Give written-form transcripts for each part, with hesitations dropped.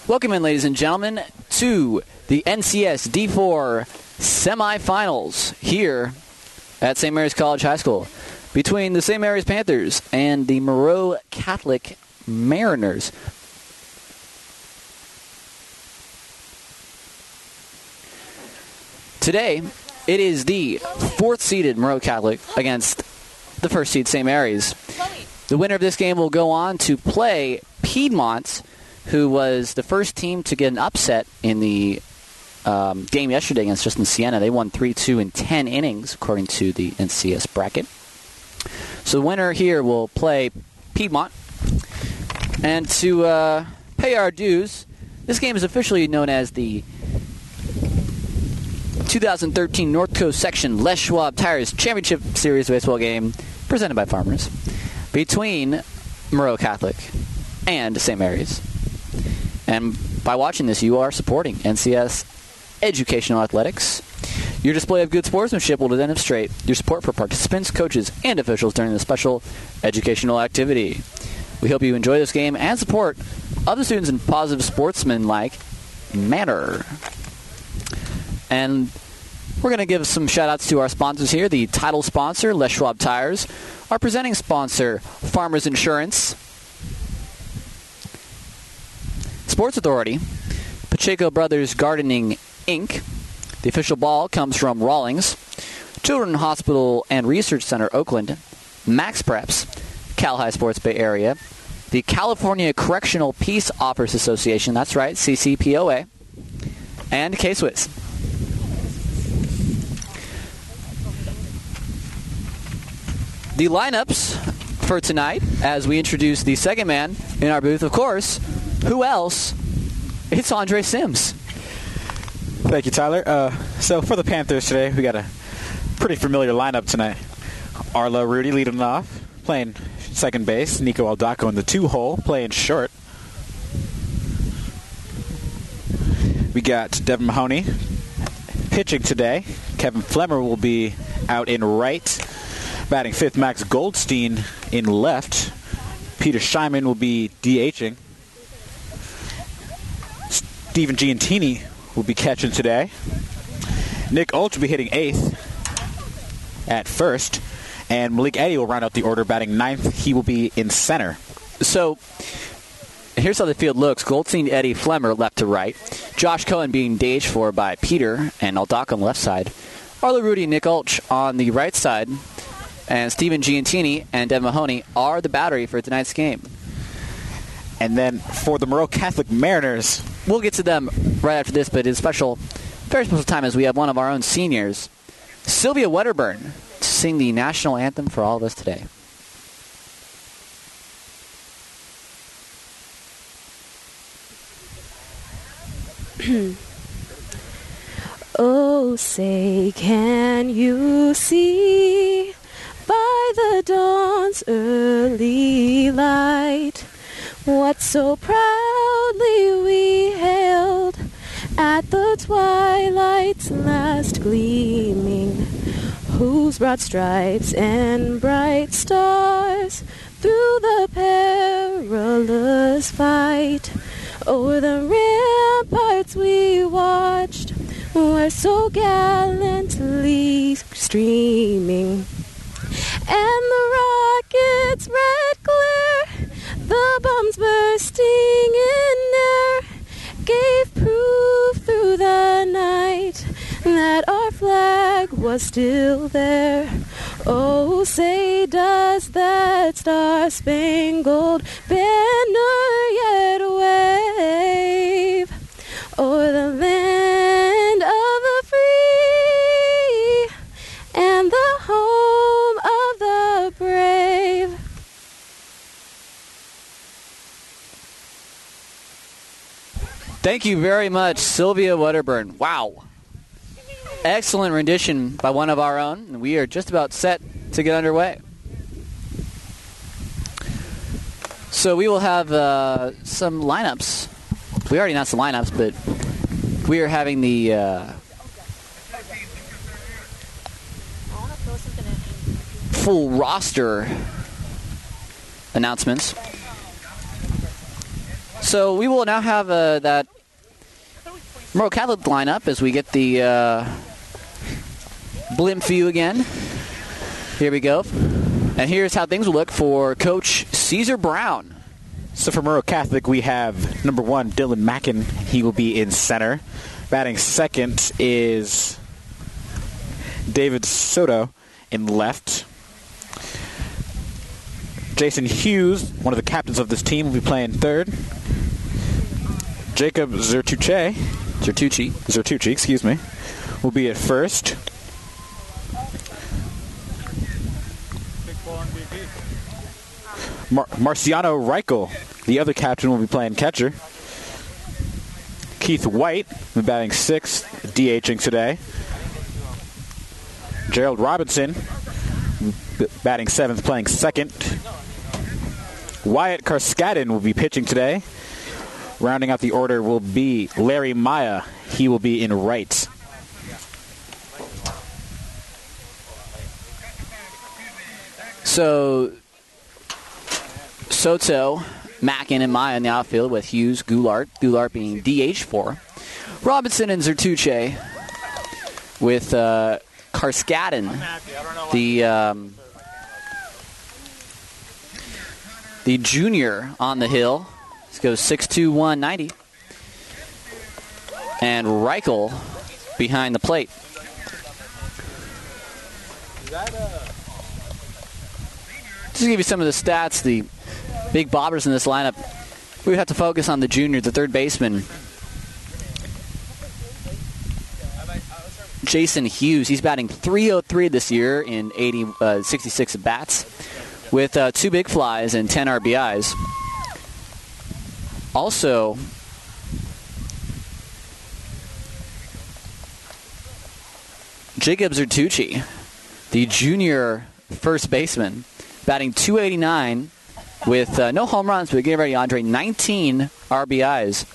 Welcome in, ladies and gentlemen, to the NCS D4 Semifinals here at St. Mary's College High School between the St. Mary's Panthers and the Moreau Catholic Mariners. Today, it is the fourth-seeded Moreau Catholic against the first-seed St. Mary's. The winner of this game will go on to play Piedmont, who was the first team to get an upset in the game yesterday against Justin Siena. They won 3-2 in 10 innings, according to the NCS bracket. So the winner here will play Piedmont. And to pay our dues, this game is officially known as the 2013 North Coast Section Les Schwab Tires Championship Series baseball game presented by Farmers between Moreau Catholic and St. Mary's. And by watching this, you are supporting NCS Educational Athletics. Your display of good sportsmanship will demonstrate your support for participants, coaches, and officials during the special educational activity. We hope you enjoy this game and support other students in positive sportsman-like manner. And we're going to give some shout-outs to our sponsors here. The title sponsor, Les Schwab Tires. Our presenting sponsor, Farmers Insurance. Sports Authority, Pacheco Brothers Gardening, Inc. The official ball comes from Rawlings, Children's Hospital and Research Center, Oakland, Max Preps, Cal High Sports Bay Area, the California Correctional Peace Officers Association, that's right, CCPOA, and K-Swiss. The lineups for tonight, as we introduce the second man in our booth, of course, who else? It's Andre Sims. Thank you, Tyler. So for the Panthers today, we got a pretty familiar lineup tonight. Arla Rudy leading off, playing second base. Nico Aldaco in the 2-hole, playing short. We got Devin Mahoney pitching today. Kevin Flemmer will be out in right. Batting fifth, Max Goldstein in left. Peter Scheinman will be DHing. Stephen Giantini will be catching today. Nick Ulch will be hitting eighth at first. And Malik Eddy will round out the order, batting ninth. He will be in center. So here's how the field looks. Goldstein, Eddy, Flemmer left to right. Josh Cohen being DH for by Peter and Aldaco on the left side. Arlo Rudy and Nick Ulch on the right side. And Stephen Giantini and Devin Mahoney are the battery for tonight's game. And then for the Moreau Catholic Mariners, we'll get to them right after this, but it's very special time as we have one of our own seniors, Sylvia Wedderburn, to sing the national anthem for all of us today. Oh, say, can you see by the dawn's early light what so proudly we hailed at the twilight's last gleaming, whose broad stripes and bright stars through the perilous fight o'er the ramparts we watched were so gallantly streaming. And the rocket's red glare, the bombs bursting in air, gave proof through the night that our flag was still there. Oh, say, does that star-spangled banner yet wave o'er the land of the free and the home of the brave? Thank you very much, Sylvia Wedderburn. Wow. Excellent rendition by one of our own. We are just about set to get underway. So we will have some lineups. We already announced the lineups, but we are having the full roster announcements. So we will now have that Moreau Catholic lineup as we get the blimp view again. Here we go. And here's how things will look for Coach Caesar Brown. So for Moreau Catholic, we have number 1, Dylan Mackin. He will be in center. Batting second is David Soto in left. Jason Hughes, one of the captains of this team, will be playing third. Jacob Zertucci, will be at first. Marciano Reichel, the other captain, will be playing catcher. Keith White will be batting sixth, DHing today. Gerald Robinson, batting seventh, playing second. Wyatt Karskadin will be pitching today. Rounding out the order will be Larry Maya. He will be in right. So Soto, Mackin, and Maya in the outfield with Hughes, Goulart being DH for. Robinson and Zertucci with Karskadin, the junior on the hill. This goes 6'2", 190. And Reichel behind the plate. Just to give you some of the stats, the big bobbers in this lineup, we would have to focus on the junior, the third baseman, Jason Hughes. He's batting .303 this year in 66 at-bats with 2 big flies and 10 RBIs. Also, Jacob Zertucci, the junior first baseman, batting .289 with no home runs, but getting ready, Andre, 19 RBIs,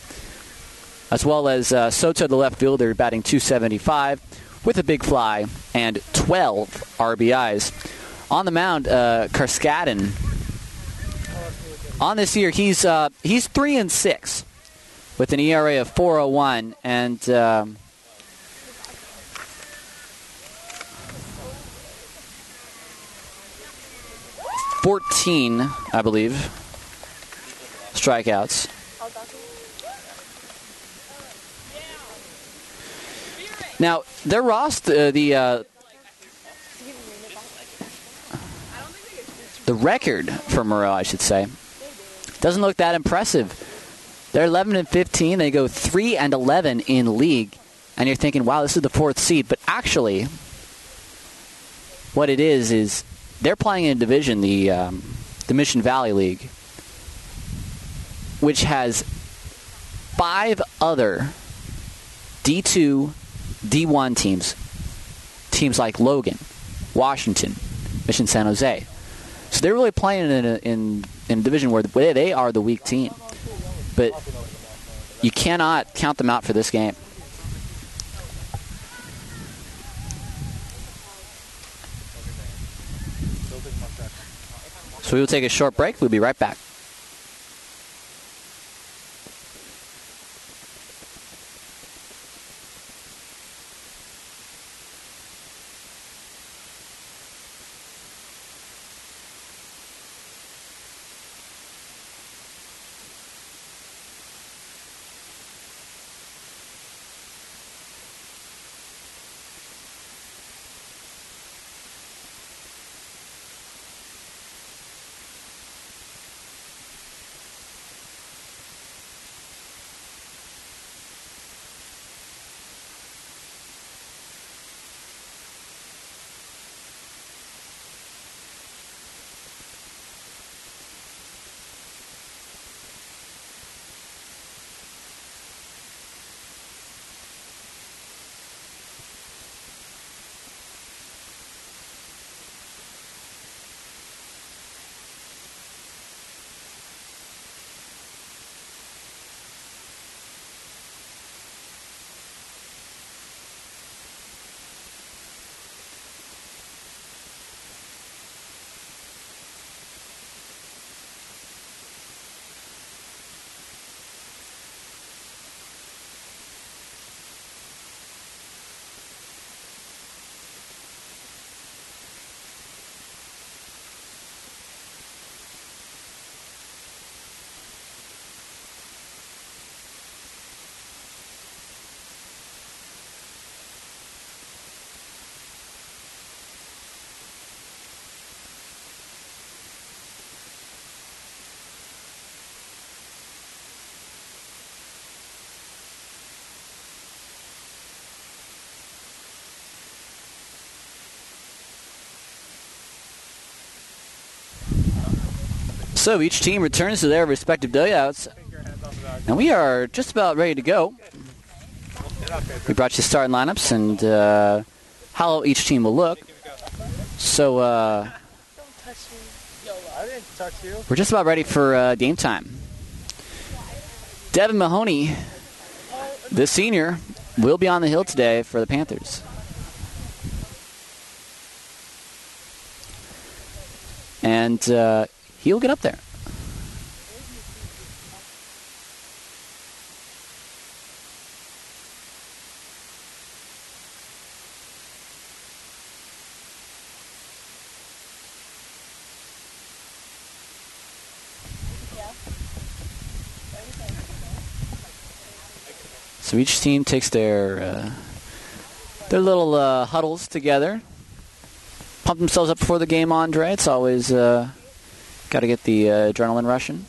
as well as Soto, the left fielder, batting .275 with a big fly and 12 RBIs. On the mound, Karskadin. On this year, he's 3-6 with an ERA of 4.01 and 14, I believe, strikeouts. Now, their roster, the record for Moreau, I should say, doesn't look that impressive. They're 11-15. They go 3-11 in league, and you're thinking, "Wow, this is the 4th seed." But actually, what it is they're playing in a division, the Mission Valley League, which has 5 other D2, D1 teams like Logan, Washington, Mission San Jose. So they're really playing in a division where they are the weak team. But you cannot count them out for this game. So we will take a short break. We'll be right back. So each team returns to their respective dugouts, and we are just about ready to go. We brought you starting lineups and how each team will look. So we're just about ready for game time. Devin Mahoney, the senior, will be on the hill today for the Panthers. And he'll get up there. So each team takes their little huddles together. Pump themselves up before the game, Andre. It's always got to get the adrenaline rushing.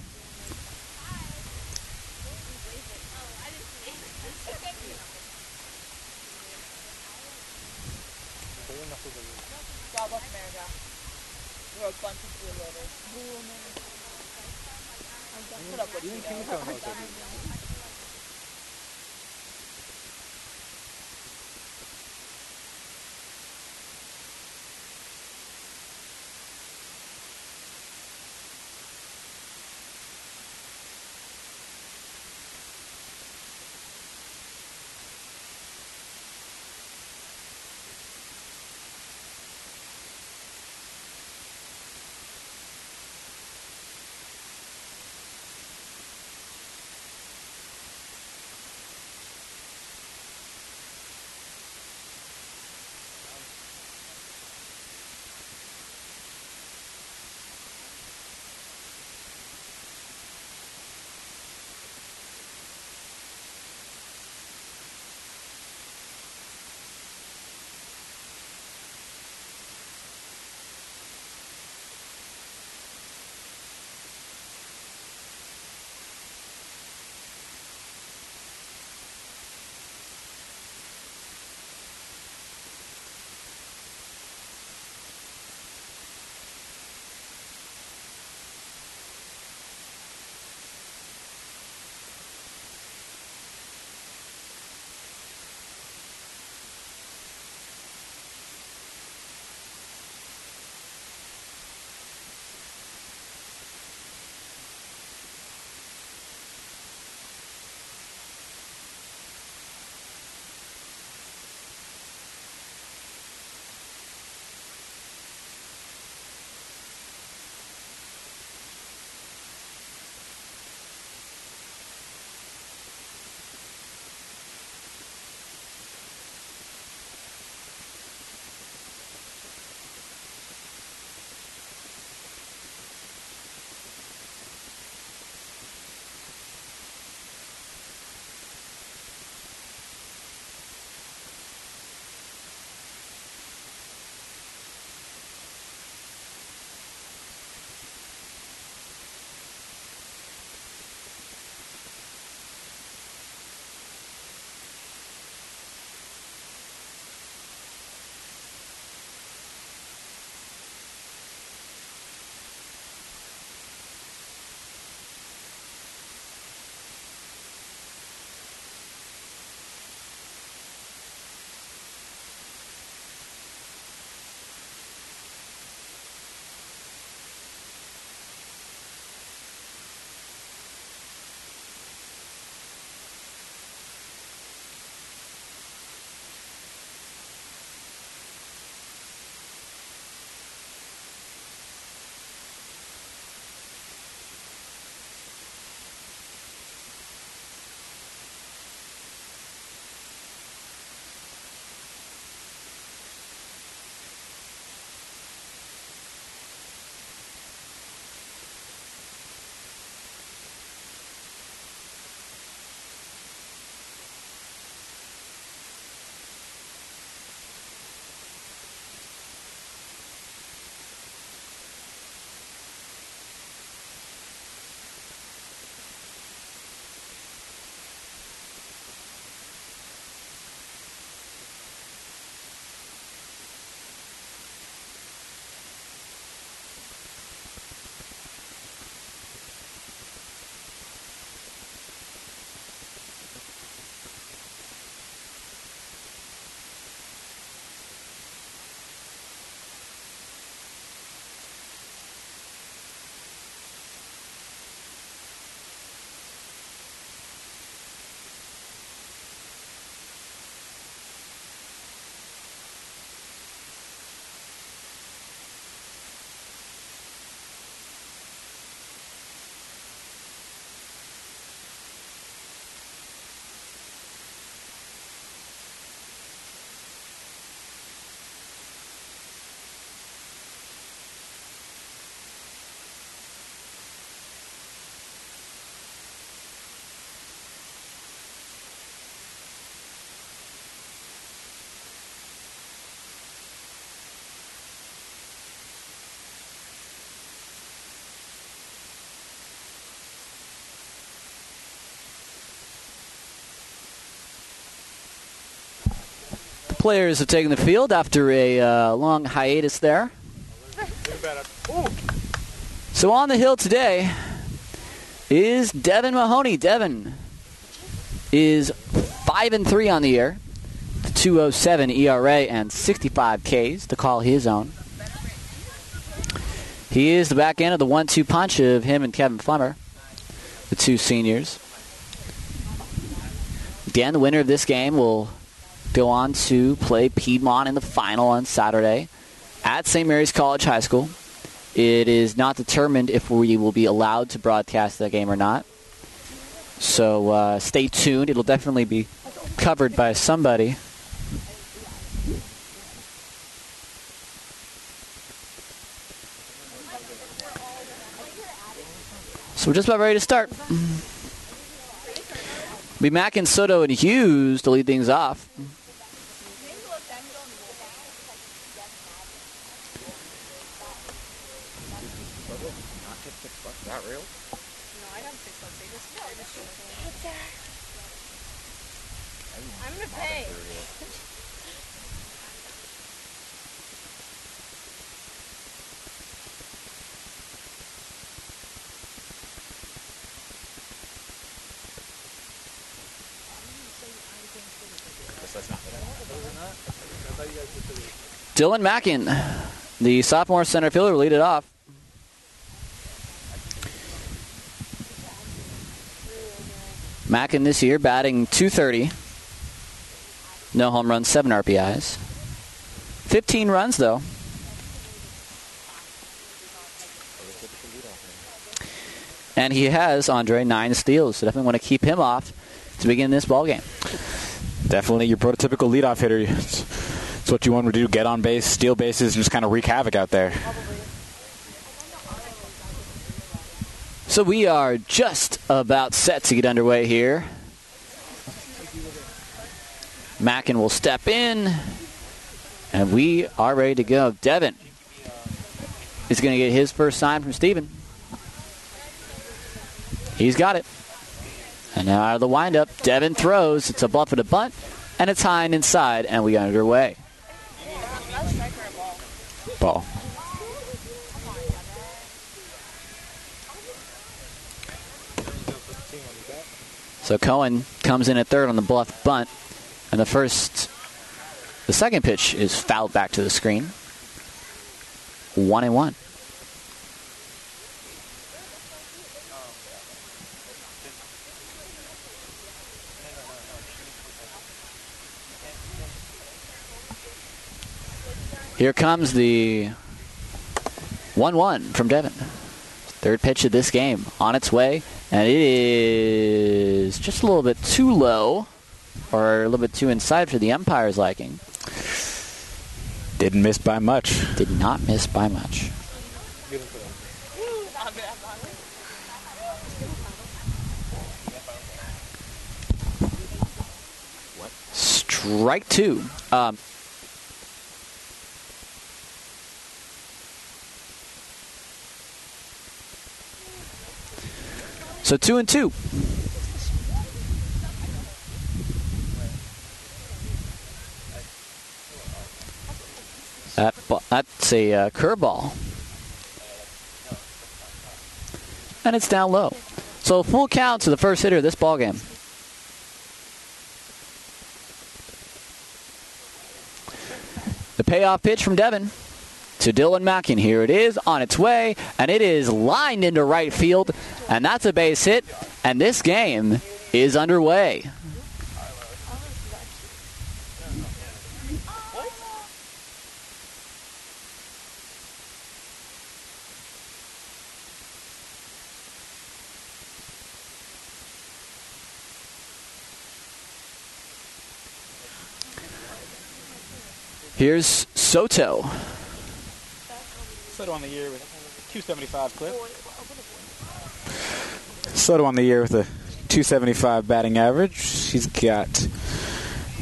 players have taken the field after a long hiatus there. So on the hill today is Devin Mahoney. Devin is 5-3 on the year, 2.07 ERA and 65 Ks to call his own. He is the back end of the 1-2 punch of him and Kevin Flemmer, the two seniors. Again, the winner of this game will go on to play Piedmont in the final on Saturday at St. Mary's College High School. It is not determined if we will be allowed to broadcast that game or not. So stay tuned. It'll definitely be covered by somebody. So we're just about ready to start. Be Mackin, Soto, and Hughes to lead things off. Not real? No, I don't think so. I'm going to pay. Dylan Mackin, the sophomore center fielder, will lead it off. Mackin this year batting .230. No home runs, 7 RBIs. 15 runs, though. And he has, Andre, 9 steals, so definitely want to keep him off to begin this ball game. Definitely your prototypical leadoff hitter. It's what you want to do, get on base, steal bases, and just kind of wreak havoc out there. So we are just about set to get underway here. Mackin will step in, and we are ready to go. Devin is going to get his first sign from Steven. He's got it. And now out of the windup, Devin throws. It's a bluff and a bunt, and it's high and inside, and we are underway. Ball. So Cohen comes in at third on the bluff bunt, and the second pitch is fouled back to the screen. 1-1. Here comes the 1-1 from Devin. Third pitch of this game on its way, and it is just a little bit too low, or a little bit too inside for the umpire's liking. Didn't miss by much. Did not miss by much. Strike 2. So 2-2. That's a curveball. And it's down low. So full count to the first hitter of this ball game. The payoff pitch from Devin to Dylan Mackin. Here it is on its way, and it is lined into right field, and that's a base hit, and this game is underway. Here's Soto. Soto on the year with 275 clip. Soto on the year with a 275 batting average. He's got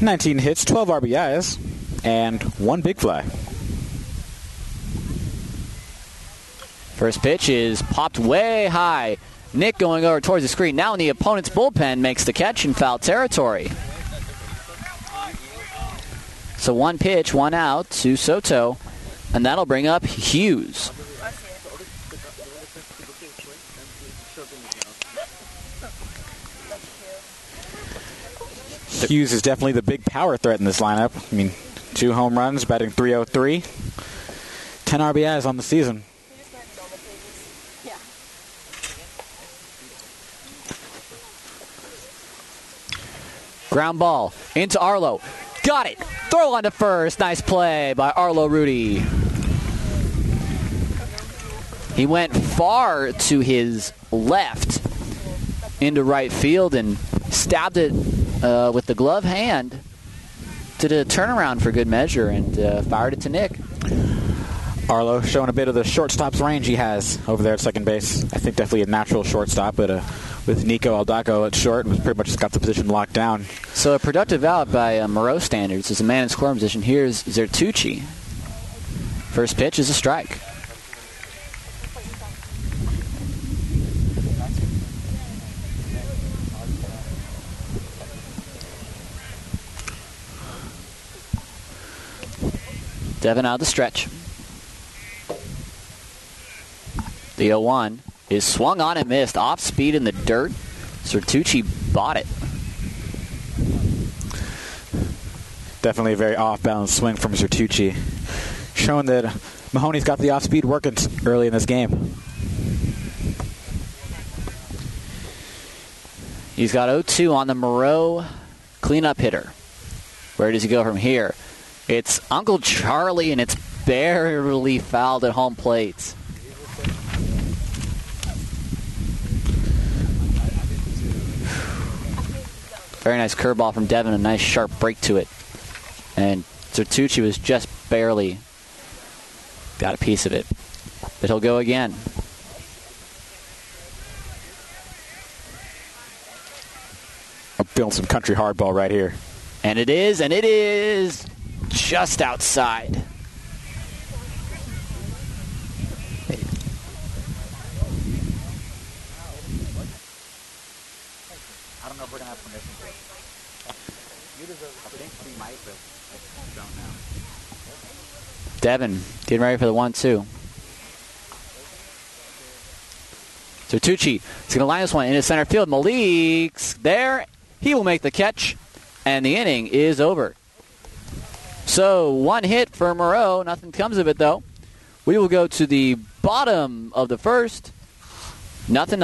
19 hits, 12 RBIs, and 1 big fly. First pitch is popped way high. Nick going over towards the screen. Now in the opponent's bullpen makes the catch in foul territory. So 1 pitch, 1 out to Soto, and that'll bring up Hughes. Hughes is definitely the big power threat in this lineup. I mean, 2 home runs, batting .303, 10 RBIs on the season. Ground ball into Arlo. Got it. Throw on to first. Nice play by Arlo Rudy. He went far to his left into right field and stabbed it with the glove hand. Did a turnaround for good measure and fired it to Nick. Arlo showing a bit of the shortstop's range he has over there at second base. I think definitely a natural shortstop, but with Nico Aldaco at short, was pretty much just got the position locked down. So a productive out by Moreau standards as a man in scoring position. Here's Zertucci. First pitch is a strike. Devin out of the stretch. The 0-1 is swung on and missed. Off speed in the dirt. Zertucci bought it. Definitely a very off-balance swing from Zertucci, showing that Mahoney's got the off-speed working early in this game. He's got 0-2 on the Moreau cleanup hitter. Where does he go from here? It's Uncle Charlie, and it's barely fouled at home plate. Very nice curveball from Devin, a nice sharp break to it. And Zertucci was just barely got a piece of it. But he'll go again. I'm feeling some country hardball right here. And it is just outside. I don't know if we're going to have permission for it. I think we might, but I don't know. Devin getting ready for the 1-2. Zertucci is going to line this one into center field. Malik's there. He will make the catch, and the inning is over. So 1 hit for Moreau. Nothing comes of it, though. We will go to the bottom of the first. Nothing.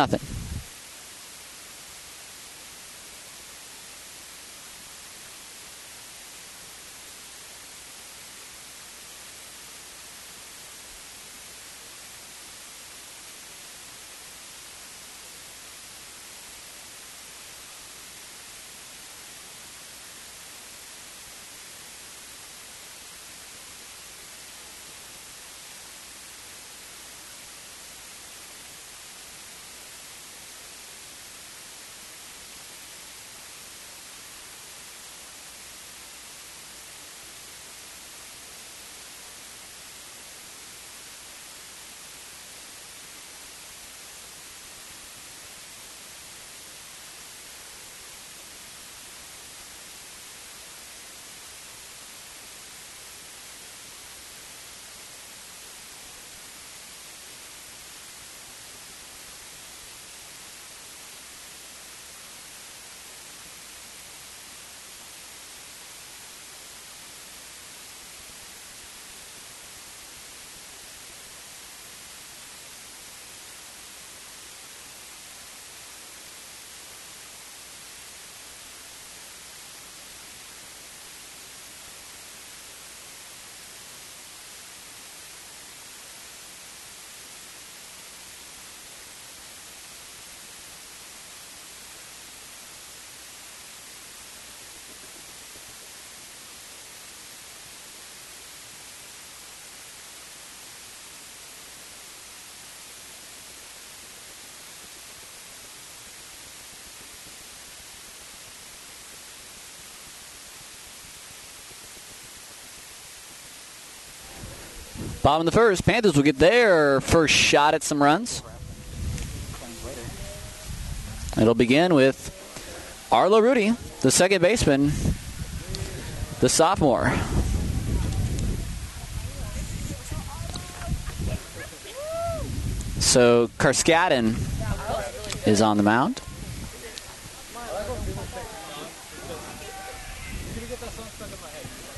Bottom of the first, Panthers will get their first shot at some runs. It'll begin with Arlo Rudy, the second baseman, the sophomore. So Karskadin is on the mound.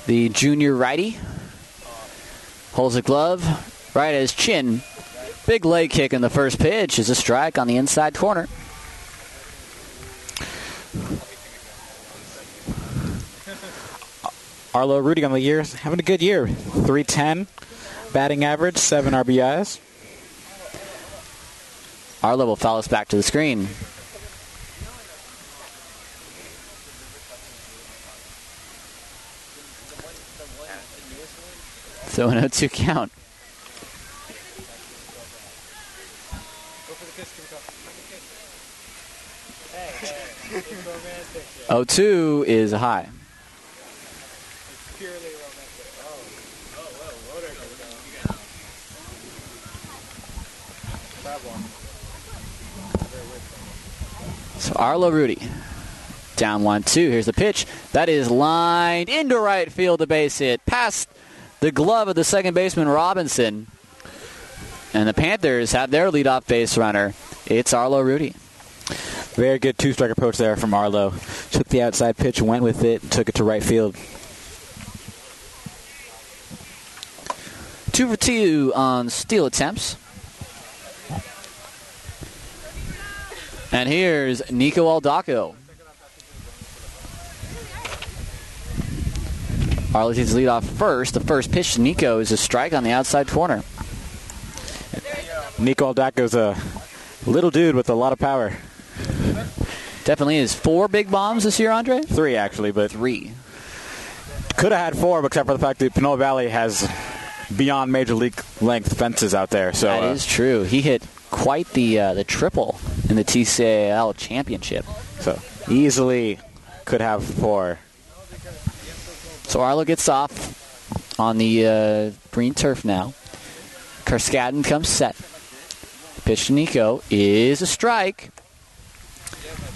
The junior righty holds a glove right at his chin. Big leg kick in the first pitch is a strike on the inside corner. Arlo Rudy on the year, having a good year. 310 batting average, 7 RBIs. Arlo will foul us back to the screen. So an 0-2 count. 0-2 is high. So Arlo Rudy down 1-2. Here's the pitch. That is lined into right field, a base hit past the glove of the second baseman Robinson. And the Panthers have their leadoff base runner. It's Arlo Rudy. Very good two-strike approach there from Arlo. Took the outside pitch, went with it, took it to right field. 2 for 2 on steal attempts. And here's Nico Aldaco. Arlo takes the lead off first. The first pitch to Nico is a strike on the outside corner. Nico Aldaco's a little dude with a lot of power. Definitely is. 4 big bombs this year, Andre? 3, actually, but 3. could have had 4, except for the fact that Panola Valley has beyond major league length fences out there. So that is true. He hit quite the triple in the TCAL championship. So easily could have 4. So Arlo gets off on the green turf now. Karskadin comes set. Pitch to Nico is a strike.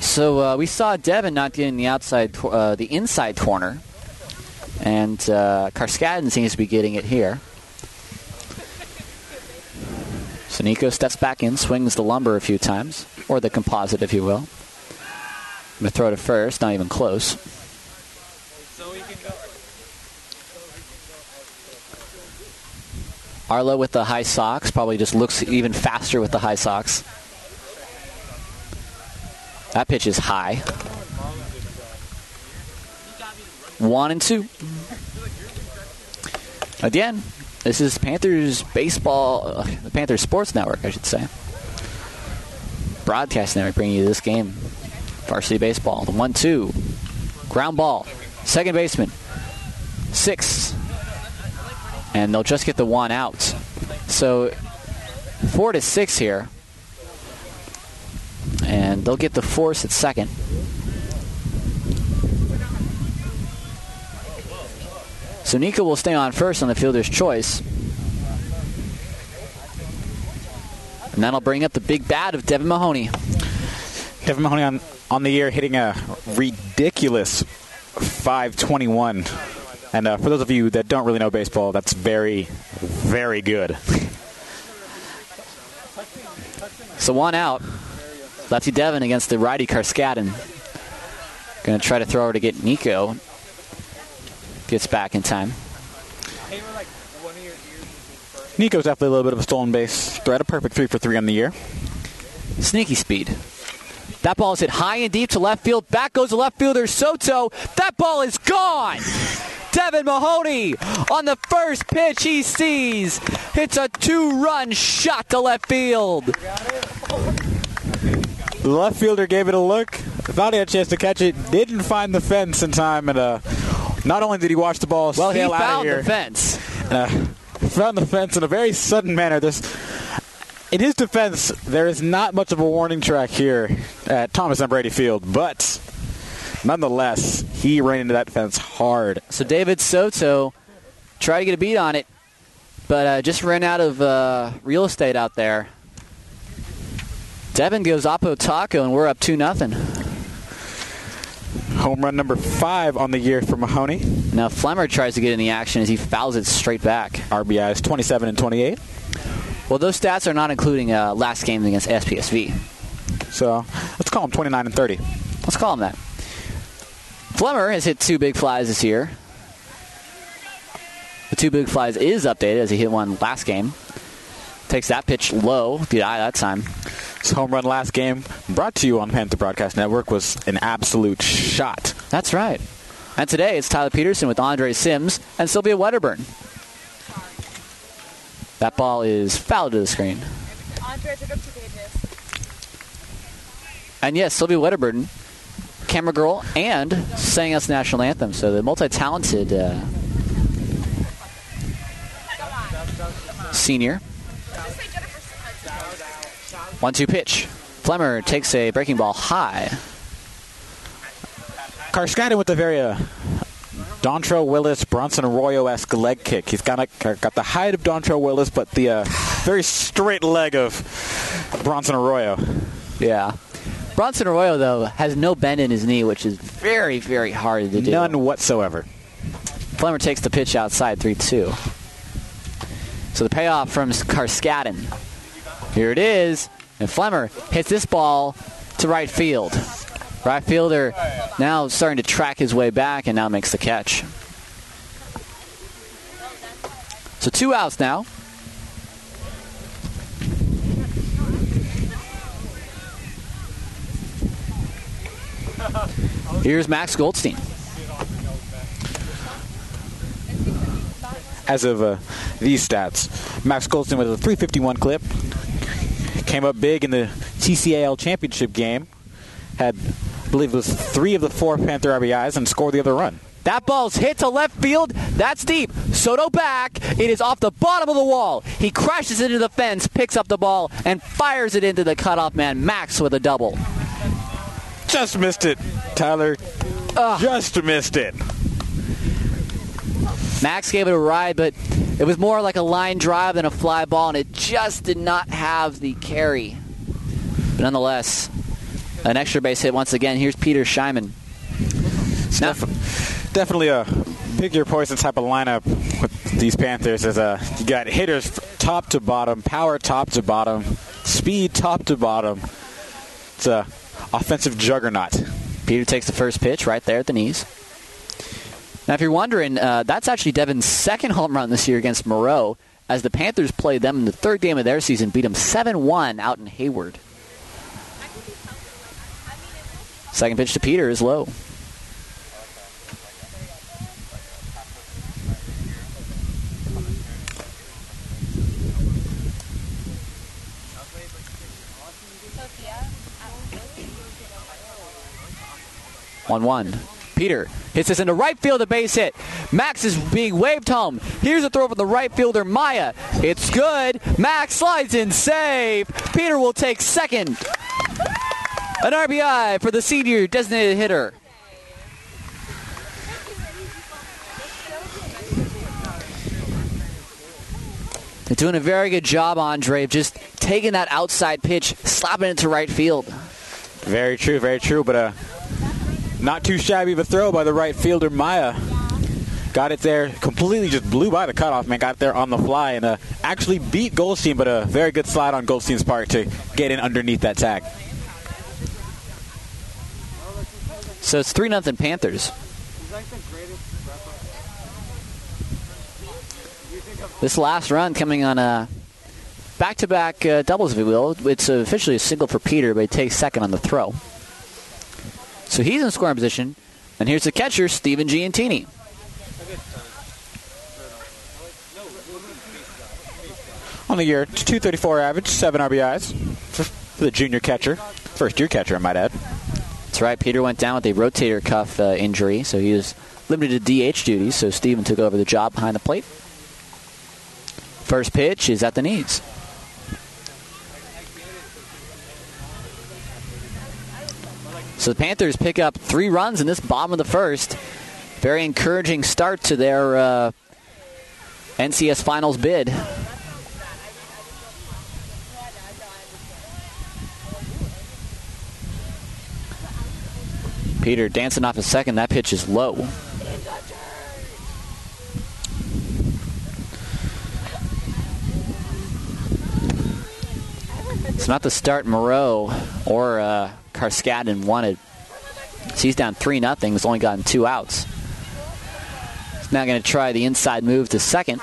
So we saw Devin not getting the inside corner, and Karskadin seems to be getting it here. So Nico steps back in, swings the lumber a few times, or the composite, if you will. I'm going to throw to first, not even close. Arlo with the high socks, probably just looks even faster with the high socks. That pitch is high. 1-2. Again, this is Panthers baseball, the Panthers Sports Network, I should say. Broadcast network bringing you this game. Varsity baseball. The 1-2. Ground ball. Second baseman. 6. And they'll just get the 1 out. So 4-6 here. And they'll get the force at second. So Nico will stay on first on the fielder's choice. And that'll bring up the big bat of Devin Mahoney. Devin Mahoney on the year hitting a ridiculous .521. And for those of you that don't really know baseball, that's very, very good. So 1 out. Lefty Devin against the righty Karskadin. Going to try to throw her to get Nico. Gets back in time. Nico's definitely a little bit of a stolen base threat. A perfect 3 for 3 on the year. Sneaky speed. That ball is hit high and deep to left field. Back goes the left fielder, Soto. That ball is gone. Devin Mahoney on the first pitch he sees. Hits a 2-run shot to left field. The left fielder gave it a look. Thought he had a chance to catch it. Didn't find the fence in time. And not only did he watch the ball sail out of here. Well, he found the fence. Found the fence in a very sudden manner. In his defense, there is not much of a warning track here at Thomas M. Brady Field, but nonetheless, he ran into that fence hard. So David Soto tried to get a beat on it, but just ran out of real estate out there. Devin goes Oppo Taco, and we're up 2-0. Home run number 5 on the year for Mahoney. Now Flemmer tries to get in the action as he fouls it straight back. RBIs 27 and 28. Well, those stats are not including last game against SPSV. So let's call him 29 and 30. Let's call him that. Flemmer has hit 2 big flies this year. The 2 big flies is updated as he hit one last game. Takes that pitch low, DI that time. His home run last game, brought to you on Panther Broadcast Network, was an absolute shot. That's right. And today it's Tyler Peterson with Andre Sims and Sylvia Wedderburn. That ball is fouled to the screen. Andre took up 2 pages. And yes, Sylvia Wedderburn, camera girl, and sang us the national anthem. So the multi-talented senior. 1-2 pitch. Flemmer takes a breaking ball high. Karskanen with the very Dontrell Willis, Bronson Arroyo-esque leg kick. He's got the height of Dontrell Willis, but the very straight leg of Bronson Arroyo. Yeah. Bronson Arroyo, though, has no bend in his knee, which is very, very hard to do. None whatsoever. Flemmer takes the pitch outside, 3-2. So the payoff from Karskanen. Here it is. And Flemmer hits this ball to right field. Right fielder now starting to track his way back and now makes the catch. So 2 outs now. Here's Max Goldstein. As of these stats, Max Goldstein with a 351 clip. Came up big in the TCAL championship game. Had, I believe it was 3 of the 4 Panther RBIs and scored the other run. That ball's hit to left field. That's deep. Soto back. It is off the bottom of the wall. He crashes into the fence, picks up the ball, and fires it into the cutoff man, Max, with a double. Just missed it, Tyler. Just missed it. Max gave it a ride, but it was more like a line drive than a fly ball, and it just did not have the carry. But nonetheless, an extra base hit once again. Here's Peter Scheinman. Definitely a pick your poison type of lineup with these Panthers. As you got hitters top to bottom, power top to bottom, speed top to bottom. It's a offensive juggernaut. Peter takes the first pitch right there at the knees. Now, if you're wondering, that's actually Devin's second home run this year against Moreau, as the Panthers played them in the 3rd game of their season, beat them 7-1 out in Hayward. Second pitch to Peter is low. One. Peter hits this into right field, a base hit. Max is being waved home. Here's a throw from the right fielder, Maya. It's good. Max slides in, save. Peter will take second. An RBI for the senior designated hitter. They're doing a very good job, Andre, of just taking that outside pitch, slapping it to right field. Very true, but not too shabby of a throw by the right fielder, Maya. Got it there, completely just blew by the cutoff, man. Got there on the fly and actually beat Goldstein, but a very good slide on Goldstein's part to get in underneath that tag. So it's 3-0 Panthers. This last run coming on a back-to-back doubles, if you will. It's officially a single for Peter, but he takes second on the throw. So he's in scoring position. And here's the catcher, Steven Giantini. On the year, 234 average, 7 RBIs for the junior catcher. First-year catcher, I might add. That's right. Peter went down with a rotator cuff injury, so he was limited to DH duties, so Steven took over the job behind the plate. First pitch is at the knees. So the Panthers pick up 3 runs in this bottom of the first. Very encouraging start to their NCS Finals bid. Peter dancing off a second. That pitch is low. It's not the start Moreau or Karskadin wanted. So he's down 3-0. He's only gotten 2 outs. He's now going to try the inside move to second.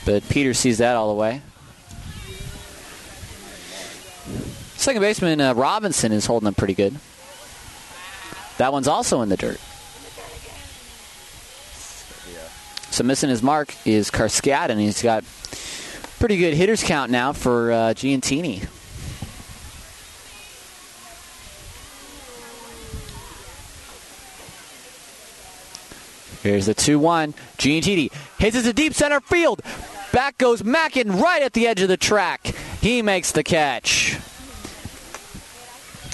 But Peter sees that all the way. Second baseman Robinson is holding up pretty good. That one's also in the dirt. So missing his mark is Karskadin. He's got pretty good hitters count now for Giantini. Here's the 2-1. Giantini hits it to deep center field. Back goes Mackin right at the edge of the track. He makes the catch.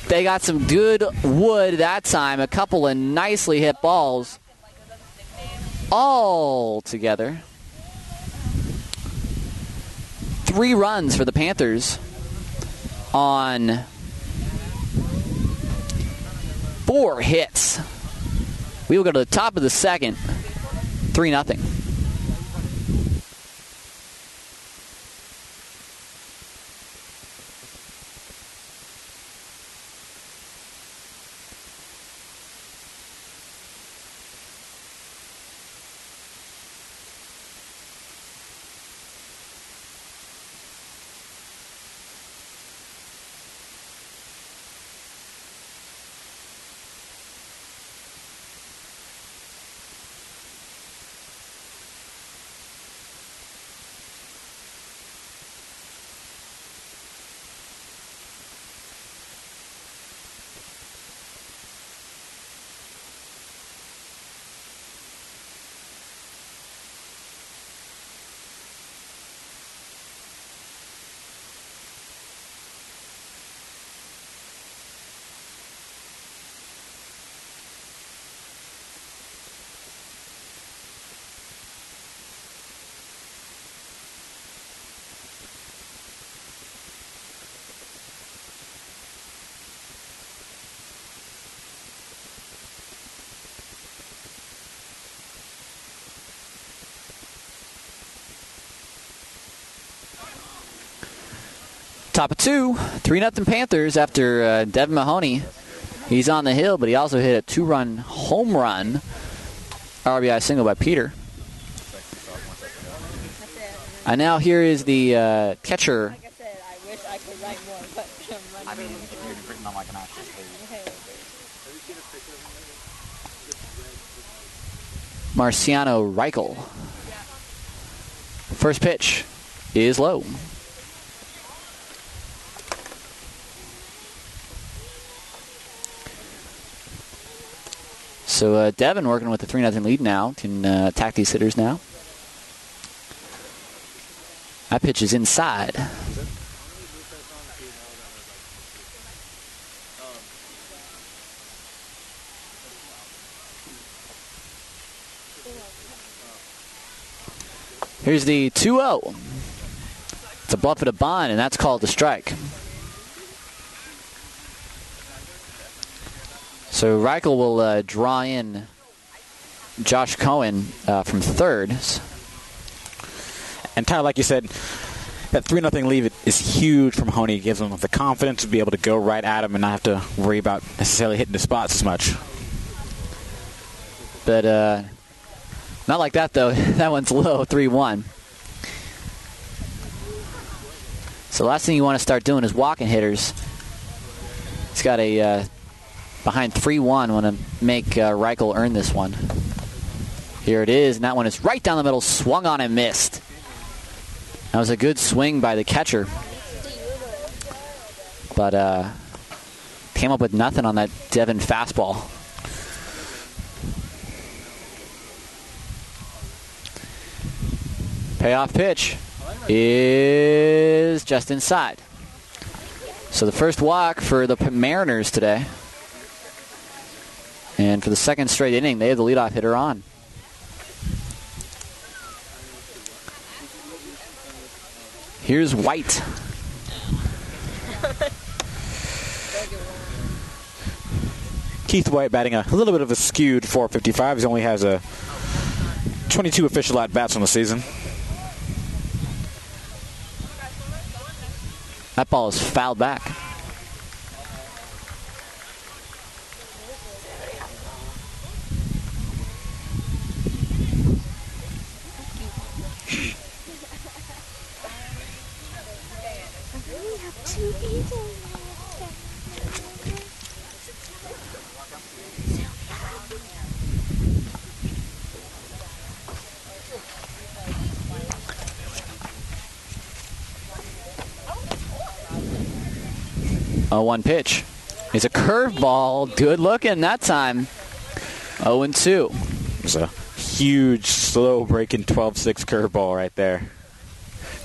They got some good wood that time. A couple of nicely hit balls. All together. 3 runs for the Panthers on 4 hits. We will go to the top of the second. 3-0. Top of 2, 3-0 Panthers after Devin Mahoney. He's on the hill, but he also hit a 2-run home run. RBI single by Peter. And now here is the catcher. Like I said, I wish I could write more, but I mean, if you'd written on like an actual page. Marciano Reichel. First pitch is low. So Devin working with the 3-0 lead now. Can attack these hitters now. That pitch is inside. Here's the 2-0. It's a bluff at a bond, and that's called a strike. So Reichel will draw in Josh Cohen from third. And Tyler, like you said, that 3-0 lead is huge from Mahoney. It gives him the confidence to be able to go right at him and not have to worry about necessarily hitting the spots as much. But not like that, though. That one's low, 3-1. So the last thing you want to start doing is walking hitters. He's got a behind 3-1. Want to make Reichel earn this one. Here it is, and that one is right down the middle, swung on and missed. That was a good swing by the catcher. But came up with nothing on that Devin fastball. Payoff pitch is just inside. So the first walk for the Mariners today. And for the second straight inning, they have the leadoff hitter on. Here's White. Keith White batting a little bit of a skewed .455. He only has a 22 official at-bats on the season. That ball is fouled back. A 1 pitch. It's a curveball. Good looking that time. 0-2. It's a huge, slow breaking 12-6 curveball right there.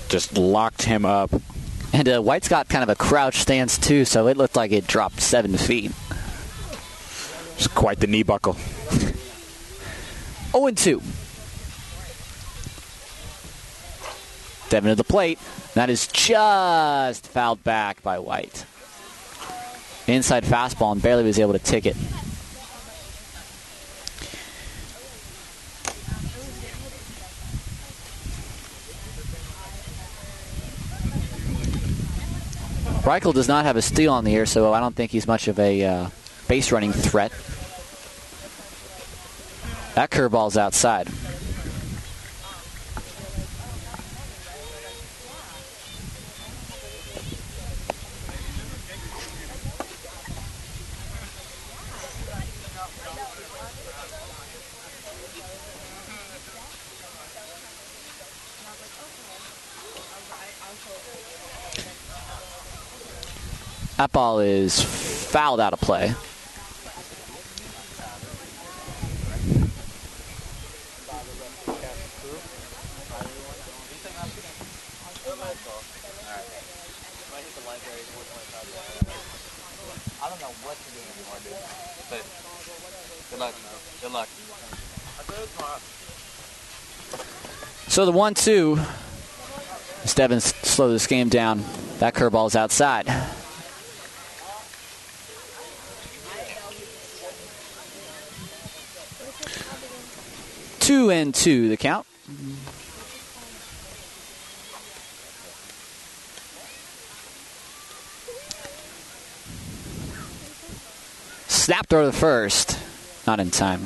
Just locked him up. And White's got kind of a crouch stance too, so it looked like it dropped 7 feet. It's quite the knee buckle. 0-2. Devin to the plate. That is just fouled back by White. Inside fastball and barely was able to tick it. Reichel does not have a steal on the year, so I don't think he's much of a base running threat. That curveball's outside. That ball is fouled out of play. I don't know what to do anymore, dude. But good luck. Good luck. So the 1-2. Devin slow this game down. That curveball is outside. Two and two, the count. Snap throw to the first. Not in time.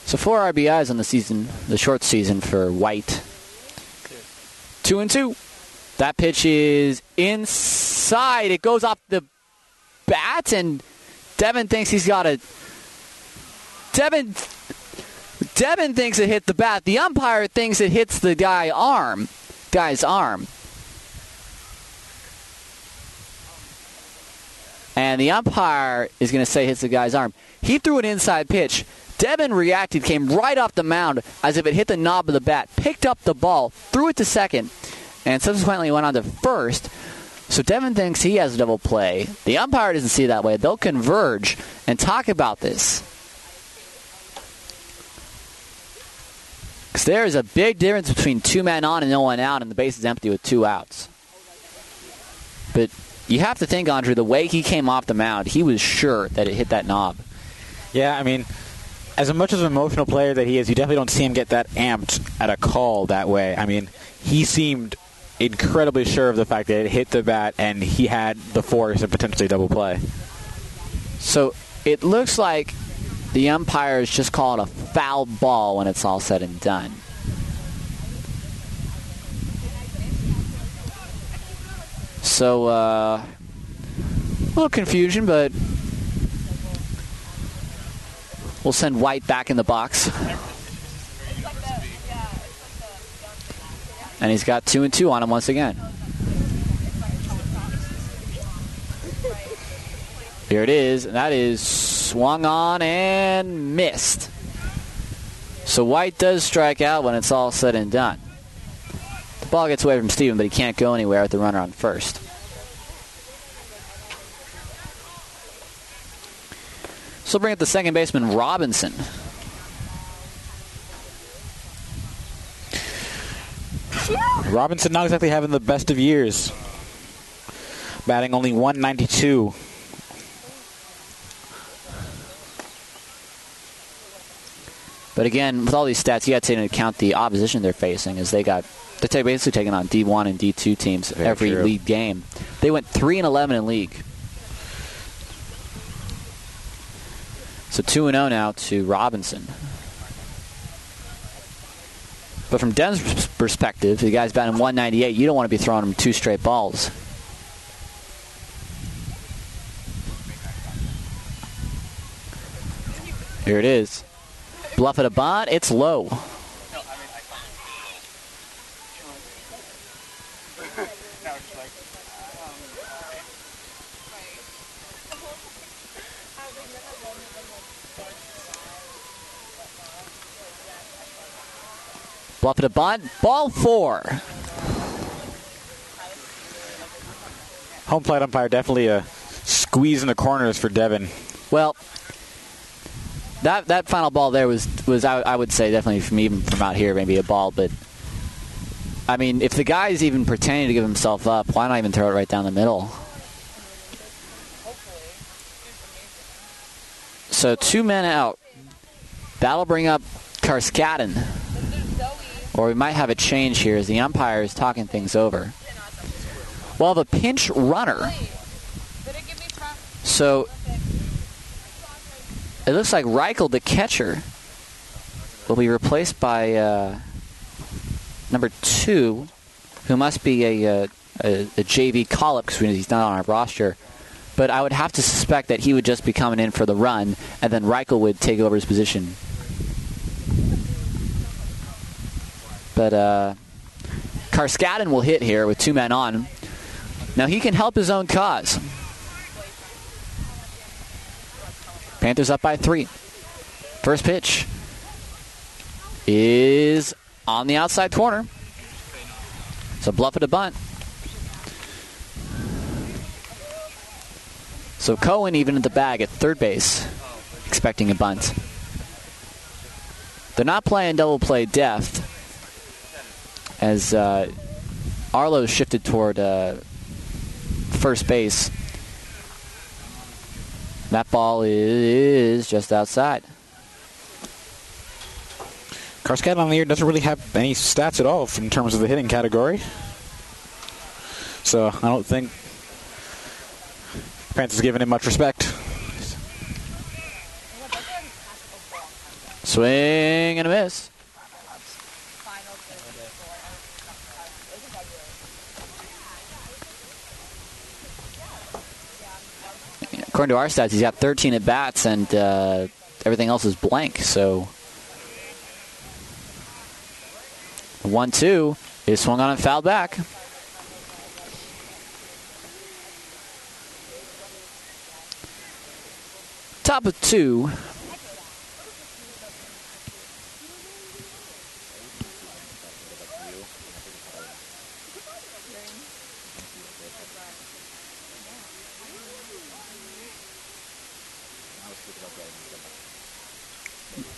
So 4 RBIs on the season, the short season for White. 2-2. That pitch is inside. It goes off the bat, and Devin thinks he's got a... Devin thinks it hit the bat. The umpire thinks it hits the guy's arm. And the umpire is going to say it hits the guy's arm. He threw an inside pitch. Devin reacted, came right off the mound as if it hit the knob of the bat, picked up the ball, threw it to second, and subsequently went on to first. So Devin thinks he has a double play. The umpire doesn't see it that way. They'll converge and talk about this. Because there is a big difference between 2 men on and no one out, and the base is empty with 2 outs. But you have to think, Andre, the way he came off the mound, he was sure that it hit that knob. Yeah, I mean, as much as an emotional player that he is, you definitely don't see him get that amped at a call that way. I mean, he seemed incredibly sure of the fact that it hit the bat and he had the force and potentially double play. So it looks like the umpire is just calling a foul ball when it's all said and done. So a little confusion, but we'll send White back in the box. And he's got 2-2 on him once again. Here it is, and that is swung on and missed. So White does strike out when it's all said and done. The ball gets away from Steven, but he can't go anywhere with the runner on first. So bring up the second baseman, Robinson. Robinson not exactly having the best of years. Batting only .192. But again, with all these stats, you got to take into account the opposition they're facing, as they got They're basically taking on D1 and D2 teams every league game. They went 3-11 in league. So 2-0 now to Robinson. But from Den's perspective, the guy's batting 198. You don't want to be throwing him 2 straight balls. Here it is. Bluff at a bunt. It's low. Bluff at a bunt. Ball 4. Home plate umpire definitely a squeeze in the corners for Devin. Well, that final ball there was I would say definitely from even from out here maybe a ball, but I mean if the guy's even pretending to give himself up, why not even throw it right down the middle? So 2 men out. That'll bring up Karskaden. Or we might have a change here as the umpire is talking things over. We'll have a pinch runner. So it looks like Reichel, the catcher, will be replaced by number 2, who must be a JV call-up because he's not on our roster. But I would have to suspect that he would just be coming in for the run, and then Reichel would take over his position. But Karskaden will hit here with 2 men on. Now he can help his own cause. Panthers up by 3. First pitch is on the outside corner. So bluff at a bunt. So Cohen even at the bag at third base, expecting a bunt. They're not playing double play depth, as Arlo shifted toward first base. That ball is just outside. Karskaden on the year doesn't really have any stats at all in terms of the hitting category. So I don't think Panthers giving him much respect. Swing and a miss. According to our stats, he's got 13 at-bats, and everything else is blank. So 1-2 is swung on and fouled back. Top of 2.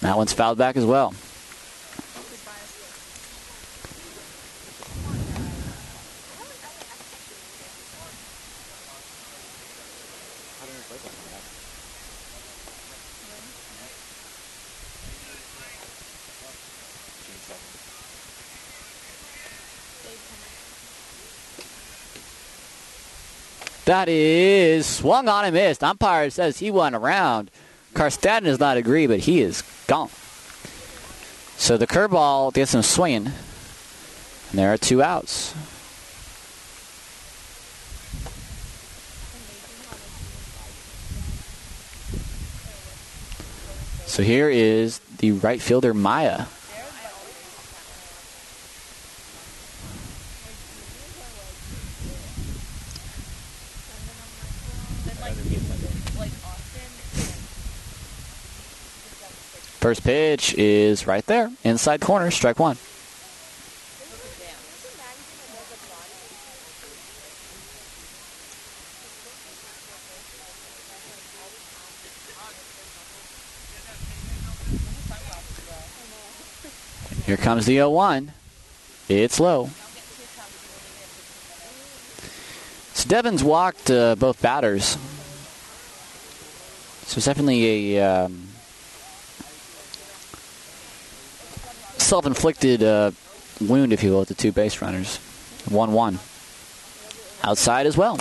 That one's fouled back as well. That is swung on and missed. Umpire says he went around. Karskaden does not agree, but he is gone. So the curveball gets him swinging. And there are 2 outs. So here is the right fielder, Maya. First pitch is right there, inside corner, strike 1. Here comes the 0-1. It's low. So Devin's walked both batters. So it's definitely a self-inflicted wound, if you will, with the two base runners. 1-1. Outside as well.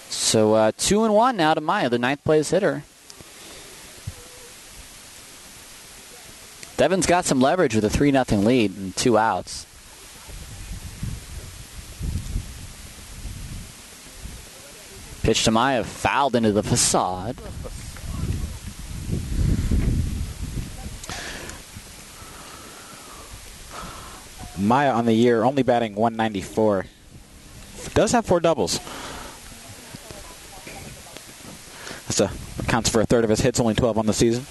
So 2-1 now to Maya, the ninth place hitter. Devin's got some leverage with a 3-0 lead and 2 outs. Pitch to Maya, fouled into the facade. Maya on the year only batting 194. Does have 4 doubles. Accounts for a third of his hits, only 12 on the season.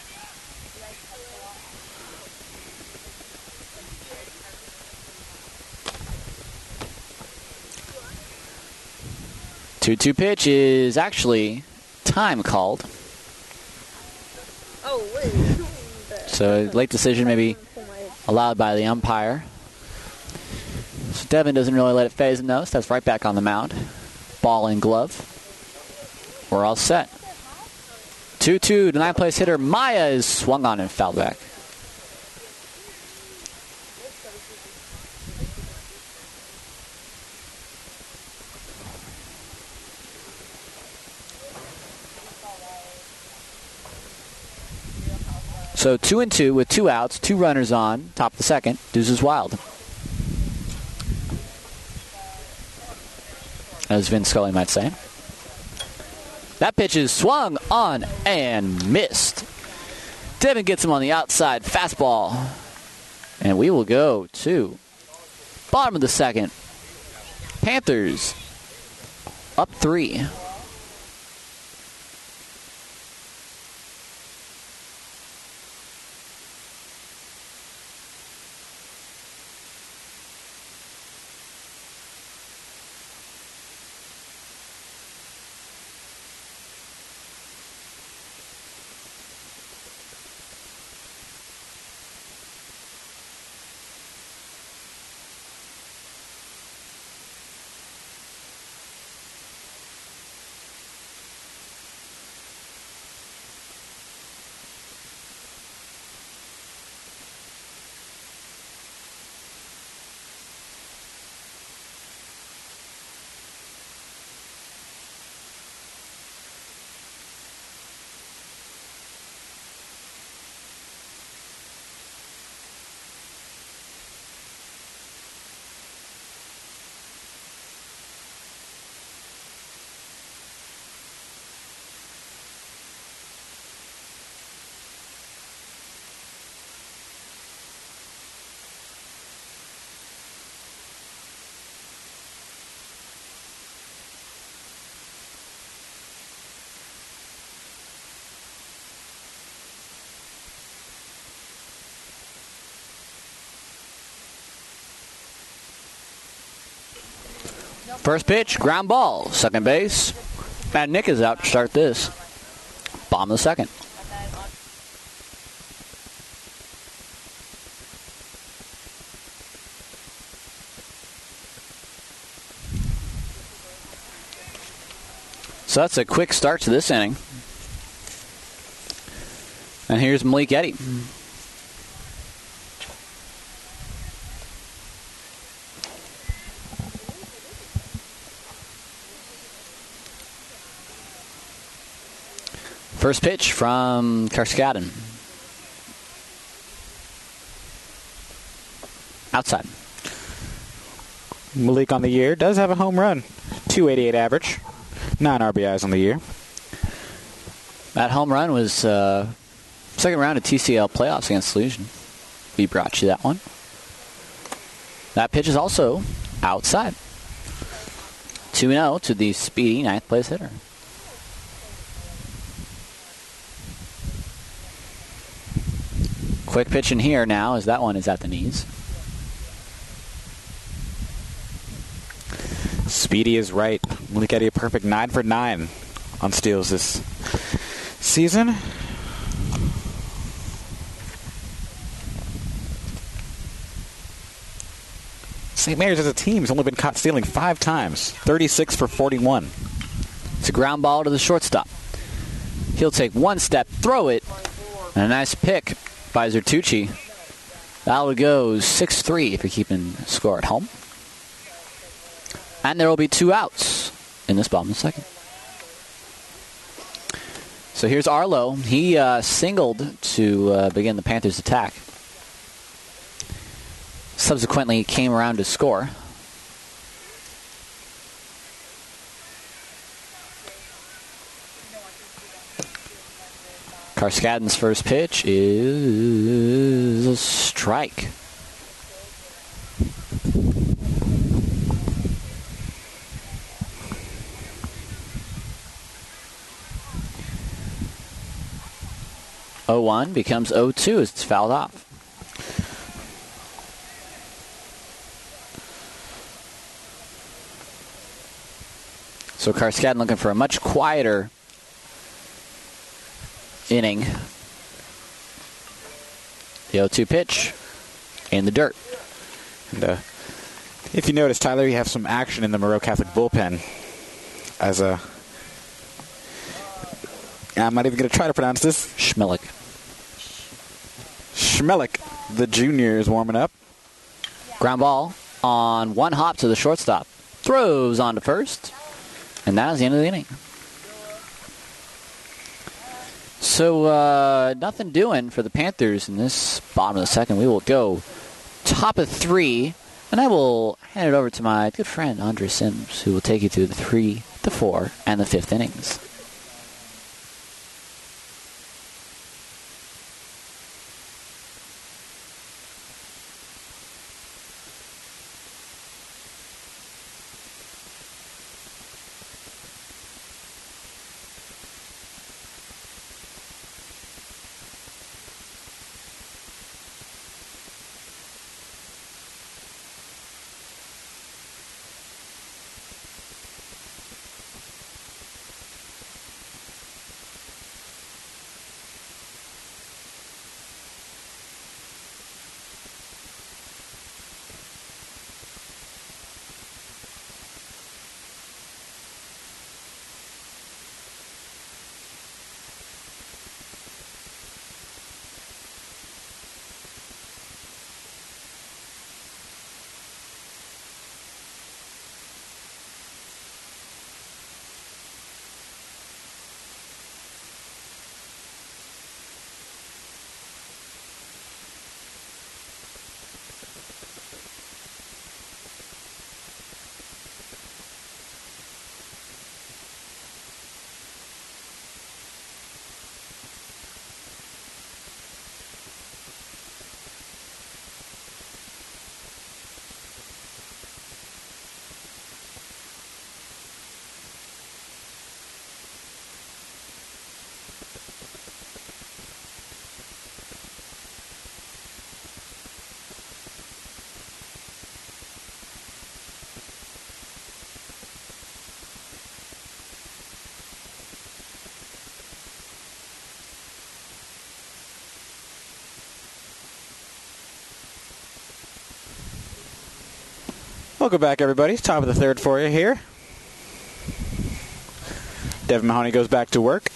Two pitch is actually time called. Oh, wait. So late decision maybe allowed by the umpire. So Devin doesn't really let it phase him though. Steps right back on the mound. Ball and glove. We're all set. 2-2 to ninth place hitter Maya is swung on and fouled back. So 2-2 with 2 outs, 2 runners on, top of the second. Deuces wild. As Vin Scully might say. That pitch is swung on and missed. Devin gets him on the outside fastball. And we will go to bottom of the second. Panthers up 3. First pitch, ground ball. Second base. Matt Nick is out to start this. Bottom of the second. So that's a quick start to this inning. And here's Malik Eddy. First pitch from Karskaden. Outside. Malik on the year does have a home run. 288 average. 9 RBIs on the year. That home run was second round of TCL playoffs against Illusion. We brought you that one. That pitch is also outside. 2-0 to the speedy ninth place hitter. Quick pitch in here now as that one is at the knees. Speedy is right. Malik Eddy a perfect 9 for 9 on steals this season. St. Mary's as a team has only been caught stealing 5 times. 36 for 41. It's a ground ball to the shortstop. He'll take one step, throw it, and a nice pick by Zertucci. That would go 6-3 if you're keeping score at home. And there will be 2 outs in this bottom of the second. So here's Arlo. He singled to begin the Panthers' attack. Subsequently came around to score. Karskadden's first pitch is a strike. (0-1) becomes 0-2 as it's fouled off. So Karskadden looking for a much quieter inning. The 0-2 pitch in the dirt. And if you notice, Tyler, you have some action in the Moreau Catholic bullpen. As I'm not even going to try to pronounce this. Schmelik, the junior, is warming up. ground ball on one hop to the shortstop. Throws on to first. And that is the end of the inning. So nothing doing for the Panthers in this bottom of the second. We will go top of 3. And I will hand it over to my good friend, Andre Sims, who will take you through the 3, the 4, and the 5th innings. Welcome back, everybody. Top of the 3rd for you here. Devin Mahoney goes back to work.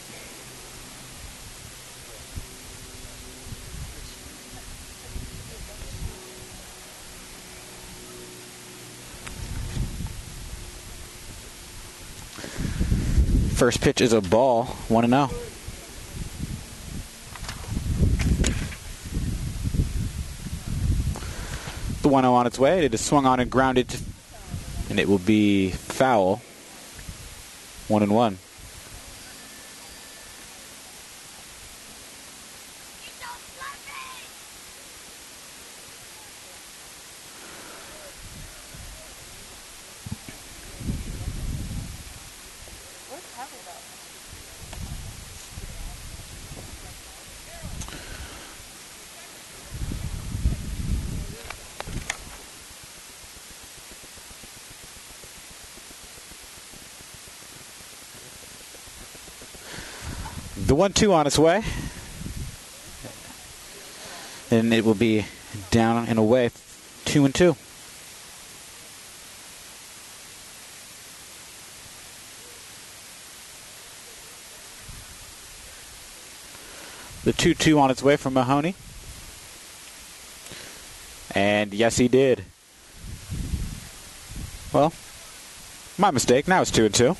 First pitch is a ball, 1-0. The 1-0 on its way. It is swung on and grounded, and it will be foul. 1-1. The 1-2 on its way. And it will be down and away, 2-2. The 2-2 on its way from Mahoney. And yes, he did. Well, my mistake. Now it's 2-2.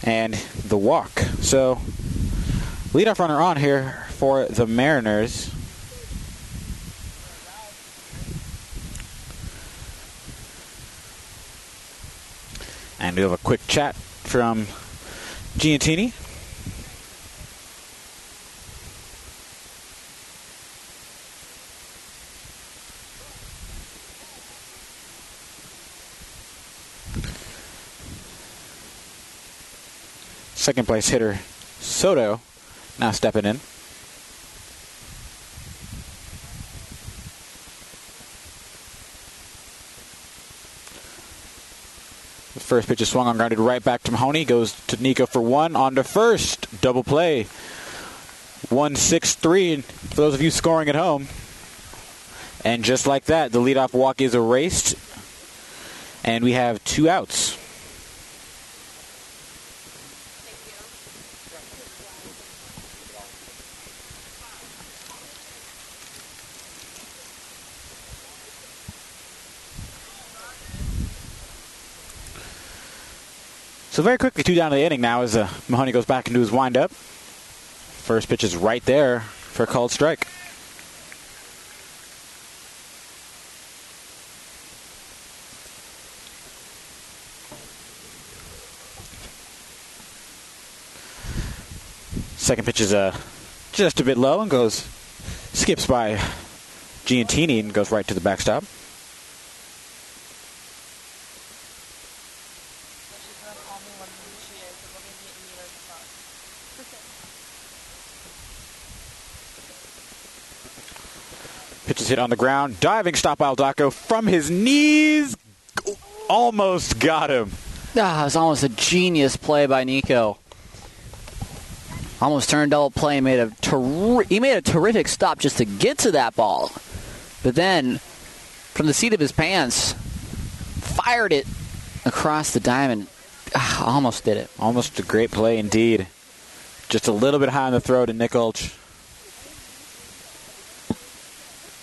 And the walk. So, leadoff runner on here for the Mariners. And we have a quick chat from Giantini. Second place hitter Soto now stepping in. The first pitch is swung on, grounded right back to Mahoney. Goes to Nico for one. On to first. Double play. 1-6-3 for those of you scoring at home. And just like that, the leadoff walk is erased. And we have 2 outs. So very quickly, 2 down to the inning now as Mahoney goes back into his windup. First pitch is right there for a called strike. Second pitch is just a bit low and skips by Giantini and goes right to the backstop. Pitch is hit on the ground. Diving stop by Aldaco from his knees. Almost got him. It was almost a genius play by Nico. Almost turned double play. He made a terrific stop just to get to that ball. But then, from the seat of his pants, fired it across the diamond. Almost did it. Almost a great play indeed. Just a little bit high on the throw to Nick Ulch.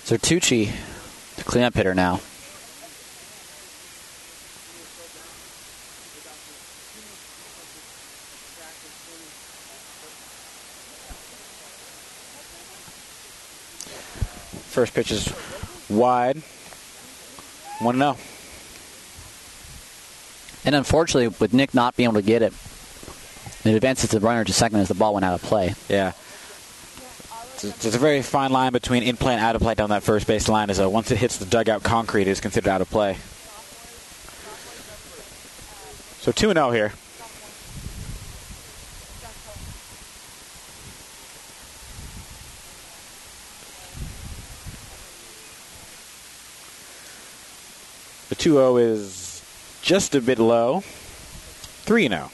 So Tucci, the cleanup hitter now. First pitch is wide. 1-0. And unfortunately, with Nick not being able to get it, it advances the runner to second as the ball went out of play. Yeah. There's a very fine line between in play and out of play down that first base line. As once it hits the dugout concrete, it is considered out of play. So 2-0 here. The 2-0 is just a bit low. 3-0.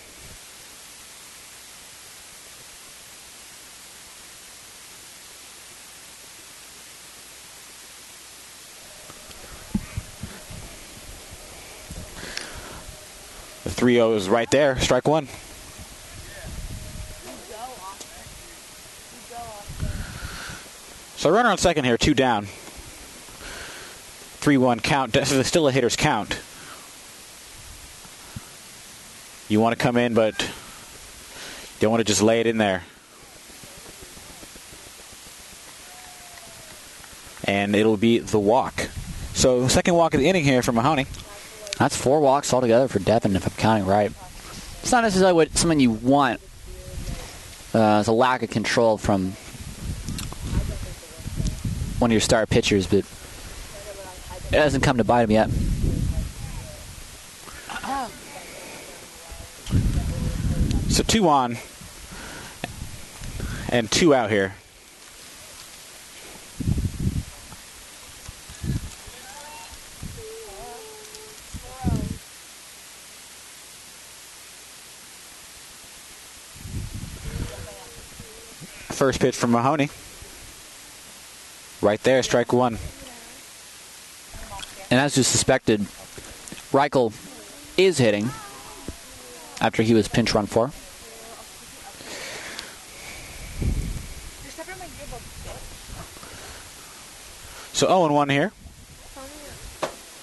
The 3-0 is right there. Strike one. So runner on second here, 2 down. 3-1 count. This is still a hitter's count. You want to come in, but you don't want to just lay it in there. And it'll be the walk. So second walk of the inning here for Mahoney. That's 4 walks altogether for Devin, if I'm counting right. It's not necessarily something you want. It's a lack of control from one of your star pitchers, but it hasn't come to bite him yet. So 2 on and 2 out here. First pitch from Mahoney. Right there, strike one. And as you suspected, Reichel is hitting after he was pinch run for. So 0-1 here.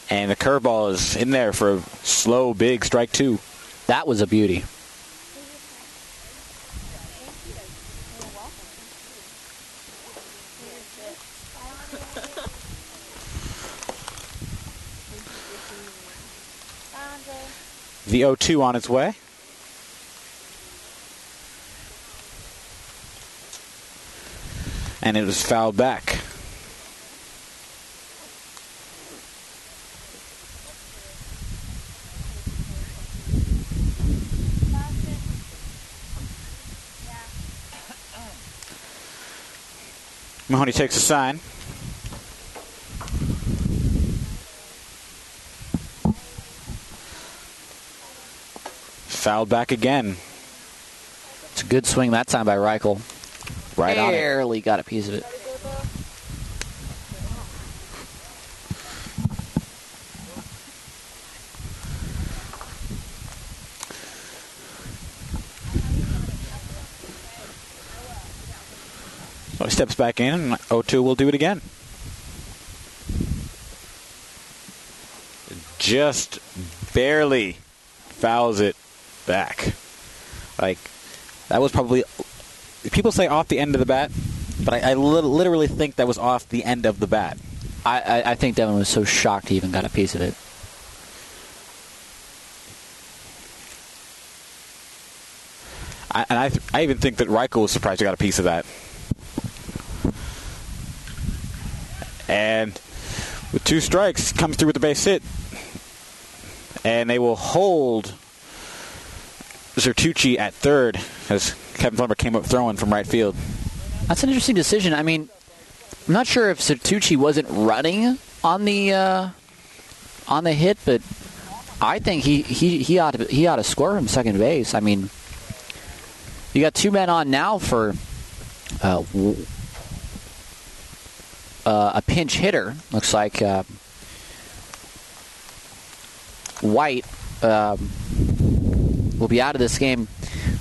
And the curveball is in there for a slow, big strike 2. That was a beauty. The 0-2 on its way. And it was fouled back. Mahoney takes a sign. Fouled back again. It's a good swing that time by Reichel. Right on it. Barely got a piece of it. So he steps back in, and 0-2 will do it again. Just barely fouls it back. Like, that was probably... People say off the end of the bat, but I literally think that was off the end of the bat. I think Devin was so shocked he even got a piece of it. I even think that Reichel was surprised he got a piece of that. And with 2 strikes, comes through with the base hit. And they will hold Zertucci at third as Kevin Flemmer came up throwing from right field. That's an interesting decision. I mean, I'm not sure if Zertucci wasn't running on the hit, but I think he ought to score from second base. I mean, you got 2 men on now for a pinch hitter. Looks like White will be out of this game.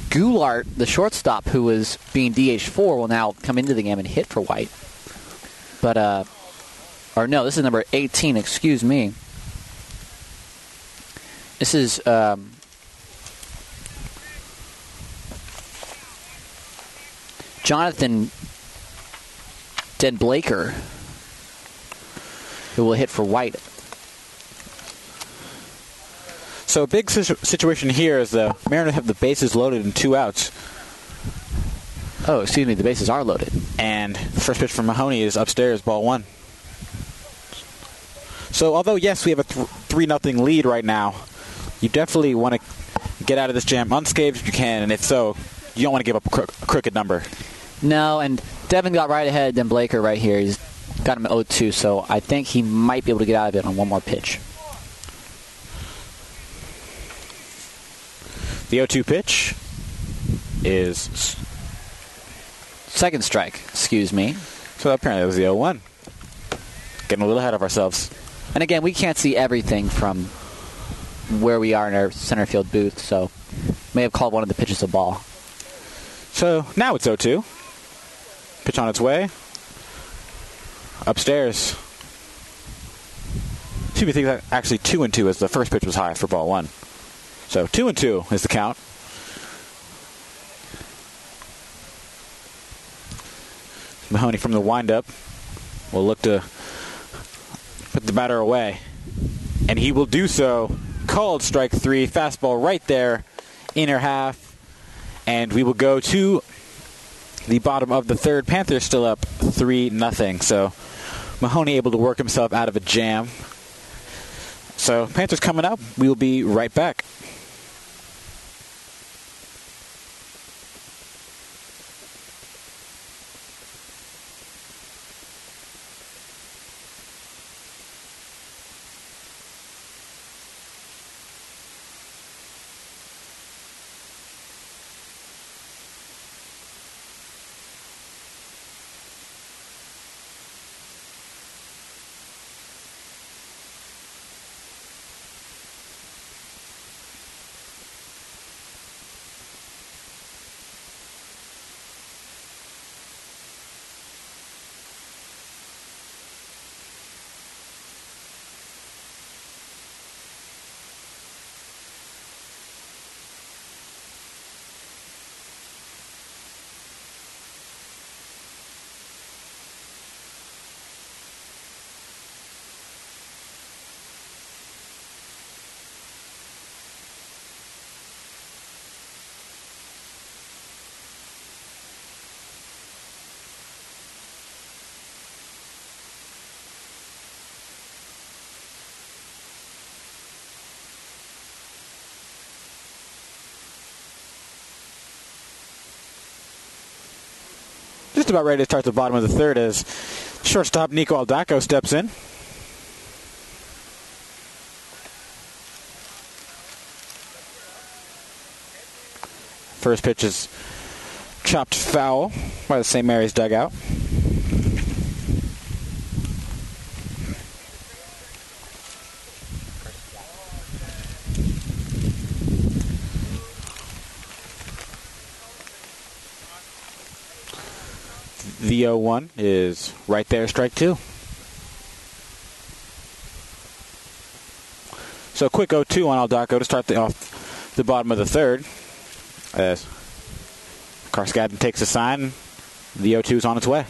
Goulart, the shortstop who was being DH4, will now come into the game and hit for White. But, or no, this is number 18, excuse me. This is Jonathan Den Blaker, who will hit for White. So a big situation here is the Mariners have the bases loaded and 2 outs. Oh, excuse me, the bases are loaded. And the first pitch from Mahoney is upstairs, ball 1. So although, yes, we have a 3-0 lead right now, you definitely want to get out of this jam unscathed if you can, and if so, you don't want to give up a crooked number. No, and Devin got right ahead, then Blaker right here. He's got him at 0-2, so I think he might be able to get out of it on one more pitch. The 0-2 pitch is... Second strike, excuse me. So apparently it was the 0-1. Getting a little ahead of ourselves. And again, we can't see everything from where we are in our center field booth, so may have called one of the pitches a ball. So now it's 0-2. Pitch on its way. Upstairs. Excuse me, I think actually 2-2 as the first pitch was high for ball 1. So 2-2 is the count. Mahoney from the windup will look to put the batter away. And he will do so. Called strike 3. Fastball right there. Inner half. And we will go to the bottom of the third. Panthers still up 3-0. So Mahoney able to work himself out of a jam. So Panthers coming up. We will be right back. just about ready to start the bottom of the third as shortstop Nico Aldaco steps in. First pitch is chopped foul by the St. Mary's dugout. The 0-1 is right there, strike two. So a quick 0-2 on Aldaco to start off the bottom of the third. As Carskadden takes a sign, the 0-2 is on its way.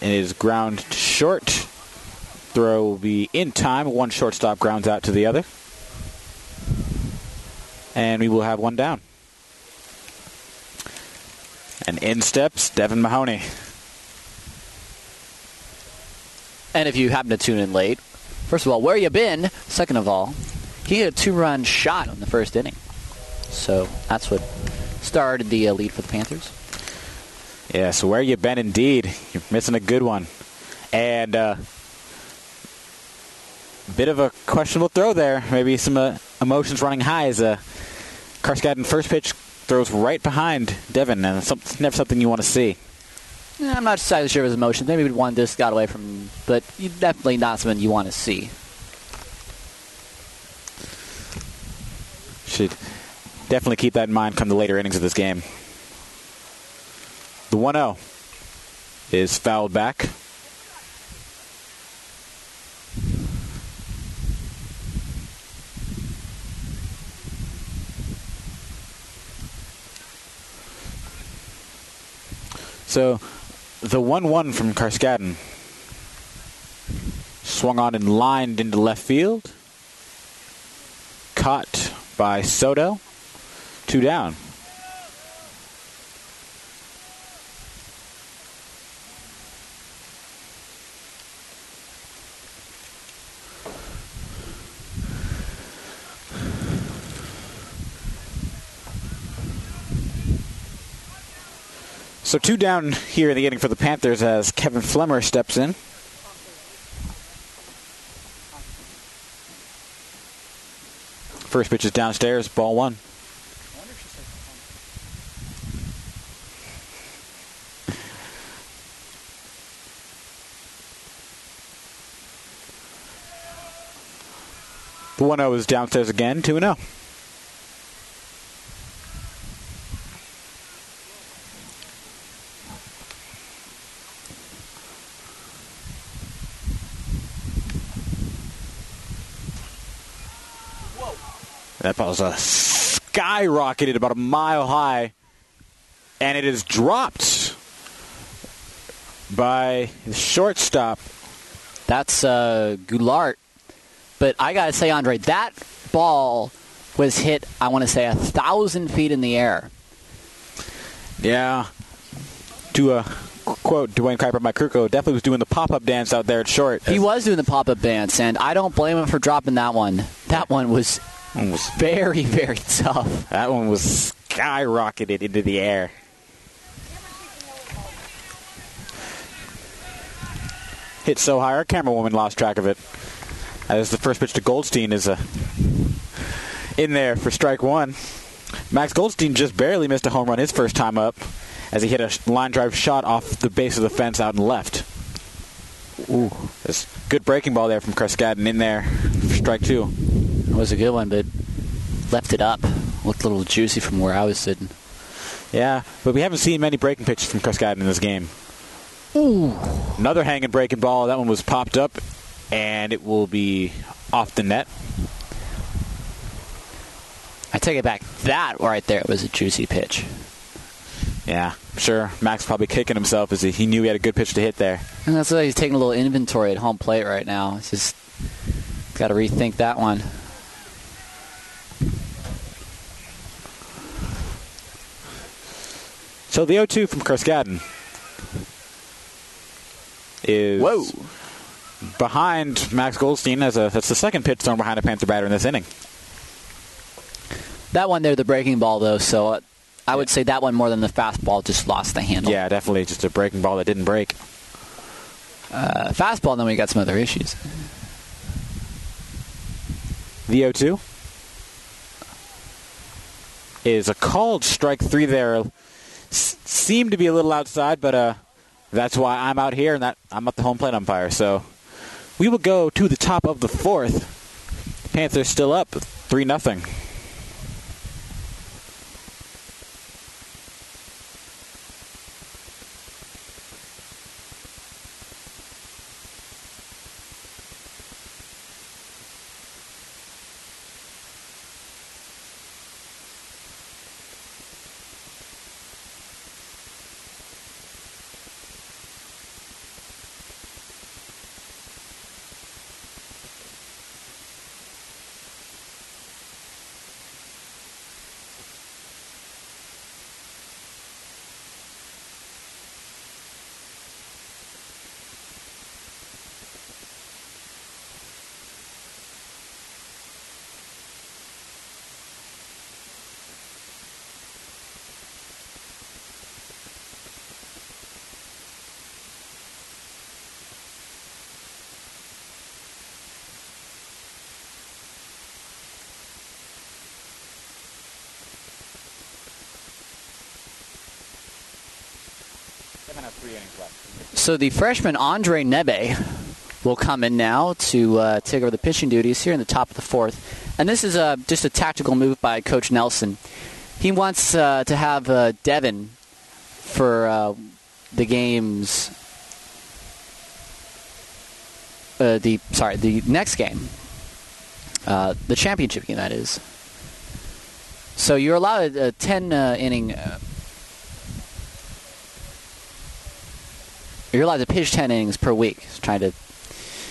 And it is ground to short. Throw will be in time. One shortstop grounds out to the other. And we will have one down. And in steps Devin Mahoney. And if you happen to tune in late, first of all, where you been? Second of all, he hit a 2-run shot in the first inning. So that's what started the lead for the Panthers. Yeah, so where you been indeed. You're missing a good one. And bit of a questionable throw there. Maybe some emotions running high as Carskadden first pitch throws right behind Devin, and it's never something you want to see. I'm not entirely sure of his emotions. Maybe one just got away from, but definitely not something you want to see. Should definitely keep that in mind come the later innings of this game. The 1-0 is fouled back. So the 1-1 from Carskadden swung on and lined into left field. Caught by Soto. 2 down. So 2 down here in the inning for the Panthers as Kevin Flemmer steps in. First pitch is downstairs, ball 1. The 1-0 is downstairs again, 2-0. That ball is skyrocketed about a mile high, and it is dropped by the shortstop. That's Goulart. But I got to say, Andre, that ball was hit, I want to say, 1,000 feet in the air. Yeah. To quote Dwayne Kuiper, my Kruko, definitely was doing the pop-up dance out there at short. He was doing the pop-up dance, and I don't blame him for dropping that one. That one was very, very tough. That one was skyrocketed into the air. Hit so high, our camera woman lost track of it. As the first pitch to Goldstein is in there for strike 1. Max Goldstein just barely missed a home run his first time up as he hit a line drive shot off the base of the fence out and left. Ooh, this good breaking ball there from Carskadden in there for strike 2. It was a good one, but left it up. Looked a little juicy from where I was sitting. Yeah, but we haven't seen many breaking pitches from Carskadden in this game. Ooh. Another hanging breaking ball. That one was popped up, and it will be off the net. I take it back. That right there was a juicy pitch. Yeah, sure. Max probably kicking himself as he knew he had a good pitch to hit there. And that's why he's taking a little inventory at home plate right now. It's just got to rethink that one. So the 0-2 from Carskadden is behind Max Goldstein. That's the second pitch thrown behind a Panther batter in this inning. That one there, the breaking ball, though, so I would say that one more than the fastball just lost the handle. Yeah, definitely just a breaking ball that didn't break. Fastball, then we got some other issues. The 0-2 is a called strike 3 there. Seemed to be a little outside, but that's why I'm out here and that I'm at the home plate umpire. So we will go to the top of the 4th. Panthers still up 3-0. So the freshman Andre Nebe will come in now to take over the pitching duties here in the top of the 4th. And this is just a tactical move by Coach Nelson. He wants to have Devin for the games. The next game, the championship game, that is. So you're allowed a 10 inning. You're allowed to pitch 10 innings per week. Just trying to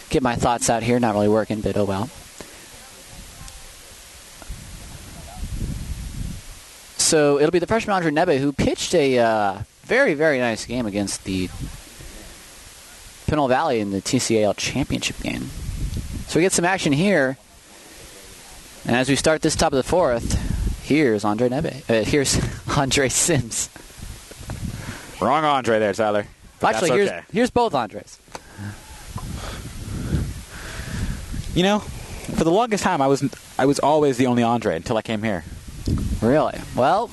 get my thoughts out here. Not really working, but oh well. So it'll be the freshman Andre Nebe who pitched a very, very nice game against the Pinole Valley in the TCAL championship game. So we get some action here. And as we start this top of the 4th, here's Andre Nebe. Here's Andre Sims. Wrong Andre there, Tyler. Actually, okay. here's both Andres. You know, for the longest time, I was always the only Andre until I came here. Really? Well,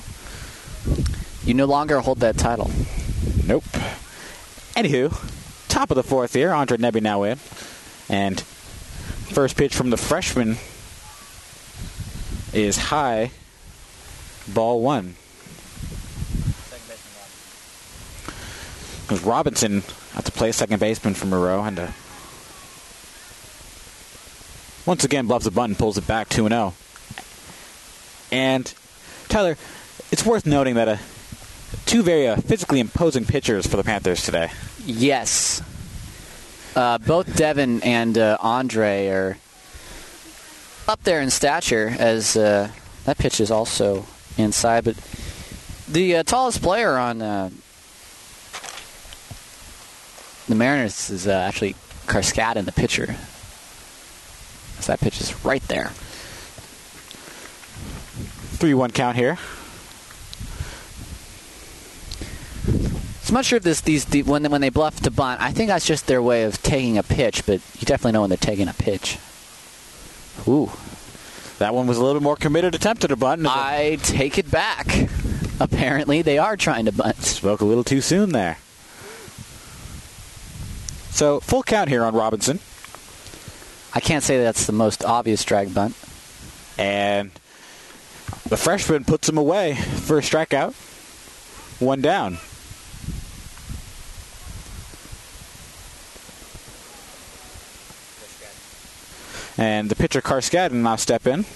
you no longer hold that title. Nope. Anywho, top of the 4th here, Andre Nebe now in. And first pitch from the freshman is high, ball 1. Because Robinson had to play second baseman for Moreau, and once again bluffs the button, pulls it back 2-0. And Tyler, it's worth noting that two very physically imposing pitchers for the Panthers today. Yes, both Devin and Andre are up there in stature, as that pitch is also inside. But the tallest player on the Mariners is actually Karskadin, the pitcher. So that pitch is right there. 3-1 count here. So I'm not sure if when they bluff to bunt, I think that's just their way of taking a pitch, but you definitely know when they're taking a pitch. Ooh. That one was a little bit more committed attempt at a bunt. I take it back. Apparently they are trying to bunt. Spoke a little too soon there. So, full count here on Robinson. I can't say that's the most obvious drag bunt. And the freshman puts him away for a strikeout. 1 down. And the pitcher Karskadin now step in.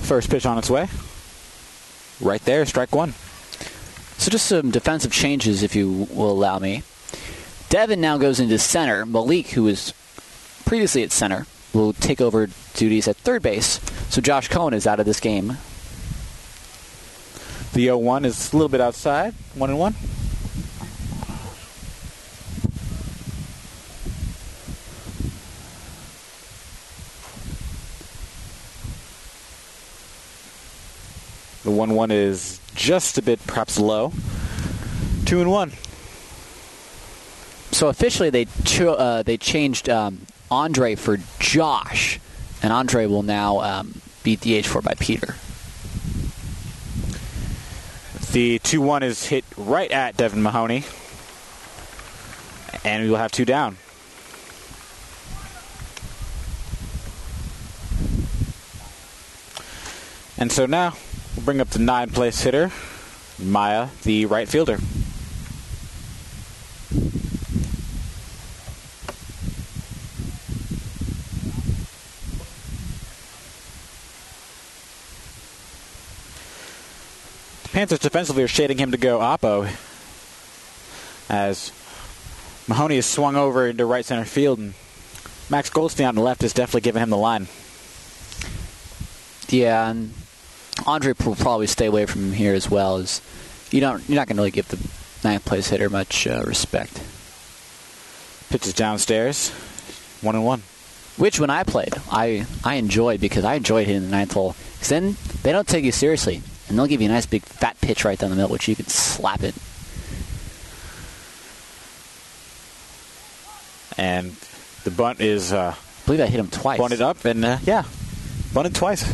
First pitch on its way. Right there, strike 1. So just some defensive changes, if you will allow me. Devin now goes into center. Malik, who was previously at center, will take over duties at third base. So Josh Cohen is out of this game. The 0-1 is a little bit outside. 1-1. 1-1 is just a bit perhaps low. 2-1. So officially they changed Andre for Josh, and Andre will now beat the H4 by Peter. The 2-1 is hit right at Devin Mahoney, and we will have 2 down. And so now we'll bring up the 9th place hitter, Maya, the right fielder. The Panthers defensively are shading him to go oppo as Mahoney is swung over into right center field, and Max Goldstein on the left is definitely giving him the line. Yeah, and Andre will probably stay away from him here as well, as you're not going to really give the 9th place hitter much respect. Pitches downstairs, 1-1. Which, when I played, I enjoyed, because I enjoyed hitting the 9th hole. Because then they don't take you seriously, and they'll give you a nice big fat pitch right down the middle, which you can slap it. And the bunt is I believe I hit him twice. bunted up, and bunted twice.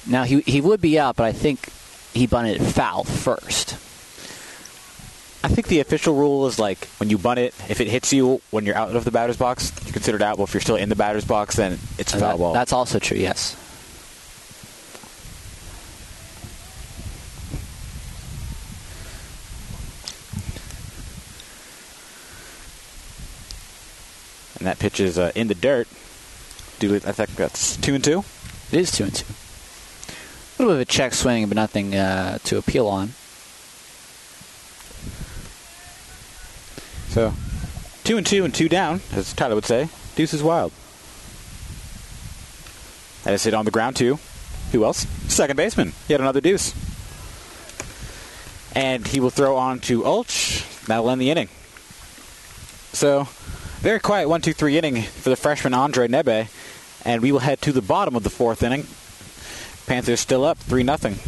Now, he would be out, but I think he bunted it foul first. I think the official rule is like when you bunt it, if it hits you when you're out of the batter's box, you're considered out. But if you're still in the batter's box, then it's a foul ball. That's also true, yes. And that pitch is in the dirt. I think that's 2-2. It is 2-2. A little bit of a check swing, but nothing to appeal on. So, 2-2 and 2 down, as Tyler would say. Deuce is wild. That is hit on the ground too. Who else? Second baseman. Yet another deuce. And he will throw on to Ulch. That'll end the inning. So, very quiet 1-2-3 inning for the freshman Andre Nebe. And we will head to the bottom of the 4th inning. Panthers still up 3-0.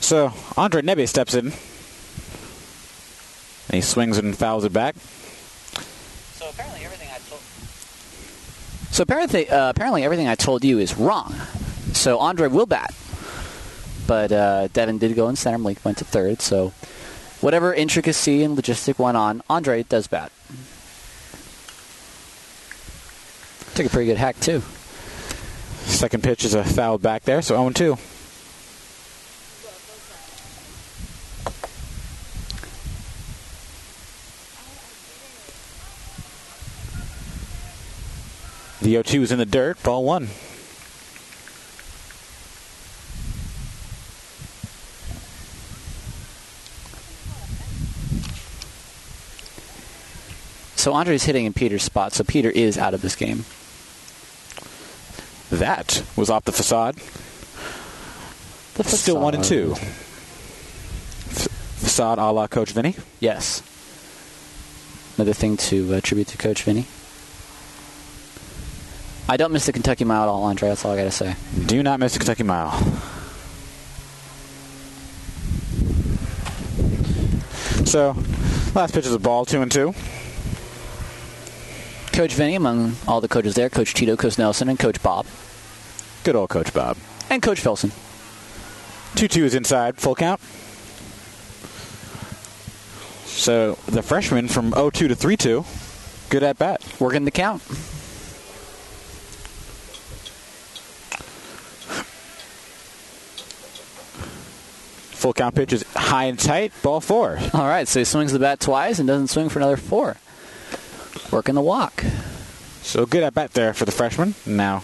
So, Andre Nebe steps in. And he swings and fouls it back. So apparently everything I told you is wrong. So Andre will bat. But Devin did go in center. Malik went to third. So whatever intricacy and logistic went on, Andre does bat. Took a pretty good hack, too. Second pitch is a foul back there, so 0-2. The 0-2 is in the dirt, ball 1. So Andre's hitting in Peter's spot, so Peter is out of this game. That was off the facade. Still 1-2. Facade a la Coach Vinny? Yes. Another thing to attribute to Coach Vinny. I don't miss the Kentucky Mile at all, Andre. That's all I got to say. Do not miss the Kentucky Mile. So, last pitch is a ball, 2-2. Coach Vinny, among all the coaches there, Coach Tito, Coach Nelson, and Coach Bob. Good old Coach Bob. And Coach Filson. 2-2 is inside, full count. So, the freshman from 0-2 to 3-2, good at bat. Working the count. Full count pitch is high and tight, ball 4. All right, so he swings the bat twice and doesn't swing for another 4. Working the walk. So good at bat there for the freshman. Now,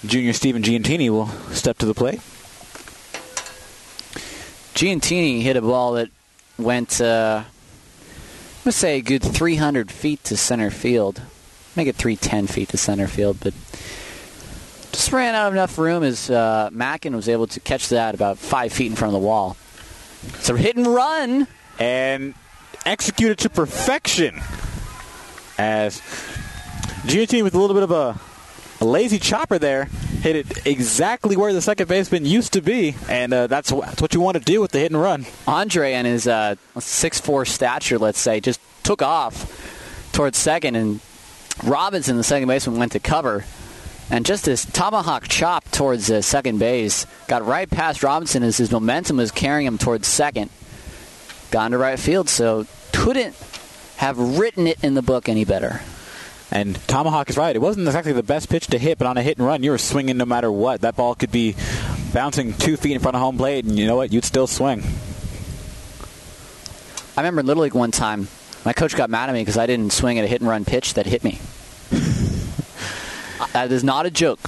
junior Steven Giantini will step to the plate. Giantini hit a ball that went, let's say, a good 300 feet to center field. Make it 310 feet to center field, but just ran out of enough room as Mackin was able to catch that about 5 feet in front of the wall. So hit and run. And executed to perfection. As Giantini with a little bit of a lazy chopper there, hit it exactly where the second baseman used to be. And that's what you want to do with the hit and run. Andre and his 6'4" stature, let's say, just took off towards second. And Robinson, the second baseman, went to cover. And just this tomahawk chop towards second base got right past Robinson as his momentum was carrying him towards second. Gone to right field, so couldn't have written it in the book any better. And tomahawk is right. It wasn't exactly the best pitch to hit, but on a hit and run, you were swinging no matter what. That ball could be bouncing 2 feet in front of home plate, and you know what? You'd still swing. I remember in Little League one time, my coach got mad at me because I didn't swing at a hit and run pitch that hit me. That is not a joke.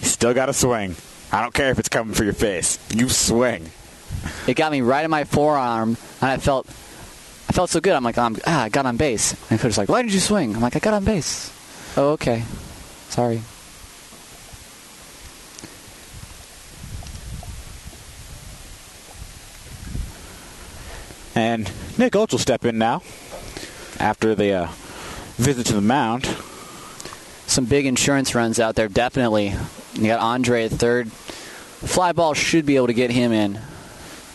You still got to swing. I don't care if it's coming for your face. You swing. It got me right in my forearm, and I felt so good. I'm like, I got on base. And the coach was like, why did you swing? I'm like, I got on base. Oh, okay. Sorry. And Nick Olch will step in now after the visit to the mound. Some big insurance runs out there, definitely. You got Andre at third. Fly ball should be able to get him in.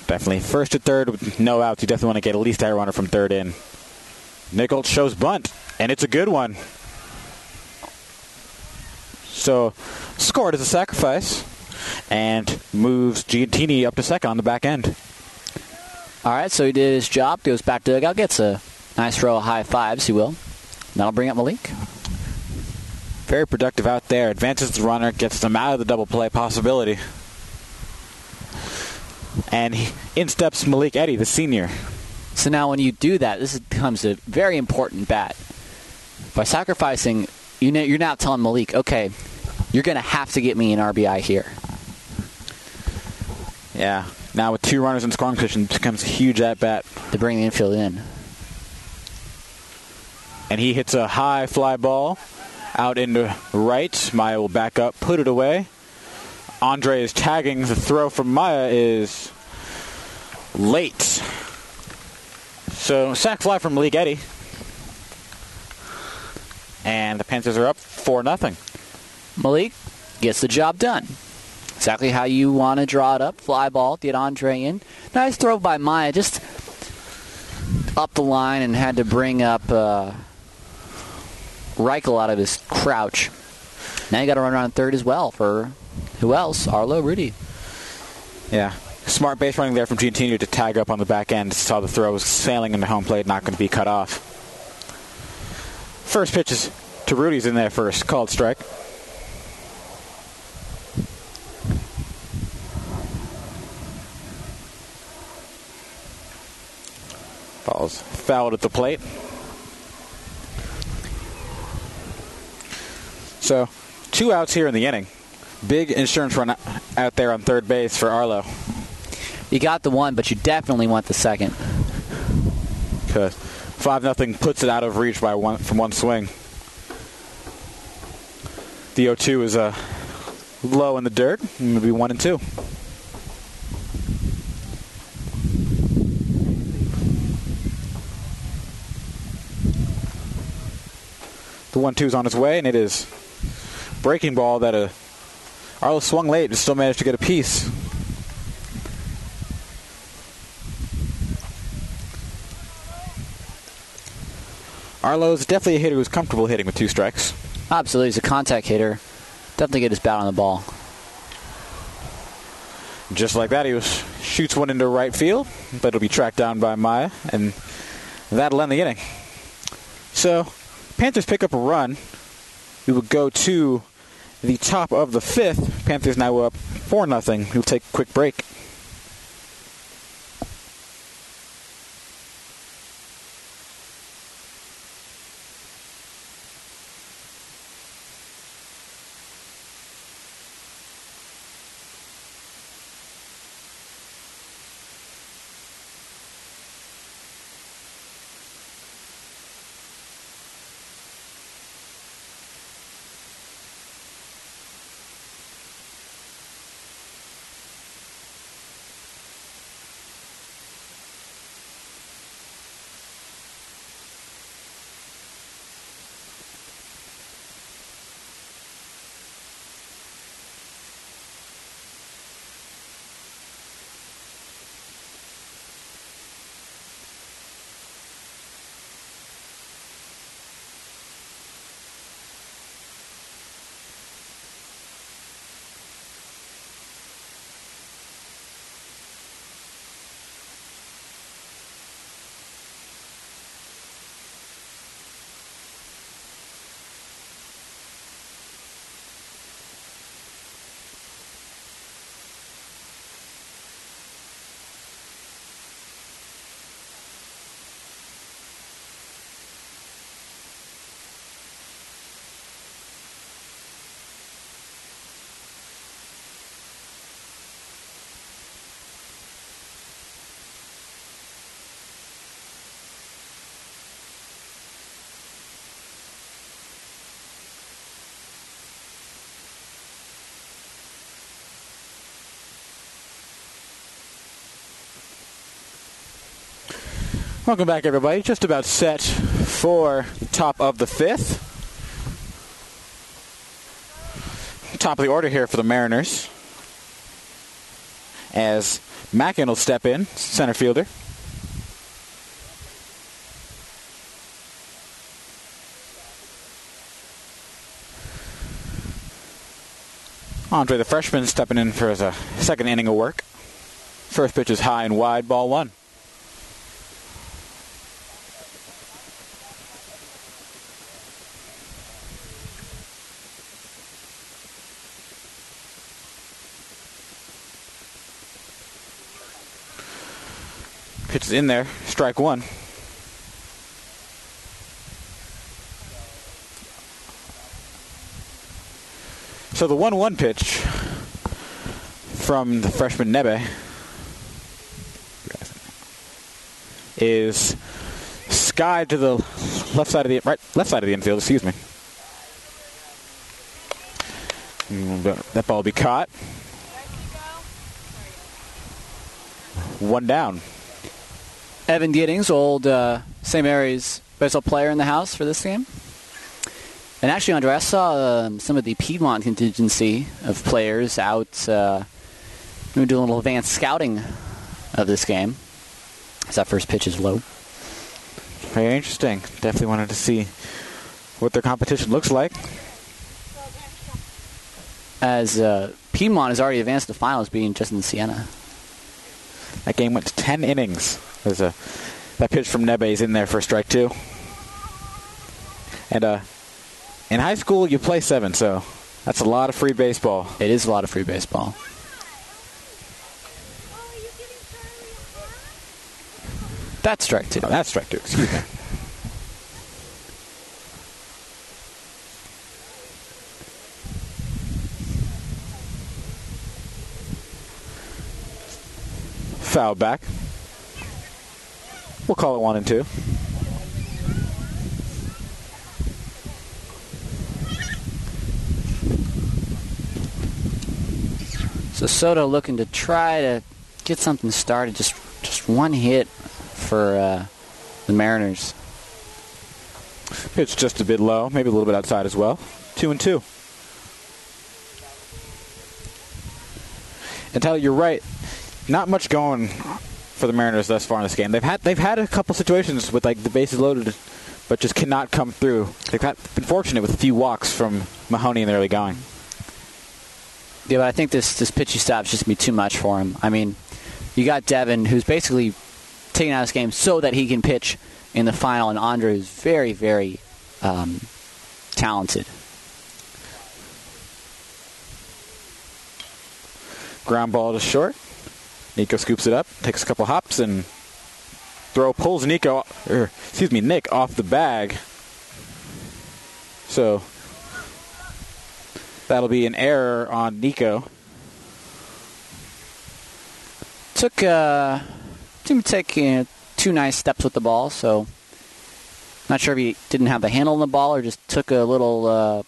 Definitely. First to third with no outs. You definitely want to get at least a runner from third in. Nick Olch shows bunt, and it's a good one. So, scored as a sacrifice, and moves Giantini up to second on the back end. All right, so he did his job, goes back to dugout, gets a nice row of high fives, he will. That'll bring up Malik. Very productive out there. Advances the runner, gets them out of the double play possibility. And in steps Malik Eddy, the senior. So now when you do that, this becomes a very important bat. By sacrificing, you're now telling Malik, okay, you're going to have to get me an RBI here. Yeah. Now with 2 runners in scoring position, it becomes a huge at-bat. To bring the infield in. And he hits a high fly ball out into right. Maya will back up, put it away. Andre is tagging. The throw from Maya is late. So sac fly from Malik Eddy. And the Panthers are up 4-0. Malik gets the job done. Exactly how you want to draw it up. Fly ball, get Andre in. Nice throw by Maya, just up the line and had to bring up Reichel out of his crouch. Now you got to run around third as well for who else? Arlo, Rudy. Yeah. Smart base running there from Giantini to tag up on the back end. Saw the throw was sailing into home plate, not going to be cut off. First pitch is to Rudy's in there first. Called strike. Ball's fouled at the plate. So, 2 outs here in the inning. Big insurance run out there on third base for Arlo. You got the one, but you definitely want the second. 5-0 puts it out of reach by from one swing. The 0-2 is low in the dirt. It'll be 1-2. The 1-2's on its way, and it is breaking ball that Arlo swung late and still managed to get a piece. Arlo's definitely a hitter who's comfortable hitting with 2 strikes. Absolutely. He's a contact hitter. Definitely get his bat on the ball. Just like that, he shoots one into right field, but it'll be tracked down by Maya, and that'll end the inning. So, Panthers pick up a run. We will go to the top of the 5th. Panthers now up 4-0. We'll take a quick break. Welcome back, everybody. Just about set for the top of the 5th. Top of the order here for the Mariners, as Mackin will step in, center fielder. Andre, the freshman, stepping in for his second inning of work. First pitch is high and wide, ball 1. Pitch is in there, strike 1. So the 1-1 pitch from the freshman Nebe is skied to the left side of the infield, excuse me. That ball will be caught. 1 down. Evan Giddings, old St. Mary's baseball player in the house for this game. And actually, Andre, I saw some of the Piedmont contingency of players out doing a little advanced scouting of this game, as that first pitch is low. Very interesting. Definitely wanted to see what their competition looks like. As Piedmont has already advanced to the finals, being just in Siena. That game went to 10 innings. That pitch from Nebe is in there for strike 2. And in high school, you play 7, so that's a lot of free baseball. It is a lot of free baseball. That's strike 2. Oh, that's strike 2, excuse me. Foul back. We'll call it 1 and 2. So Soto looking to try to get something started. Just one hit for the Mariners. Pitch just a bit low, maybe a little bit outside as well. 2-2. And Tyler, you're right. Not much going for the Mariners thus far in this game. They've had a couple situations with like the bases loaded, but just cannot come through. They've been fortunate with a few walks from Mahoney in the early going. Yeah, but I think this pitchy stop is just going to be too much for him. I mean, you got Devin, who's basically taking out this game so that he can pitch in the final, and Andre is very, very talented. Ground ball to short. Nico scoops it up, takes a couple hops, and pulls Nick off the bag. So that'll be an error on Nico. Didn't take two nice steps with the ball, so not sure if he didn't have the handle on the ball or just took a little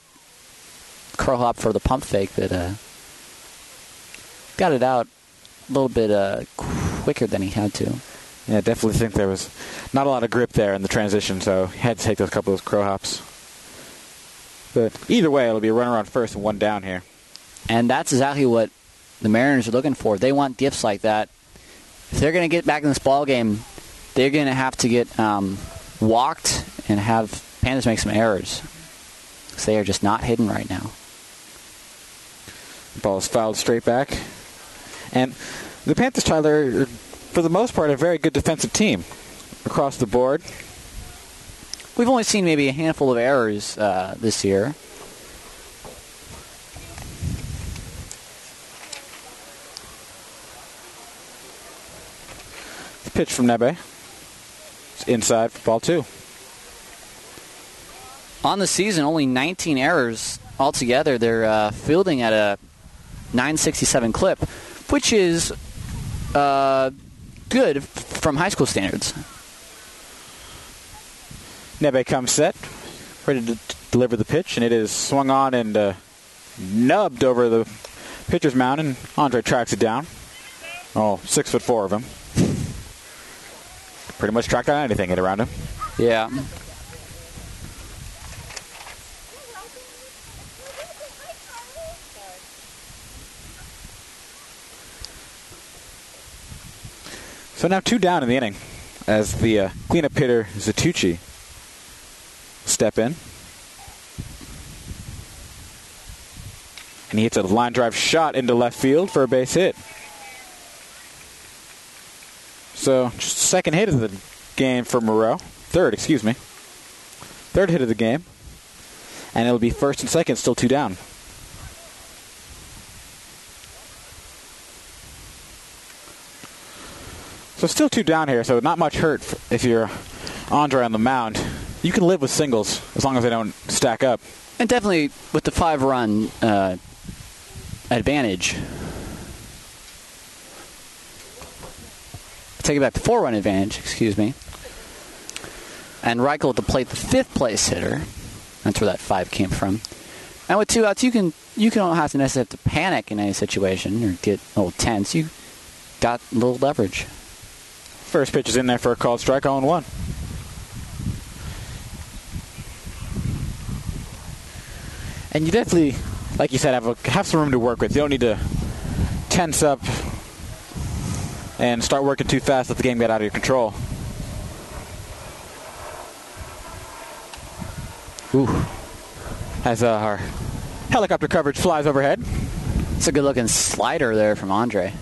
crow hop for the pump fake, but got it out a little bit quicker than he had to. Yeah, I definitely think there was not a lot of grip there in the transition, so he had to take those couple of those crow hops. But either way, it'll be a runner on first and one down here. And that's exactly what the Mariners are looking for. They want gifts like that. If they're going to get back in this ball game, they're going to have to get walked and have Panthers make some errors, because they are just not hidden right now. The ball is fouled straight back. And the Panthers, Tyler, are, for the most part, a very good defensive team across the board. We've only seen maybe a handful of errors this year. The pitch from Nebe. It's inside for ball two. On the season, only 19 errors altogether. They're fielding at a 967 clip, which is good from high school standards. Nebe comes set, ready to deliver the pitch, and it is swung on and nubbed over the pitcher's mound, and Andre tracks it down. 6'4" of him. Pretty much tracked down anything around him. Yeah. So now 2 down in the inning as the cleanup hitter Zatucci step in. And he hits a line drive shot into left field for a base hit. So just second hit of the game for Moreau. Third hit of the game. And it'll be first and second, still 2 down. So still 2 down here, so not much hurt if you're Andre on the mound. You can live with singles as long as they don't stack up. And definitely with the 5-run advantage. Take it back to 4-run advantage, excuse me. And Reichel at the plate, the 5th place hitter. That's where that 5 came from. And with 2 outs, you don't have to necessarily have to panic in any situation or get a little tense. You got a little leverage. First pitch is in there for a called strike, 0-1. And you definitely, like you said, have some room to work with. You don't need to tense up and start working too fast, let the game get out of your control. Ooh. As our helicopter coverage flies overhead. It's a good-looking slider there from Andre.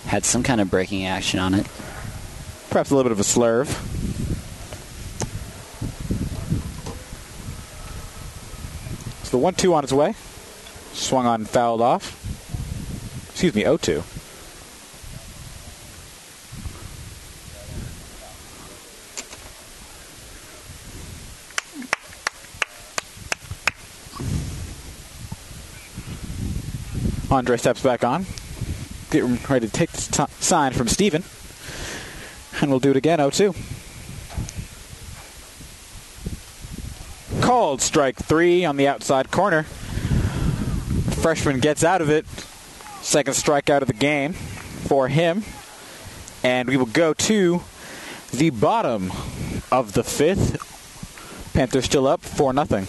Had some kind of breaking action on it. Perhaps a little bit of a slurve. So the 1-2 on its way. Swung on and fouled off. 0-2. Andre steps back on. Getting ready to take the sign from Steven. And we'll do it again, 0-2. Called strike 3 on the outside corner. The freshman gets out of it. Second strikeout of the game for him. And we will go to the bottom of the fifth. Panthers still up 4-0.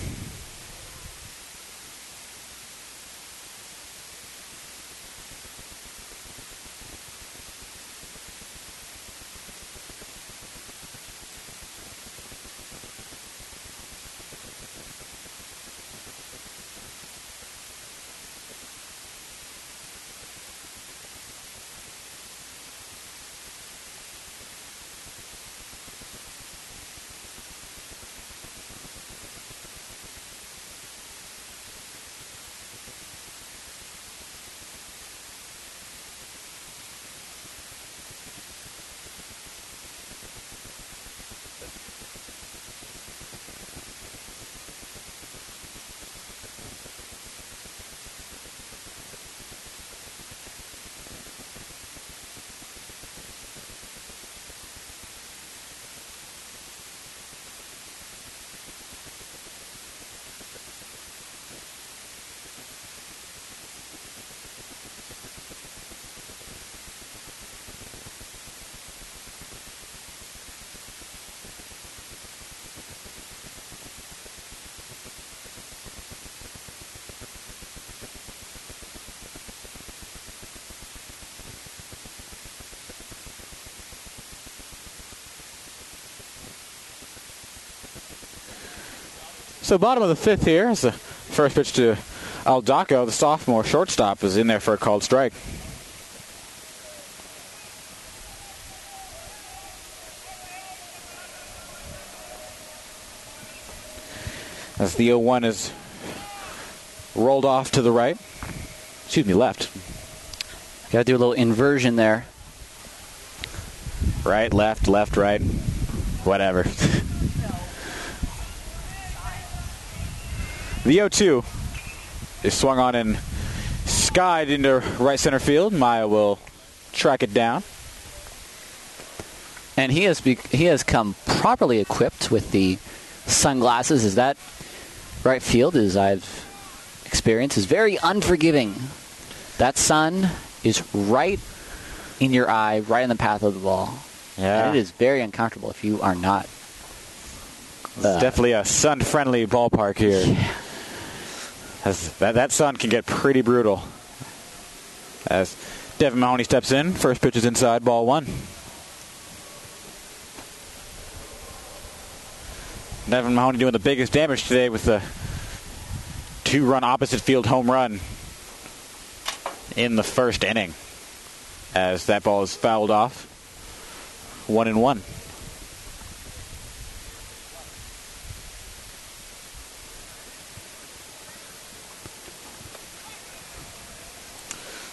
So bottom of the fifth here is the first pitch to Aldaco, the sophomore shortstop, is in there for a called strike. As the 0-1 is rolled off to the right. Excuse me, left. Got to do a little inversion there. Right, left, right. Whatever. The 0-2 is swung on and skied into right center field. Maya will track it down. And he has come properly equipped with the sunglasses. Is that right field, as I've experienced, is very unforgiving. That sun is right in your eye, right in the path of the ball. Yeah. And it is very uncomfortable if you are not. It's definitely a sun-friendly ballpark here. Yeah. As that sun can get pretty brutal. As Devin Mahoney steps in, first pitch is inside, ball one. Devin Mahoney doing the biggest damage today with the 2-run opposite field home run in the first inning. As that ball is fouled off, 1-1.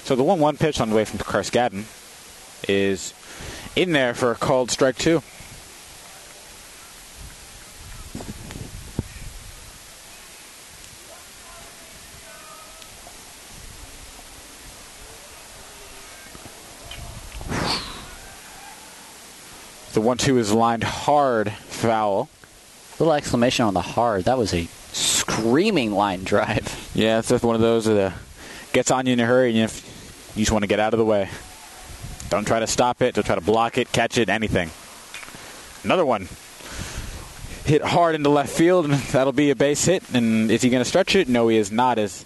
So the 1-1 pitch on the way from Carskadden is in there for a called strike two. The 1-2 is lined hard foul. Little exclamation on the hard. That was a screaming line drive. Yeah, it's just one of those that gets on you in a hurry and you just want to get out of the way. Don't try to stop it. Don't try to block it, catch it, anything. Another one. Hit hard into left field, and that'll be a base hit. And is he going to stretch it? No, he is not, as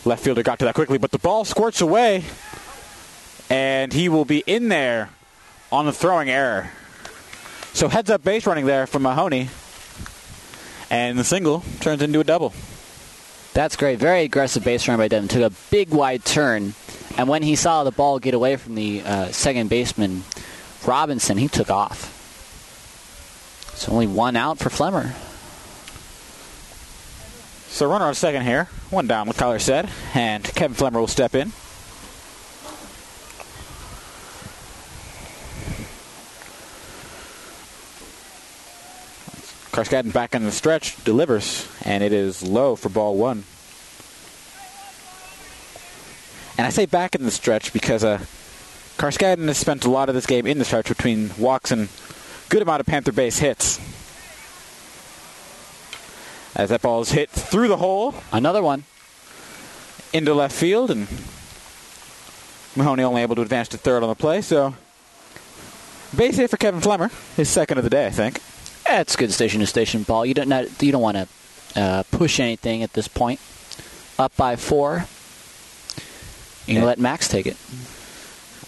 left fielder got to that quickly. But the ball squirts away, and he will be in there on the throwing error. So heads-up base running there from Mahoney, and the single turns into a double. That's great. Very aggressive base run by Devin. Took a big wide turn, and when he saw the ball get away from the second baseman, Robinson, he took off. So only one out for Flemmer. So runner on second here. One down, like Tyler said, and Kevin Flemmer will step in. Carskadden back in the stretch, delivers, and it is low for ball one. And I say back in the stretch because Carskadden has spent a lot of this game in the stretch between walks and good amount of Panther base hits. As that ball is hit through the hole. Another one. Into left field, and Mahoney only able to advance to third on the play, so base hit for Kevin Flemmer, his second of the day, I think. Yeah, it's good station-to-station ball. You don't want to push anything at this point. Up by 4. You can let Max take it.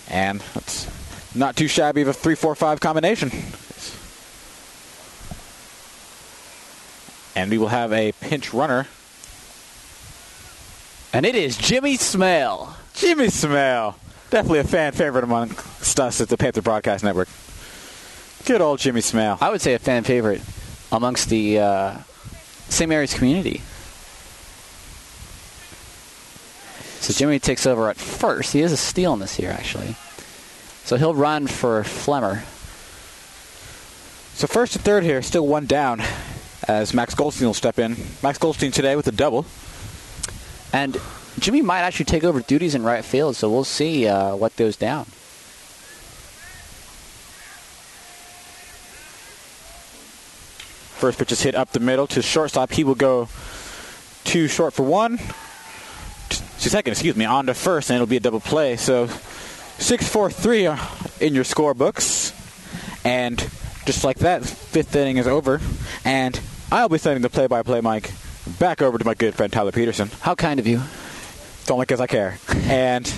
And that's not too shabby of a 3-4-5 combination. And we will have a pinch runner. And it is Jimmy Smale. Jimmy Smale. Definitely a fan favorite amongst us at the Panther Broadcast Network. Good old Jimmy Smale. I would say a fan favorite amongst the St. Mary's community. So Jimmy takes over at first. He is a steal in this here, actually. So he'll run for Flemmer. So first and third here, still one down as Max Goldstein will step in. Max Goldstein today with a double. And Jimmy might actually take over duties in right field, so we'll see what goes down. First pitch is hit up the middle to shortstop. He will go 2 short for 1. Second, on to first, and it'll be a double play. So 6-4-3 in your scorebooks. And just like that, 5th inning is over. And I'll be sending the play-by-play mic back over to my good friend Tyler Peterson. How kind of you. It's only because I care. And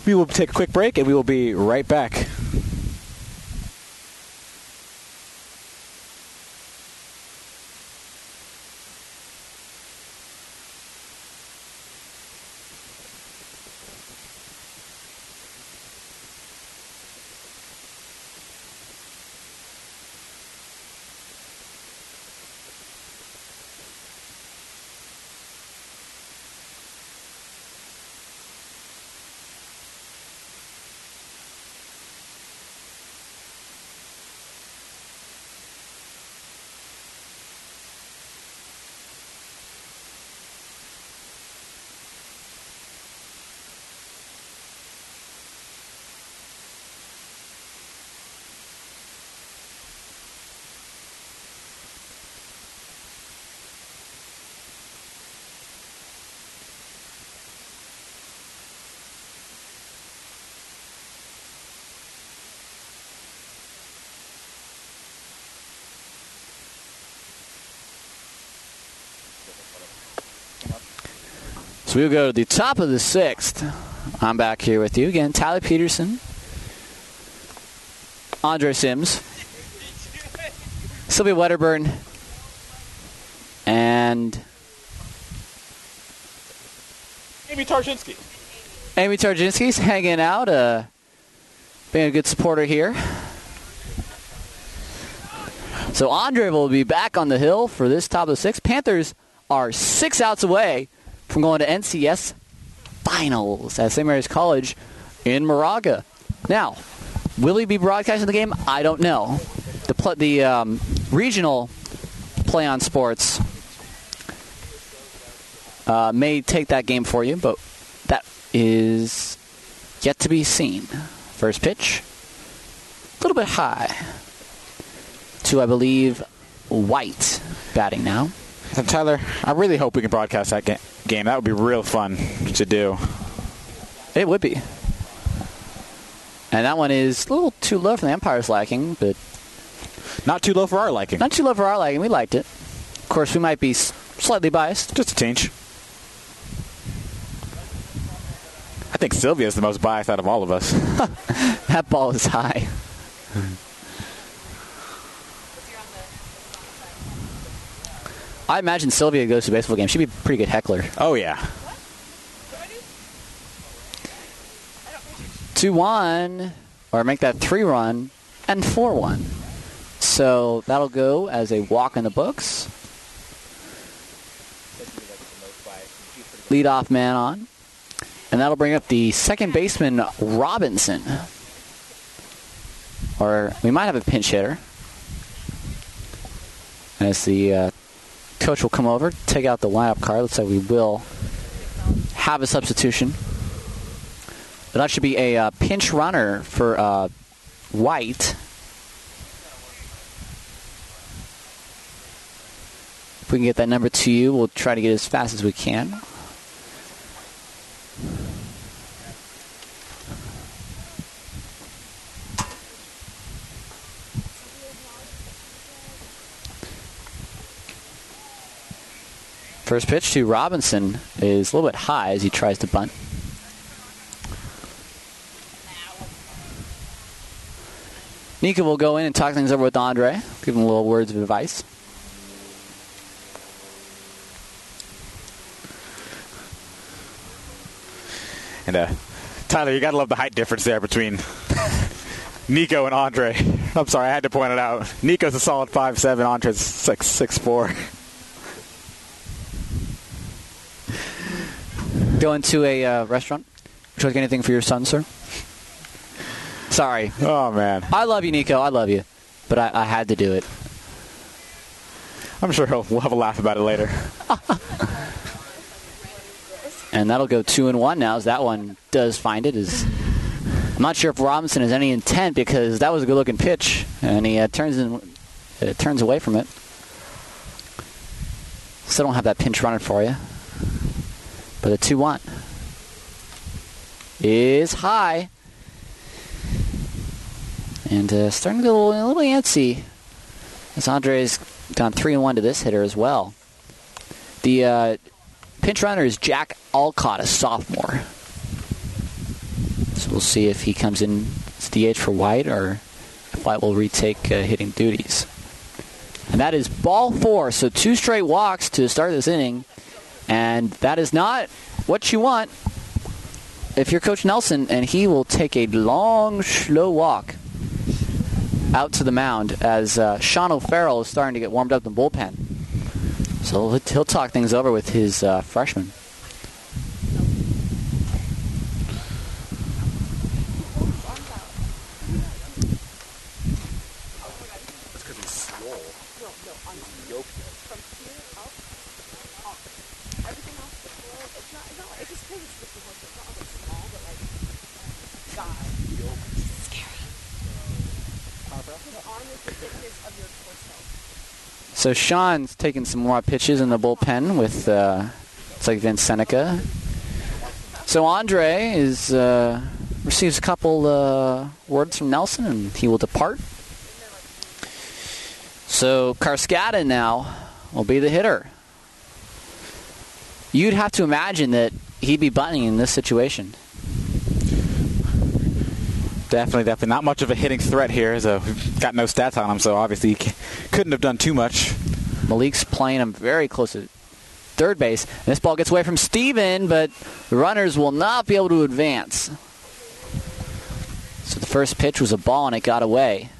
we will take a quick break, and we will be right back. So we'll go to the top of the 6th. I'm back here with you again. Tyler Peterson, Andre Sims, Sylvia Wedderburn, and Amy Tarczynski. Amy Tarczynski's hanging out, being a good supporter here. So Andre will be back on the hill for this top of the 6th. Panthers are 6 outs away from going to NCS Finals at St. Mary's College in Moraga. Now, will he be broadcasting the game? I don't know. The regional Play on Sports may take that game for you, but that is yet to be seen. First pitch, a little bit high to, I believe, White batting now. And Tyler, I really hope we can broadcast that game. That would be real fun to do. It would be. And that one is a little too low for the umpire's liking, but not too low for our liking. Not too low for our liking. We liked it. Of course, we might be slightly biased. Just a tinge. I think Sylvia's the most biased out of all of us. That ball is high. I imagine Sylvia goes to a baseball game. She'd be a pretty good heckler. Oh, yeah. 2-1, or make that 3-run, and 4-1. So that'll go as a walk in the books. Leadoff man on. And that'll bring up the second baseman, Robinson. Or we might have a pinch hitter. As the coach will come over, take out the lineup card. Looks like we will have a substitution. But that should be a pinch runner for White. If we can get that number to you, we'll try to get it as fast as we can. First pitch to Robinson is a little bit high as he tries to bunt. Nika will go in and talk things over with Andre, give him little words of advice. And Tyler, you got to love the height difference there between Nico and Andre. I'm sorry, I had to point it out. Nico's a solid 5'7", Andre's 6'4". Going to a restaurant? Would you like anything for your son, sir? Sorry. Oh, man. I love you, Nico. I love you. But I had to do it. I'm sure we'll have a laugh about it later. And that'll go 2-1 now as that one does find it. I'm not sure if Robinson has any intent because that was a good-looking pitch. And he turns away from it. Still don't have that pinch running for you. But a 2-1 is high. And starting to get a little antsy as Andre's gone 3-1 to this hitter as well. The pinch runner is Jack Alcott, a sophomore. So we'll see if he comes in as DH for White or if White will retake hitting duties. And that is ball 4, so 2 straight walks to start this inning. And that is not what you want if you're Coach Nelson, and he will take a long, slow walk out to the mound as Sean O'Farrell is starting to get warmed up in the bullpen. So he'll talk things over with his freshman. So Sean's taking some more pitches in the bullpen with, it's like Vince Seneca. So Andre receives a couple words from Nelson, and he will depart. So Karskada now will be the hitter. You'd have to imagine that he'd be bunting in this situation. Definitely not much of a hitting threat here. We've got no stats on him, so obviously he couldn't have done too much. Malik's playing him very close to third base. And this ball gets away from Steven, but the runners will not be able to advance. So the first pitch was a ball, and it got away.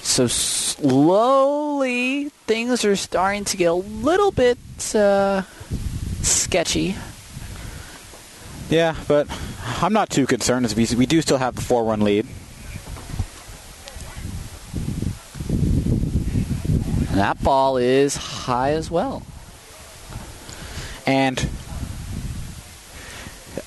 So slowly, things are starting to get a little bit sketchy. Yeah, but I'm not too concerned as we do still have the 4-1 lead. And that ball is high as well. And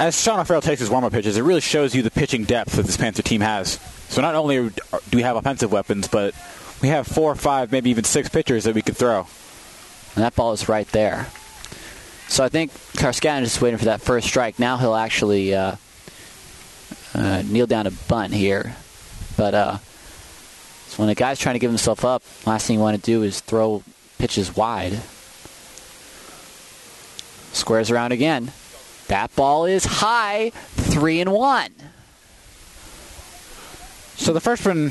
as Sean O'Farrell takes his warm-up pitches, it really shows you the pitching depth that this Panther team has. So not only do we have offensive weapons, but we have 4, 5, maybe even 6 pitchers that we could throw. And that ball is right there. So I think Karskada is just waiting for that first strike. Now he'll actually kneel down to bunt here. But so when a guy's trying to give himself up, last thing you want to do is throw pitches wide. Squares around again. That ball is high, 3-1. So the first one,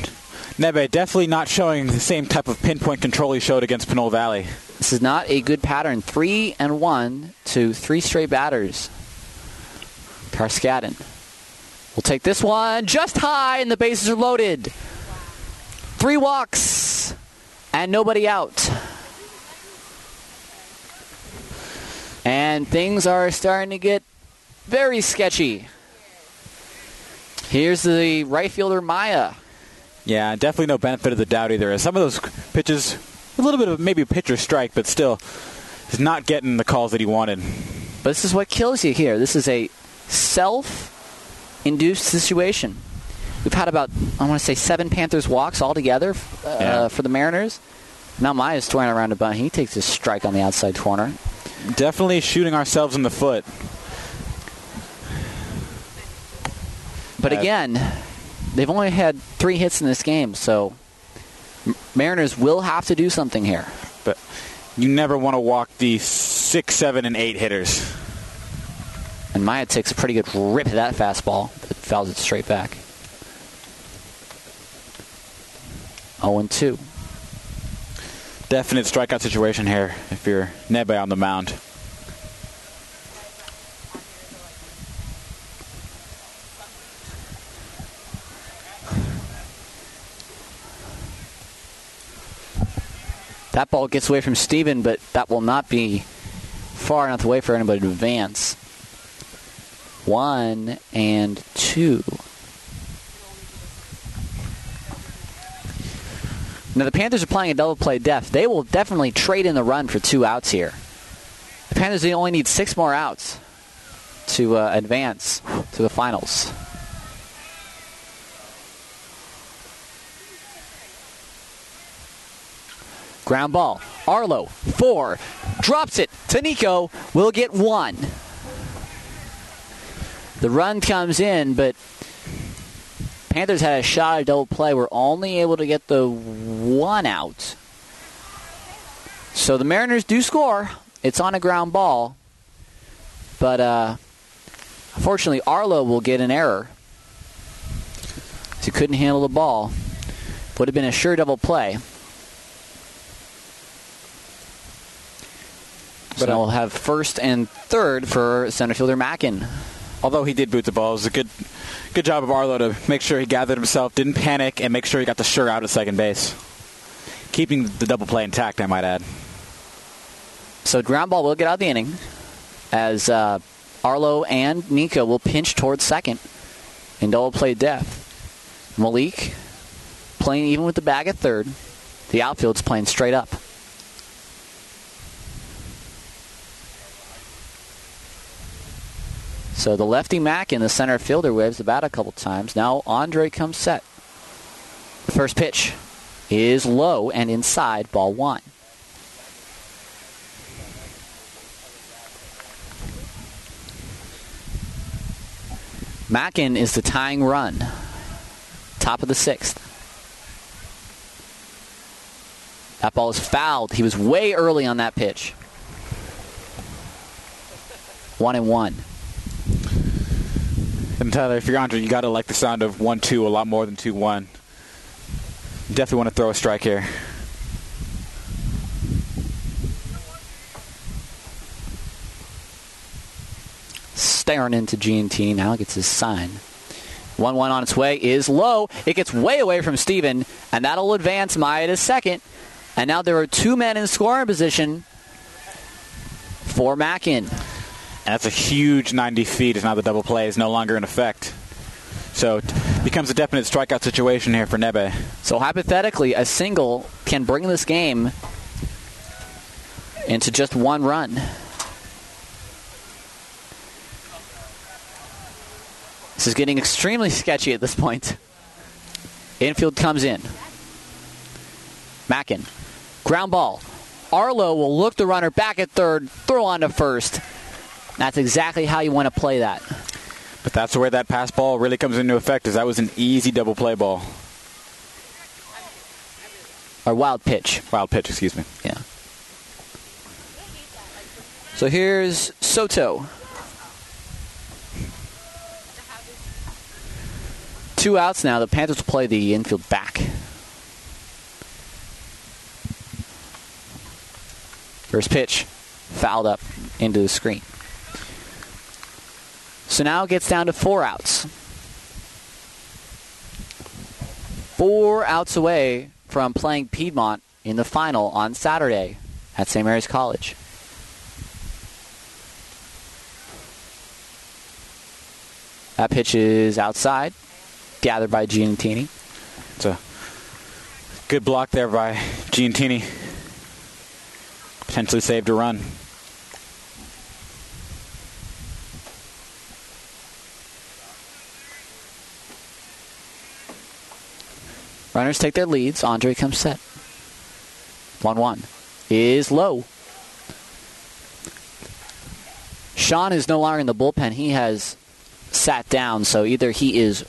Nebe, definitely not showing the same type of pinpoint control he showed against Pinole Valley. This is not a good pattern. 3-1 to 3 straight batters. Karskada will take this one just high, and the bases are loaded. 3 walks and nobody out. And things are starting to get very sketchy. Here's the right fielder, Maya. Yeah, definitely no benefit of the doubt either. Some of those pitches, a little bit of maybe a pitcher strike, but still is not getting the calls that he wanted. But this is what kills you here. This is a self-induced situation. We've had about, I want to say, 7 Panthers walks altogether for the Mariners. Now Maya's touring around a bunt. He takes his strike on the outside corner. Definitely shooting ourselves in the foot. But again, they've only had 3 hits in this game, so Mariners will have to do something here. But you never want to walk the 6, 7, and 8 hitters. And Maya takes a pretty good rip at that fastball, but fouls it straight back. 0-2. Definite strikeout situation here if you're Nebe on the mound. That ball gets away from Steven, but that will not be far enough away for anybody to advance. 1-2. Now the Panthers are playing a double play depth. They will definitely trade in the run for 2 outs here. The Panthers only need 6 more outs to advance to the finals. Ground ball. Arlo, 4. Drops it to Nico. Will get 1. The run comes in, but Panthers had a shot at a double play. We're only able to get the 1 out. So the Mariners do score. It's on a ground ball. But unfortunately, Arlo will get an error. He couldn't handle the ball. Would have been a sure double play. So now we'll have first and third for center fielder Mackin. Although he did boot the ball, it was a good job of Arlo to make sure he gathered himself, didn't panic, and make sure he got the sure out at second base. Keeping the double play intact, I might add. So ground ball will get out of the inning as Arlo and Nico will pinch towards second in double play depth. Malik playing even with the bag at third. The outfield's playing straight up. So the lefty Mack in the center fielder waves the bat a couple times. Now Andre comes set. The first pitch is low and inside, ball 1. Mackin is the tying run. Top of the 6th. That ball is fouled. He was way early on that pitch. 1-1. And Tyler, if you're Andre, you got to like the sound of 1-2 a lot more than 2-1. Definitely want to throw a strike here. Staring into Giantini now, gets his sign. 1-1 on its way is low. It gets way away from Steven, and that'll advance Maya to second. And now there are 2 men in scoring position for Mackin. And that's a huge 90 feet as now the double play is no longer in effect. So it becomes a definite strikeout situation here for Nebe. So hypothetically, a single can bring this game into just 1 run. This is getting extremely sketchy at this point. Infield comes in. Mackin. Ground ball. Arlo will look the runner back at third, throw on to first. That's exactly how you want to play that. But that's where that pass ball really comes into effect, as that was an easy double play ball. Or wild pitch. Wild pitch, excuse me. Yeah. So here's Soto. 2 outs now. The Panthers will play the infield back. First pitch. Fouled up into the screen. So now it gets down to 4 outs. 4 outs away from playing Piedmont in the final on Saturday at St. Mary's College. That pitch is outside, gathered by Giantini. It's a good block there by Giantini. Potentially saved a run. Runners take their leads. Andre comes set. 1-1 is low. Sean is no longer in the bullpen. He has sat down, so either he is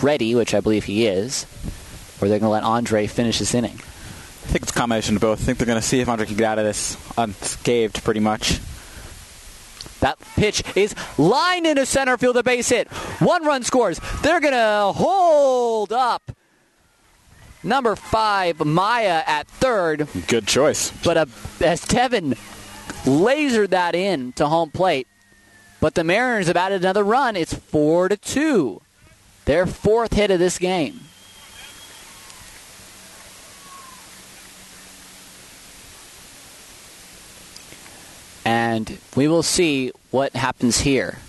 ready, which I believe he is, or they're going to let Andre finish this inning. I think it's a combination of both. I think they're going to see if Andre can get out of this unscathed pretty much. That pitch is lined into center field, a base hit. 1 run scores. They're going to hold up number 5, Maya, at third. Good choice. But as Tevin lasered that in to home plate, but the Mariners have added another run. It's 4-2. Their 4th hit of this game. And we will see what happens here.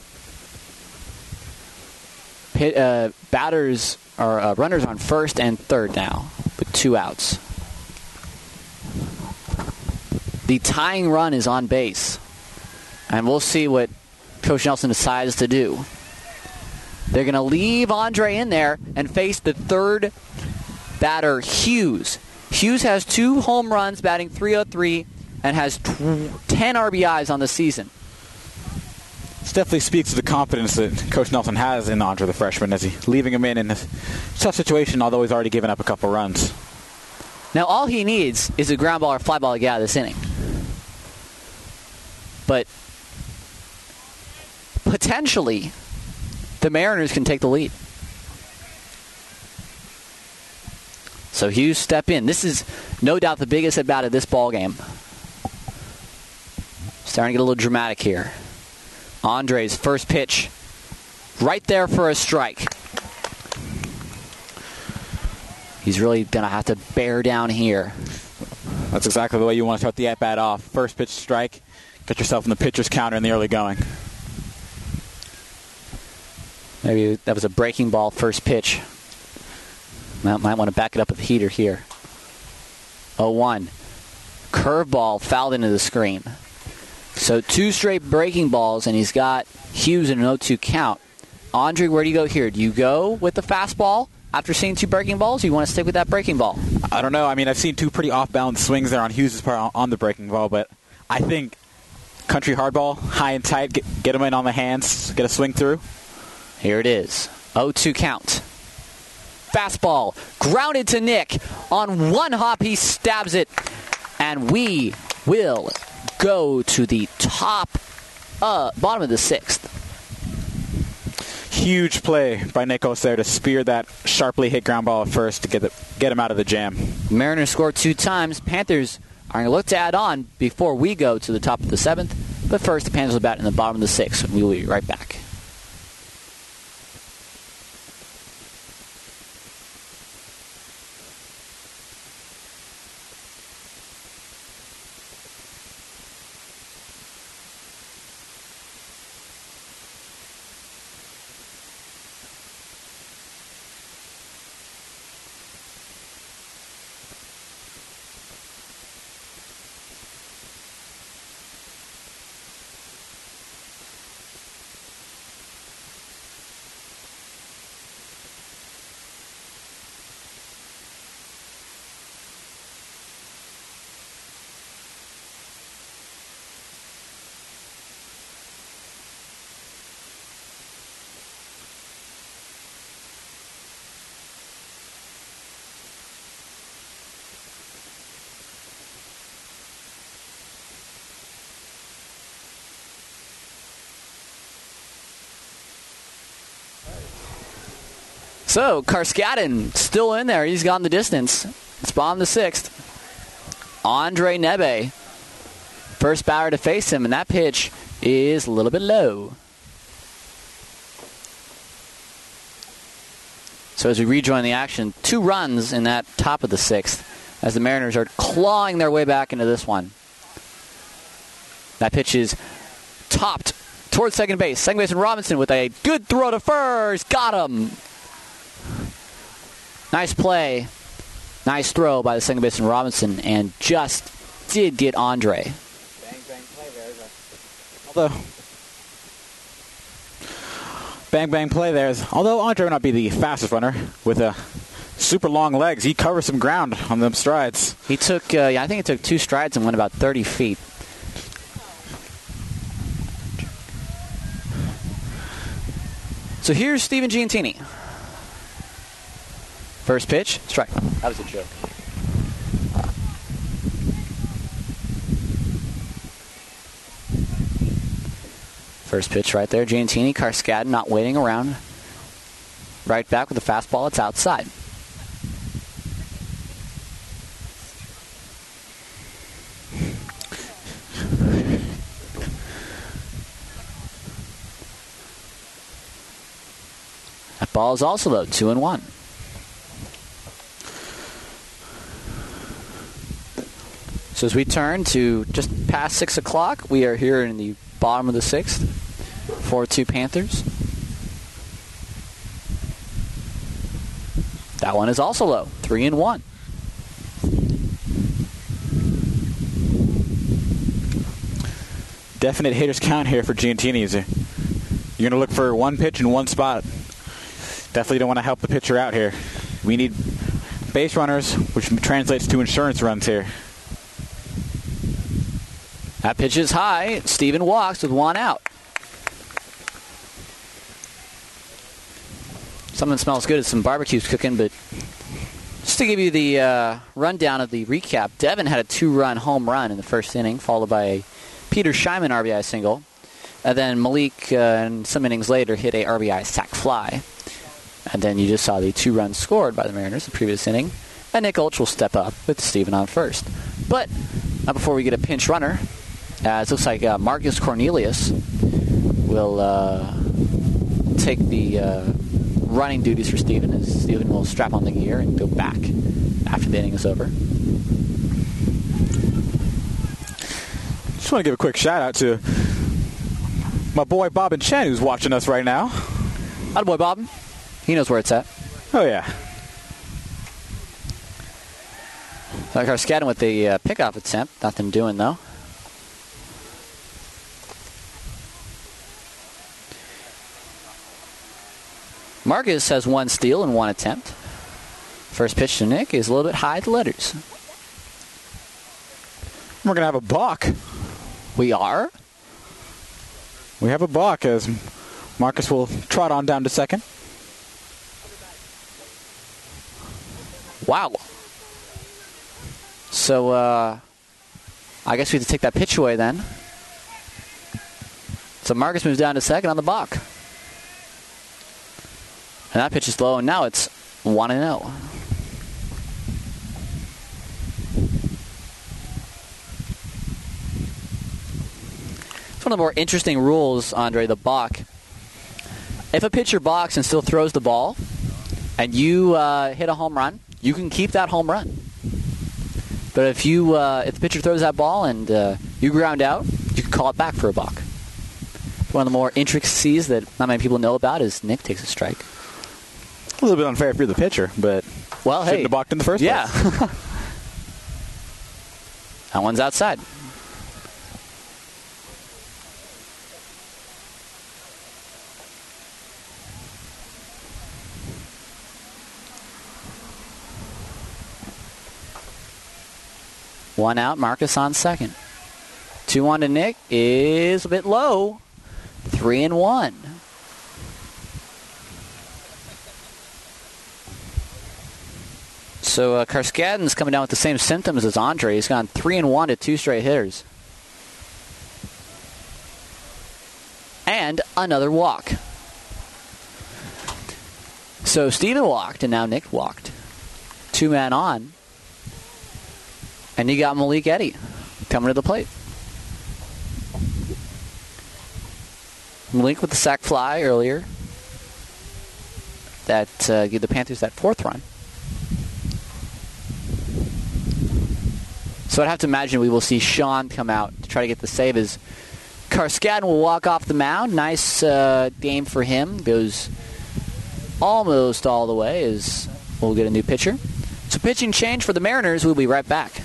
Batters are runners on first and third now with 2 outs. The tying run is on base. And we'll see what Coach Nelson decides to do. They're going to leave Andre in there and face the third batter, Hughes. Hughes has 2 home runs, batting .303, and has 10 RBIs on the season. This definitely speaks to the confidence that Coach Nelson has in Andre, the freshman, as he's leaving him in a tough situation, although he's already given up a couple runs. Now, all he needs is a ground ball or fly ball to get out of this inning. But potentially, the Mariners can take the lead. So Hughes step in. This is no doubt the biggest at-bat of this ball game. Starting to get a little dramatic here. Andre's first pitch, right there for a strike. He's really going to have to bear down here. That's exactly the way you want to start the at-bat off. First pitch strike, get yourself in the pitcher's counter in the early going. Maybe that was a breaking ball first pitch. Might want to back it up with a heater here. 0-1. Curveball fouled into the screen. So 2 straight breaking balls, and he's got Hughes in an 0-2 count. Andre, where do you go here? Do you go with the fastball after seeing 2 breaking balls, or you want to stick with that breaking ball? I don't know. I mean, I've seen 2 pretty off-balance swings there on Hughes' part on the breaking ball, but I think country hardball, high and tight, get him in on the hands, get a swing through. Here it is. 0-2 count. Fastball grounded to Nick. On 1 hop, he stabs it. And we will go to the bottom of the 6th. Huge play by Nick Oser to spear that sharply hit ground ball at first to get him out of the jam. Mariners scored 2 times. Panthers are going to look to add on before we go to the top of the 7th. But first, the Panthers will bat in the bottom of the 6th. We will be right back. So, Karskadin still in there. He's gone the distance. It's bottom of the 6th. Andre Nebe, first batter to face him, and that pitch is a little bit low. So as we rejoin the action, 2 runs in that top of the 6th as the Mariners are clawing their way back into this one. That pitch is topped towards second base. Second baseman Robinson with a good throw to first. Got him. Nice play. Nice throw by the second baseman Robinson, and just did get Andre. Bang, bang play there. Although, bang, bang play there. Although Andre may not be the fastest runner with super long legs, he covers some ground on them strides. He took, I think it took 2 strides and went about 30 feet. So here's Steven Giantini. First pitch, strike. That was a joke. First pitch right there. Giantini, Carskadden not waiting around. Right back with the fastball. It's outside. That ball is also low. 2-1. So as we turn to just past 6 o'clock, we are here in the bottom of the 6th. 4-2 Panthers. That one is also low. 3-1. Definite hitters count here for Giantini. You're going to look for one pitch in one spot. Definitely don't want to help the pitcher out here. We need base runners, which translates to insurance runs here. That pitch is high. Steven walks with 1 out. Something smells good. It's some barbecues cooking, but just to give you the rundown of the recap, Devin had a 2-run home run in the first inning, followed by a Peter Scheinman RBI single. And then Malik, some innings later, hit a RBI sac fly. And then you just saw the 2 runs scored by the Mariners the previous inning. And Nick Ulch will step up with Steven on first. But not before we get a pinch runner. It looks like Marcus Cornelius will take the running duties for Steven, as Steven will strap on the gear and go back after the inning is over. Just want to give a quick shout out to my boy Bob and Chen, who's watching us right now. Attaboy, Bob. He knows where it's at. Oh, yeah. Carskadden with the pickoff attempt. Nothing doing, though. Marcus has 1 steal and 1 attempt. First pitch to Nick is a little bit high at the letters. We're going to have a balk. We are? We have a balk as Marcus will trot on down to second. Wow. So, I guess we have to take that pitch away then. So Marcus moves down to second on the balk. And that pitch is low, and now it's 1-0. It's one of the more interesting rules, Andre, the balk. If a pitcher balks and still throws the ball, and you hit a home run, you can keep that home run. But if the pitcher throws that ball and you ground out, you can call it back for a balk. One of the more intricacies that not many people know about is Nick takes a strike. A little bit unfair if you're the pitcher, but shouldn't have balked in the first place. Yeah. That one's outside. One out, Marcus on second. 2-1 to Nick is a bit low. 3-1. So Carskadden's coming down with the same symptoms as Andre. He's gone 3-1 to 2 straight hitters. And another walk. So Steven walked, and now Nick walked. 2-man on. And you got Malik Eddy coming to the plate. Malik with the sac fly earlier. That gave the Panthers that 4th run. So I'd have to imagine we will see Sean come out to try to get the save as Carskadden will walk off the mound. Nice game for him. Goes almost all the way as we'll get a new pitcher. So pitching change for the Mariners. We'll be right back.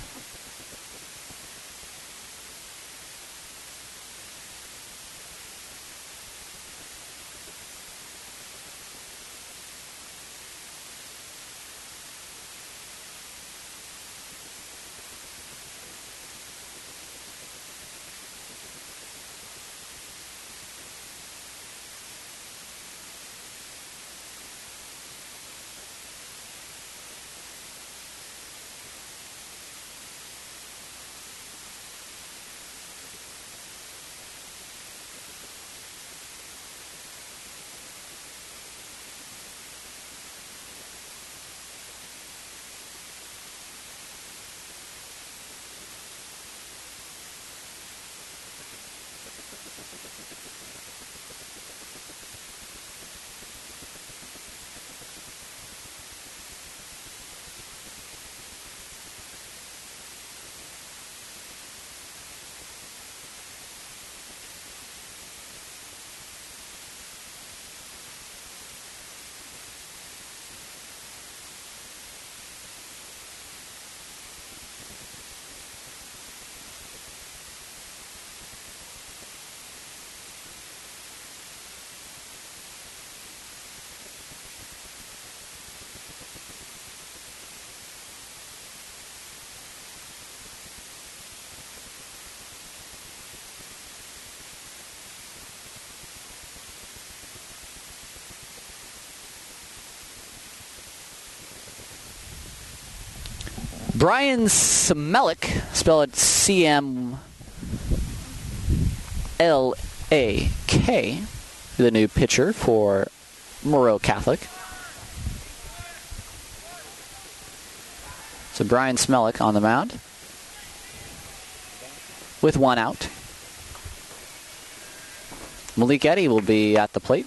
Brian Smelik, spell it CMLAK, the new pitcher for Moreau Catholic. So Brian Smelik on the mound with 1 out. Malik Eddy will be at the plate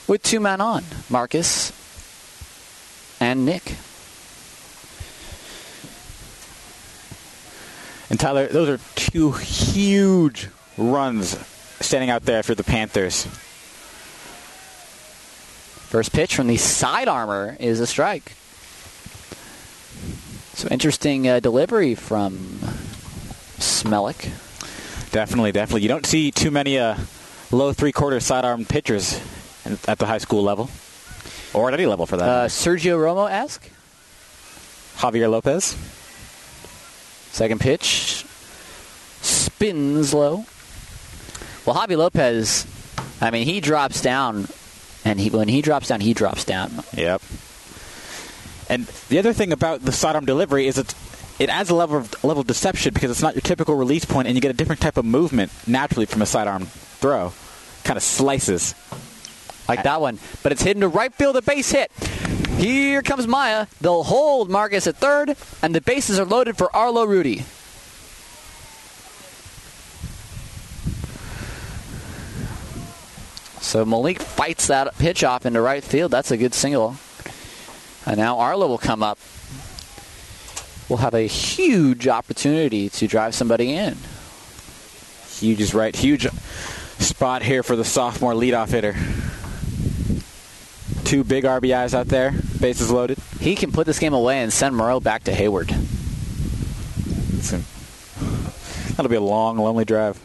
with 2 men on, Marcus and Nick. And Tyler, those are 2 huge runs standing out there for the Panthers. First pitch from the side armor is a strike. So interesting delivery from Smelik. Definitely. You don't see too many low 3/4 sidearm pitchers at the high school level, or at any level for that. Sergio Romo-esque. Javier Lopez. Second pitch spins low. Well, Javi Lopez, I mean, he drops down, and when he drops down, he drops down. Yep. And the other thing about the sidearm delivery is it adds a level of deception because it's not your typical release point, and you get a different type of movement naturally from a sidearm throw. Kind of slices. Like that one. But it's hidden to right field, a base hit. Here comes Maya. They'll hold Marcus at third, and the bases are loaded for Arlo Rudy. So Malik fights that pitch off into right field. That's a good single. And now Arlo will come up. We'll have a huge opportunity to drive somebody in. Huge is right. Huge spot here for the sophomore leadoff hitter. 2 big RBIs out there. Bases loaded. He can put this game away and send Moreau back to Hayward. That'll be a long, lonely drive.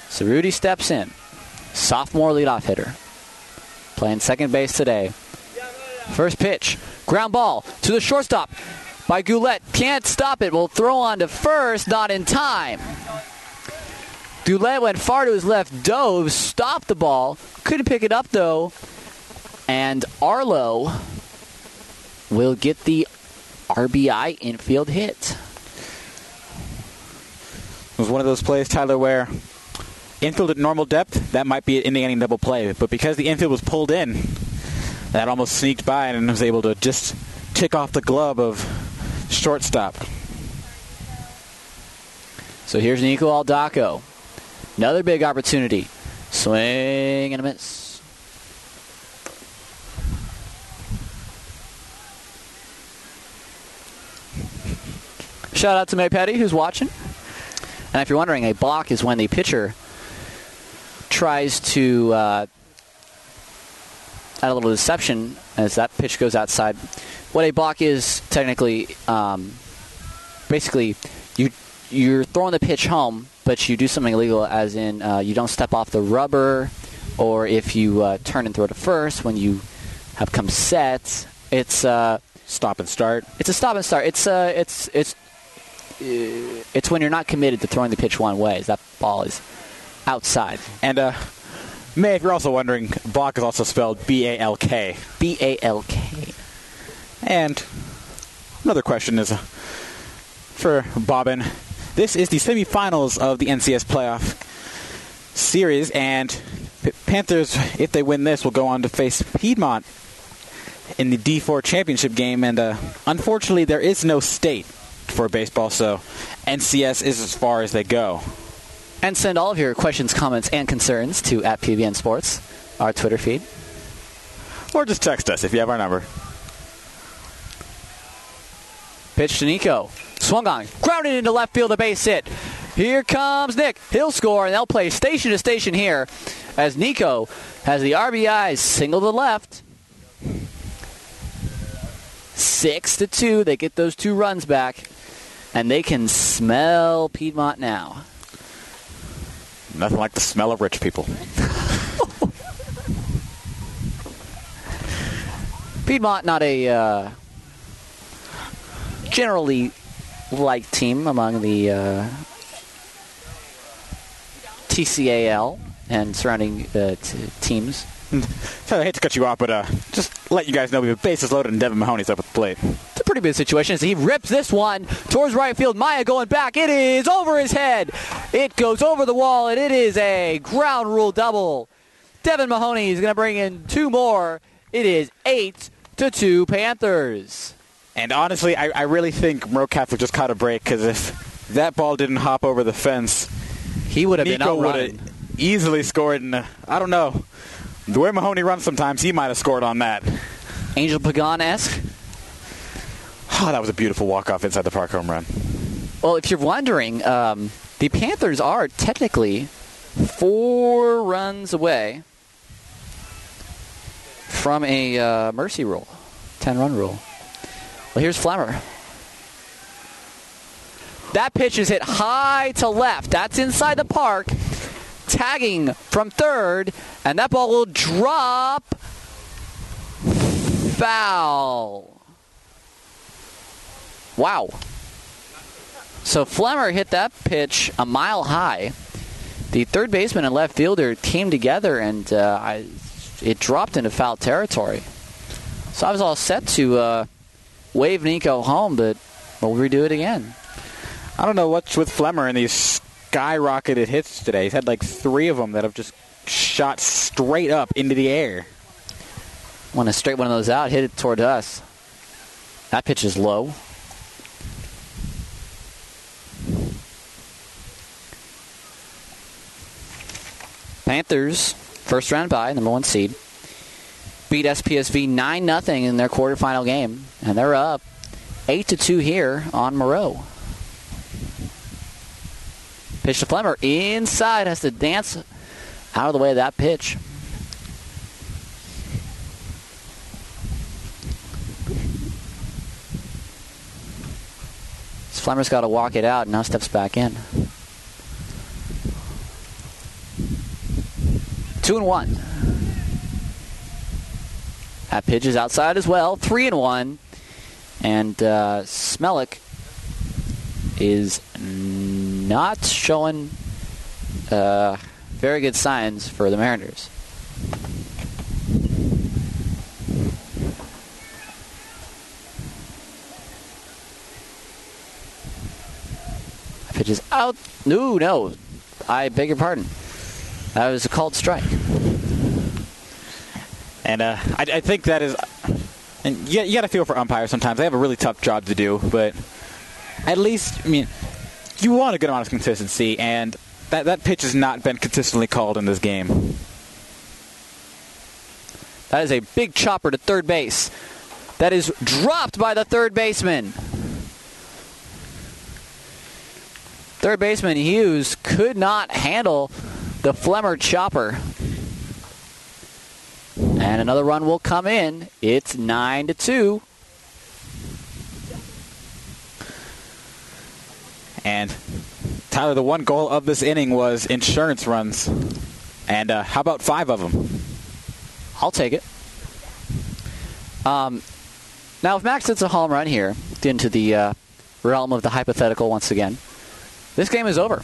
So Rudy steps in. Sophomore leadoff hitter. Playing second base today. First pitch. Ground ball to the shortstop by Goulet. Can't stop it. Will throw on to first. Not in time. Goulet went far to his left. Dove. Stopped the ball. Couldn't pick it up though. And Arlo will get the RBI infield hit. It was one of those plays, Tyler, where infield at normal depth, that might be an inning double play. But because the infield was pulled in, that almost sneaked by and was able to just tick off the glove of shortstop. So here's Nico Aldaco. Another big opportunity. Swing and a miss. Shout out to May Petty, who's watching. And if you're wondering, a block is when the pitcher tries to add a little deception as that pitch goes outside. What a block is technically, basically, you're throwing the pitch home, but you do something illegal, as in you don't step off the rubber, or if you turn and throw to first when you have come set. It's stop and start. It's a stop and start. It's when you're not committed to throwing the pitch one way, as that ball is outside. And May, if you're also wondering, balk is also spelled B-A-L-K. B-A-L-K. And another question is for Bobbin. This is the semifinals of the NCS playoff series, and Panthers, if they win this, will go on to face Piedmont in the D4 championship game. And unfortunately, there is no state for baseball, so NCS is as far as they go. And send all of your questions, comments, and concerns to @PBN Sports, our Twitter feed. Or just text us if you have our number. Pitch to Nico. Swung on. Grounded into left field, a base hit. Here comes Nick. He'll score, and they'll play station to station here as Nico has the RBIs single to left. 6-2. They get those 2 runs back, and they can smell Piedmont now. Nothing like the smell of rich people. Piedmont, not a generally liked team among the TCAL and surrounding teams. So I hate to cut you off, but just let you guys know we have bases loaded and Devin Mahoney's up at the plate. It's a pretty big situation as he rips this one towards right field. Maya going back. It is over his head. It goes over the wall, and it is a ground rule double. Devin Mahoney is going to bring in 2 more. It is 8-2 Panthers. And honestly, I really think Moreau Catholic just caught a break, because if that ball didn't hop over the fence, he would have been Nico would outrunning. have easily scored. And I don't know. The way Mahoney runs sometimes, he might have scored on that. Angel Pagan-esque. Oh, that was a beautiful walk-off inside the park home run. Well, if you're wondering, the Panthers are technically 4 runs away from a mercy rule, 10-run rule. Well, here's Flemmer. That pitch is hit high to left. That's inside the park. Tagging from third, and that ball will drop. Foul. Wow. So Flemmer hit that pitch a mile high. The third baseman and left fielder came together, and it dropped into foul territory. So I was all set to wave Nico home, but we'll redo it again. I don't know what's with Flemmer and these skyrocketed hits today. He's had like 3 of them that have just shot straight up into the air. Want to straight one of those out, hit it toward us. That pitch is low. Panthers, first round bye, number 1 seed, beat SPSV 9-0 in their quarterfinal game, and they're up 8-2 here on Moreau. Pitch to Flemmer inside, has to dance out of the way of that pitch. Flemmer's got to walk it out and now steps back in. 2-1. That pitch is outside as well. 3-1. And Smelik is not showing very good signs for the Mariners. That pitch is out. No. I beg your pardon. That was a called strike. And I think that is... And you got to feel for umpires sometimes. They have a really tough job to do, but at least, I mean, you want a good amount of consistency, and that pitch has not been consistently called in this game. That is a big chopper to third base. That is dropped by the third baseman. Third baseman Hughes could not handle the Flemmer chopper. And another run will come in. It's 9-2. And Tyler, the one goal of this inning was insurance runs. And how about 5 of them? I'll take it. Now, if Max hits a home run here, into the realm of the hypothetical once again, this game is over,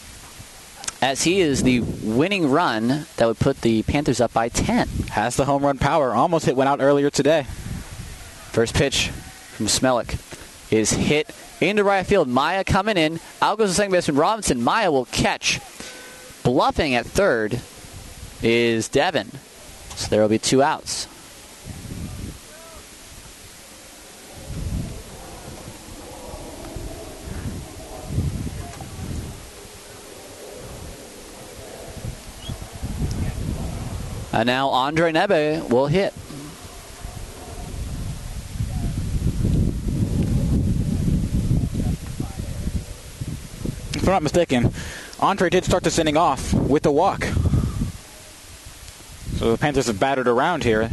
as he is the winning run that would put the Panthers up by 10. Has the home run power. Almost hit one out earlier today. First pitch from Smelik is hit into right field. Maya coming in. Out goes the second baseman Robinson. Maya will catch. Bluffing at third is Devin. So there will be 2 outs. And now Andre Nebe will hit. If I'm not mistaken, Andre did start this inning off with a walk. So the Panthers have battered around here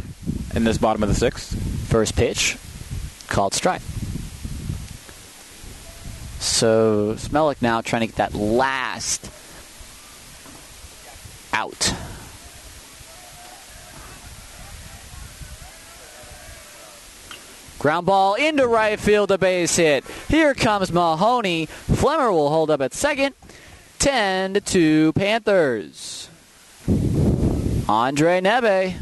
in this bottom of the 6th. First pitch, called strike. So Smelik now trying to get that last out. Ground ball into right field, a base hit. Here comes Mahoney. Flemmer will hold up at second. 10-2 Panthers. Andre Nebe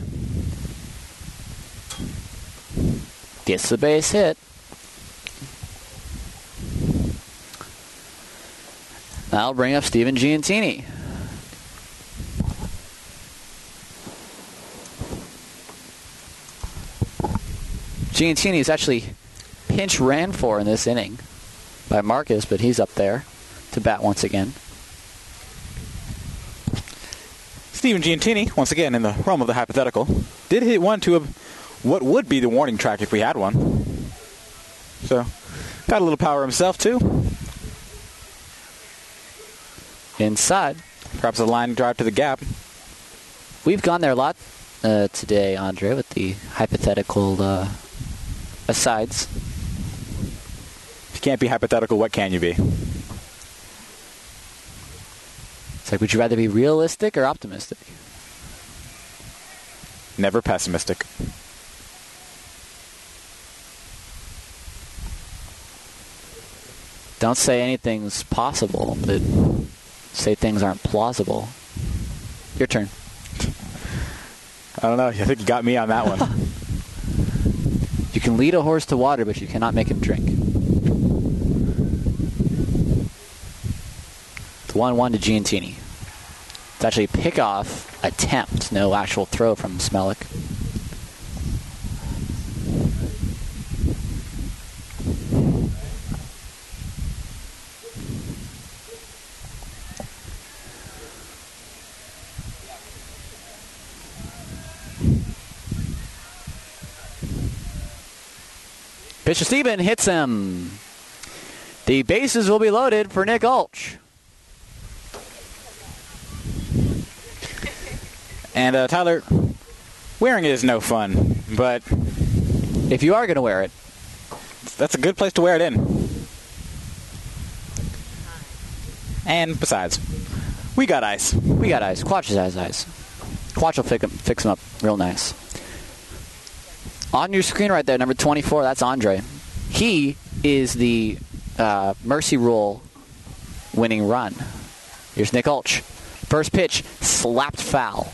gets the base hit. That'll bring up Steven Giantini. Giantini is actually pinch ran for in this inning by Marcus, but he's up there to bat once again. Steven Giantini, once again in the realm of the hypothetical, did hit one to what would be the warning track if we had one. So, got a little power himself too. Inside. Perhaps a line drive to the gap. We've gone there a lot today, Andre, with the hypothetical asides. If you can't be hypothetical, what can you be? It's like, would you rather be realistic or optimistic? Never pessimistic. Don't say anything's possible, but say things aren't plausible. Your turn. I don't know. I think you got me on that one. You can lead a horse to water, but you cannot make him drink. It's 1-1 to Giantini. It's actually a pickoff attempt, no actual throw from Smelik. Pitch to Steven, hits him. The bases will be loaded for Nick Ulch. And Tyler, wearing it is no fun, but if you are going to wear it, that's a good place to wear it in. And besides, we got ice. We got ice. Quatch has ice. Quatch will fix him up real nice. On your screen right there, number 24, that's Andre. He is the Mercy Rule winning run. Here's Nick Ulch. First pitch, slapped foul.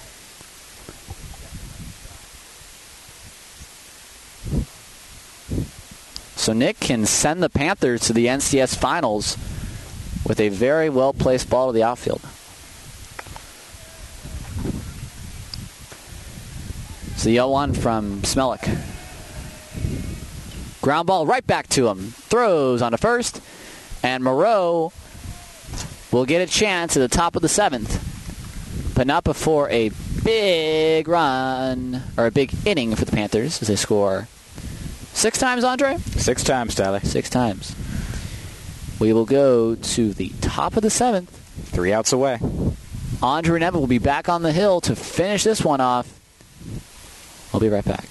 So Nick can send the Panthers to the NCS Finals with a very well-placed ball to the outfield. It's the 0-1 from Smelik. Ground ball right back to him. Throws on to first. And Moreau will get a chance at the top of the 7th. But not before a big run, or a big inning for the Panthers as they score 6 times, Andre? 6 times, Tyler. 6 times. We will go to the top of the 7th. 3 outs away. Andre Neville will be back on the hill to finish this one off. I'll be right back.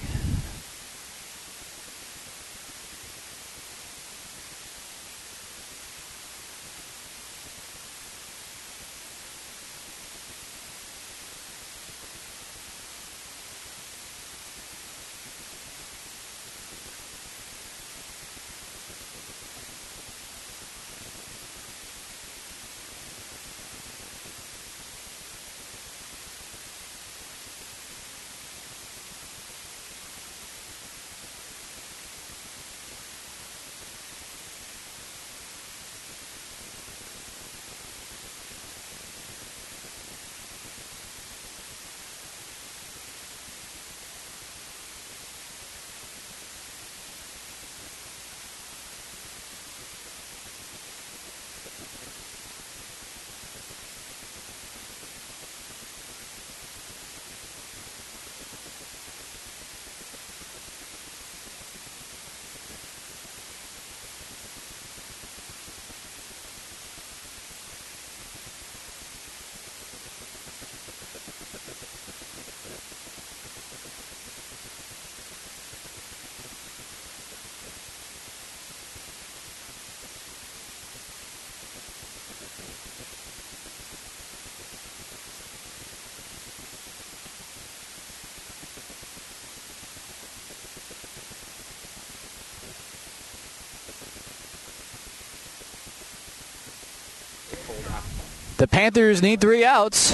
The Panthers need 3 outs.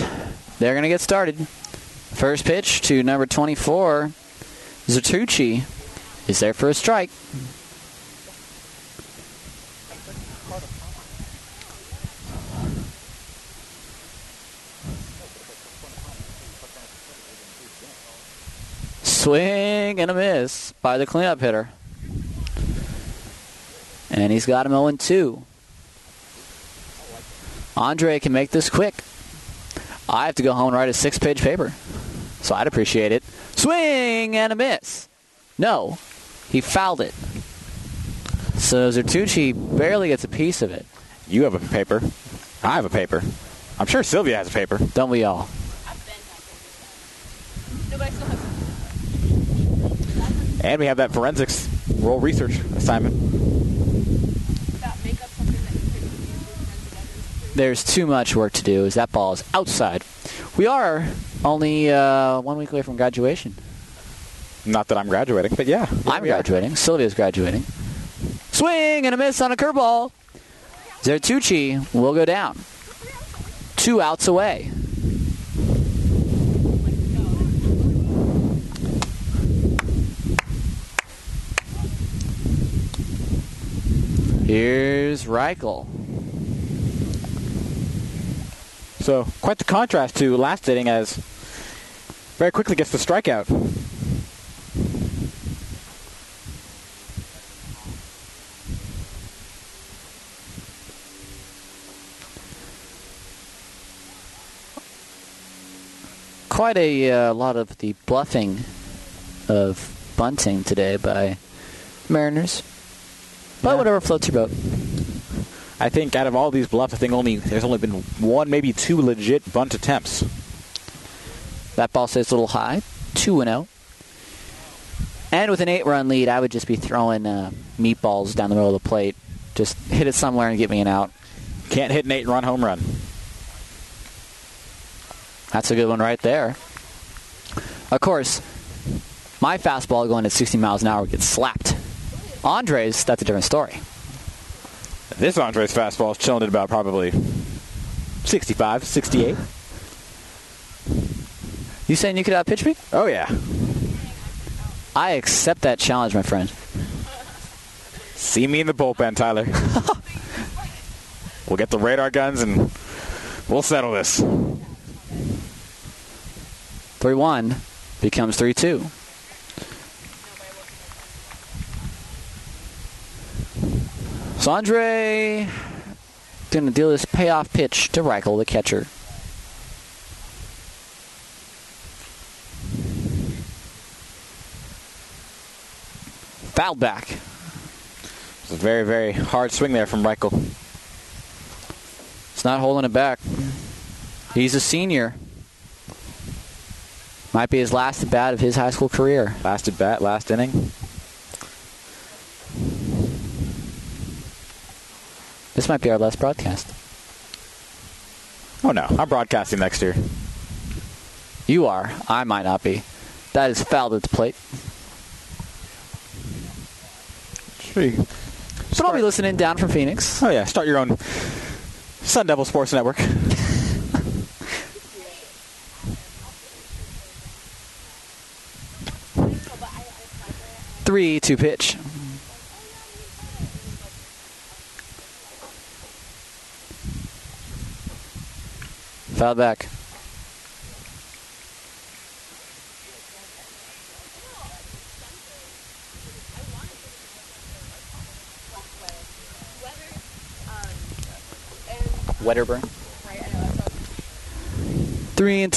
They're going to get started. First pitch to number 24, Zertucci, is there for a strike. Swing and a miss by the cleanup hitter. And he's got him 0-2. Andre can make this quick. I have to go home and write a 6-page paper, so I'd appreciate it. Swing and a miss. No, he fouled it. So Zertucci barely gets a piece of it. You have a paper. I have a paper. I'm sure Sylvia has a paper. Don't we all? And we have that forensics roll research assignment. There's too much work to do as that ball is outside. We are only 1 week away from graduation. Not that I'm graduating, but yeah. I'm graduating. Sylvia's graduating. Swing and a miss on a curveball. Zertucci will go down. 2 outs away. Here's Reichel. So, quite the contrast to last inning as very quickly gets the strikeout. Quite a lot of the bluffing of bunting today by Mariners. But whatever floats your boat. I think out of all these bluffs, I think there's only been 1, maybe 2 legit bunt attempts. That ball stays a little high, 2-0. And with an 8-run lead, I would just be throwing meatballs down the middle of the plate. Just hit it somewhere and get me an out. Can't hit an 8-run home run. That's a good one right there. Of course, my fastball going at 60 miles an hour gets slapped. Andre's, that's a different story. This Andre's fastball is chilling at about probably 65, 68. You saying you could outpitch me? Oh, yeah. I accept that challenge, my friend. See me in the bullpen, Tyler. We'll get the radar guns and we'll settle this. 3-1 becomes 3-2. So Andre going to deal this payoff pitch to Reichel, the catcher. Fouled back. It's a very, very hard swing there from Reichel. It's not holding it back. He's a senior. Might be his last at bat of his high school career. Last at bat, last inning. This might be our last broadcast. Oh, no. I'm broadcasting next year. You are. I might not be. That is fouled at the plate. But I'll be listening down from Phoenix. Oh, yeah. Start your own Sun Devil Sports Network. 3-2 pitch. Fouled back. Wedderburn. 3-2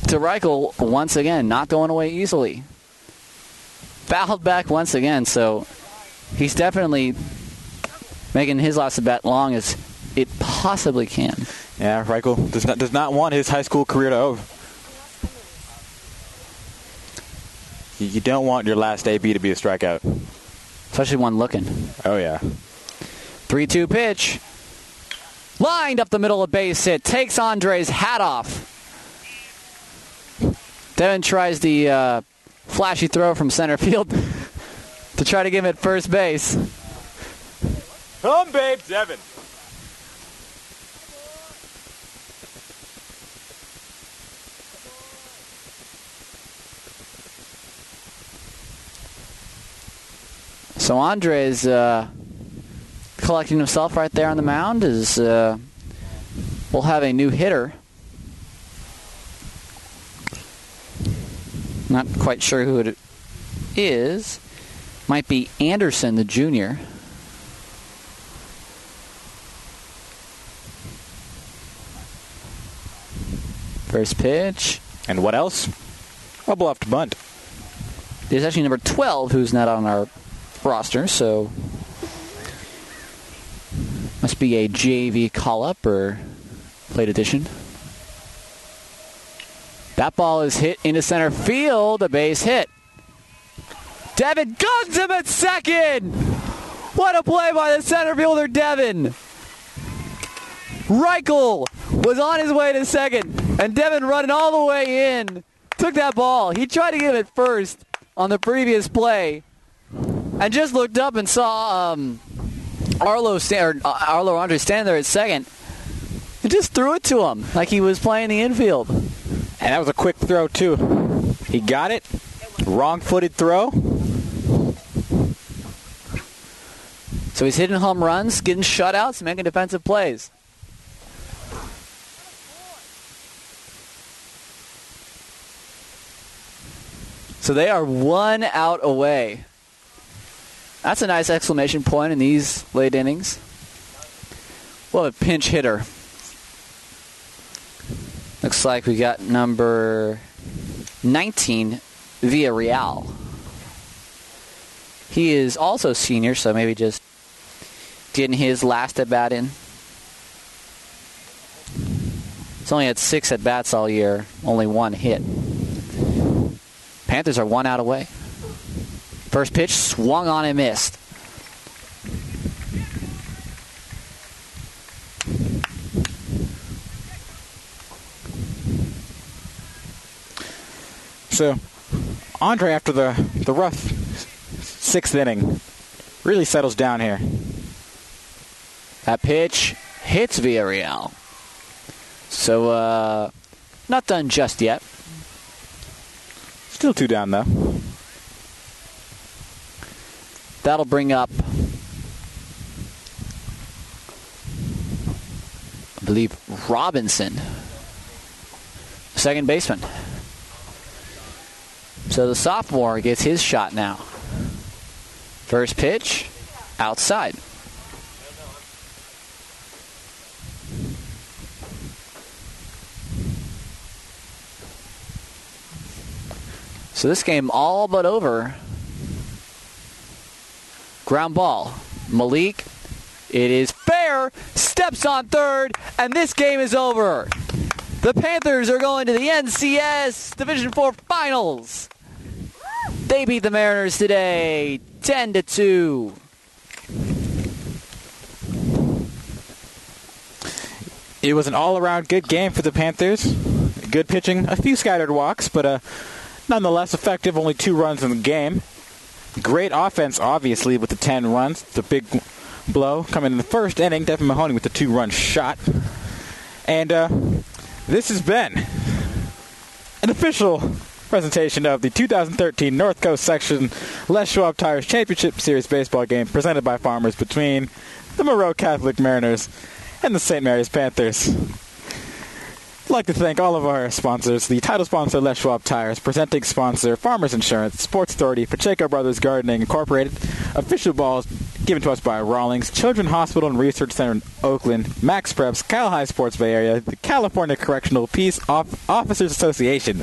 to Reichel once again, not going away easily. Fouled back once again, so he's definitely making his last at bat long as it possibly can. Yeah, Reichel does not want his high school career to over. You don't want your last AB to be a strikeout. Especially one looking. Oh, yeah. 3-2 pitch. Lined up the middle of base hit. Takes Andre's hat off. Devin tries the flashy throw from center field to try to give him at first base. Come, babe, Devin. So Andre's collecting himself right there on the mound. We'll have a new hitter. Not quite sure who it is. Might be Anderson, the junior. First pitch. And what else? A bluffed bunt. There's actually number 12 who's not on our roster, so must be a JV call-up or late addition. That ball is hit into center field, a base hit. Devin guns him at second! What a play by the center fielder, Devin! Reichel was on his way to second, and Devin running all the way in, took that ball. He tried to give it first on the previous play, and just looked up and saw Arlo Andre standing there at second, and just threw it to him like he was playing the infield. And that was a quick throw, too. He got it. Wrong-footed throw. So he's hitting home runs, getting shutouts, making defensive plays. So they are 1 out away. That's a nice exclamation point in these late innings. Well, a pinch hitter. Looks like we got number 19, Villarreal. He is also senior, so maybe just getting his last at-bat in. He's only had 6 at-bats all year, only 1 hit. Panthers are 1 out away. First pitch, swung on and missed. So, Andre, after the rough 6th inning, really settles down here. That pitch hits Villarreal. So, not done just yet. Still 2 down, though. That'll bring up, I believe, Robinson, second baseman. So the sophomore gets his shot now. First pitch, outside. So this game all but over. Ground ball. Malik, it is fair, steps on third, and this game is over. The Panthers are going to the NCS Division IV Finals. They beat the Mariners today, 10-2. It was an all-around good game for the Panthers. Good pitching, a few scattered walks, but nonetheless effective, only 2 runs in the game. Great offense, obviously, with the 10 runs. The big blow coming in the first inning. Devin Mahoney with the 2-run shot. And this has been an official presentation of the 2013 North Coast Section Les Schwab Tires Championship Series baseball game presented by Farmers between the Moreau Catholic Mariners and the St. Mary's Panthers. I'd like to thank all of our sponsors, the title sponsor Les Schwab Tires, presenting sponsor Farmers Insurance, Sports Authority, Pacheco Brothers Gardening Incorporated, official balls given to us by Rawlings, Children's Hospital and Research Center in Oakland, Max Preps, Cal High Sports Bay Area, the California Correctional Peace Officers Association,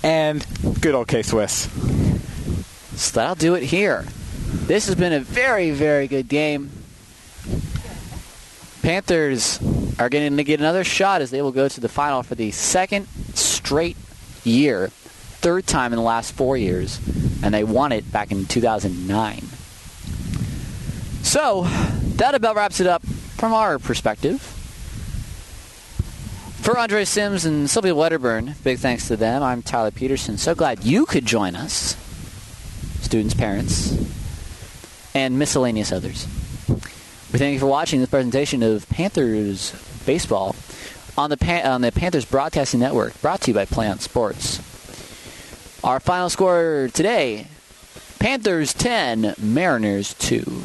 and good old K-Swiss. So that'll do it here. This has been a very, very good game. Panthers are going to get another shot as they will go to the final for the 2nd straight year, 3rd time in the last 4 years, and they won it back in 2009. So that about wraps it up from our perspective. For Andre Sims and Sylvia Wedderburn, big thanks to them. I'm Tyler Peterson. So glad you could join us, students, parents, and miscellaneous others. We thank you for watching this presentation of Panthers baseball on the Panthers Broadcasting Network, brought to you by Play On Sports. Our final score today, Panthers 10, Mariners 2.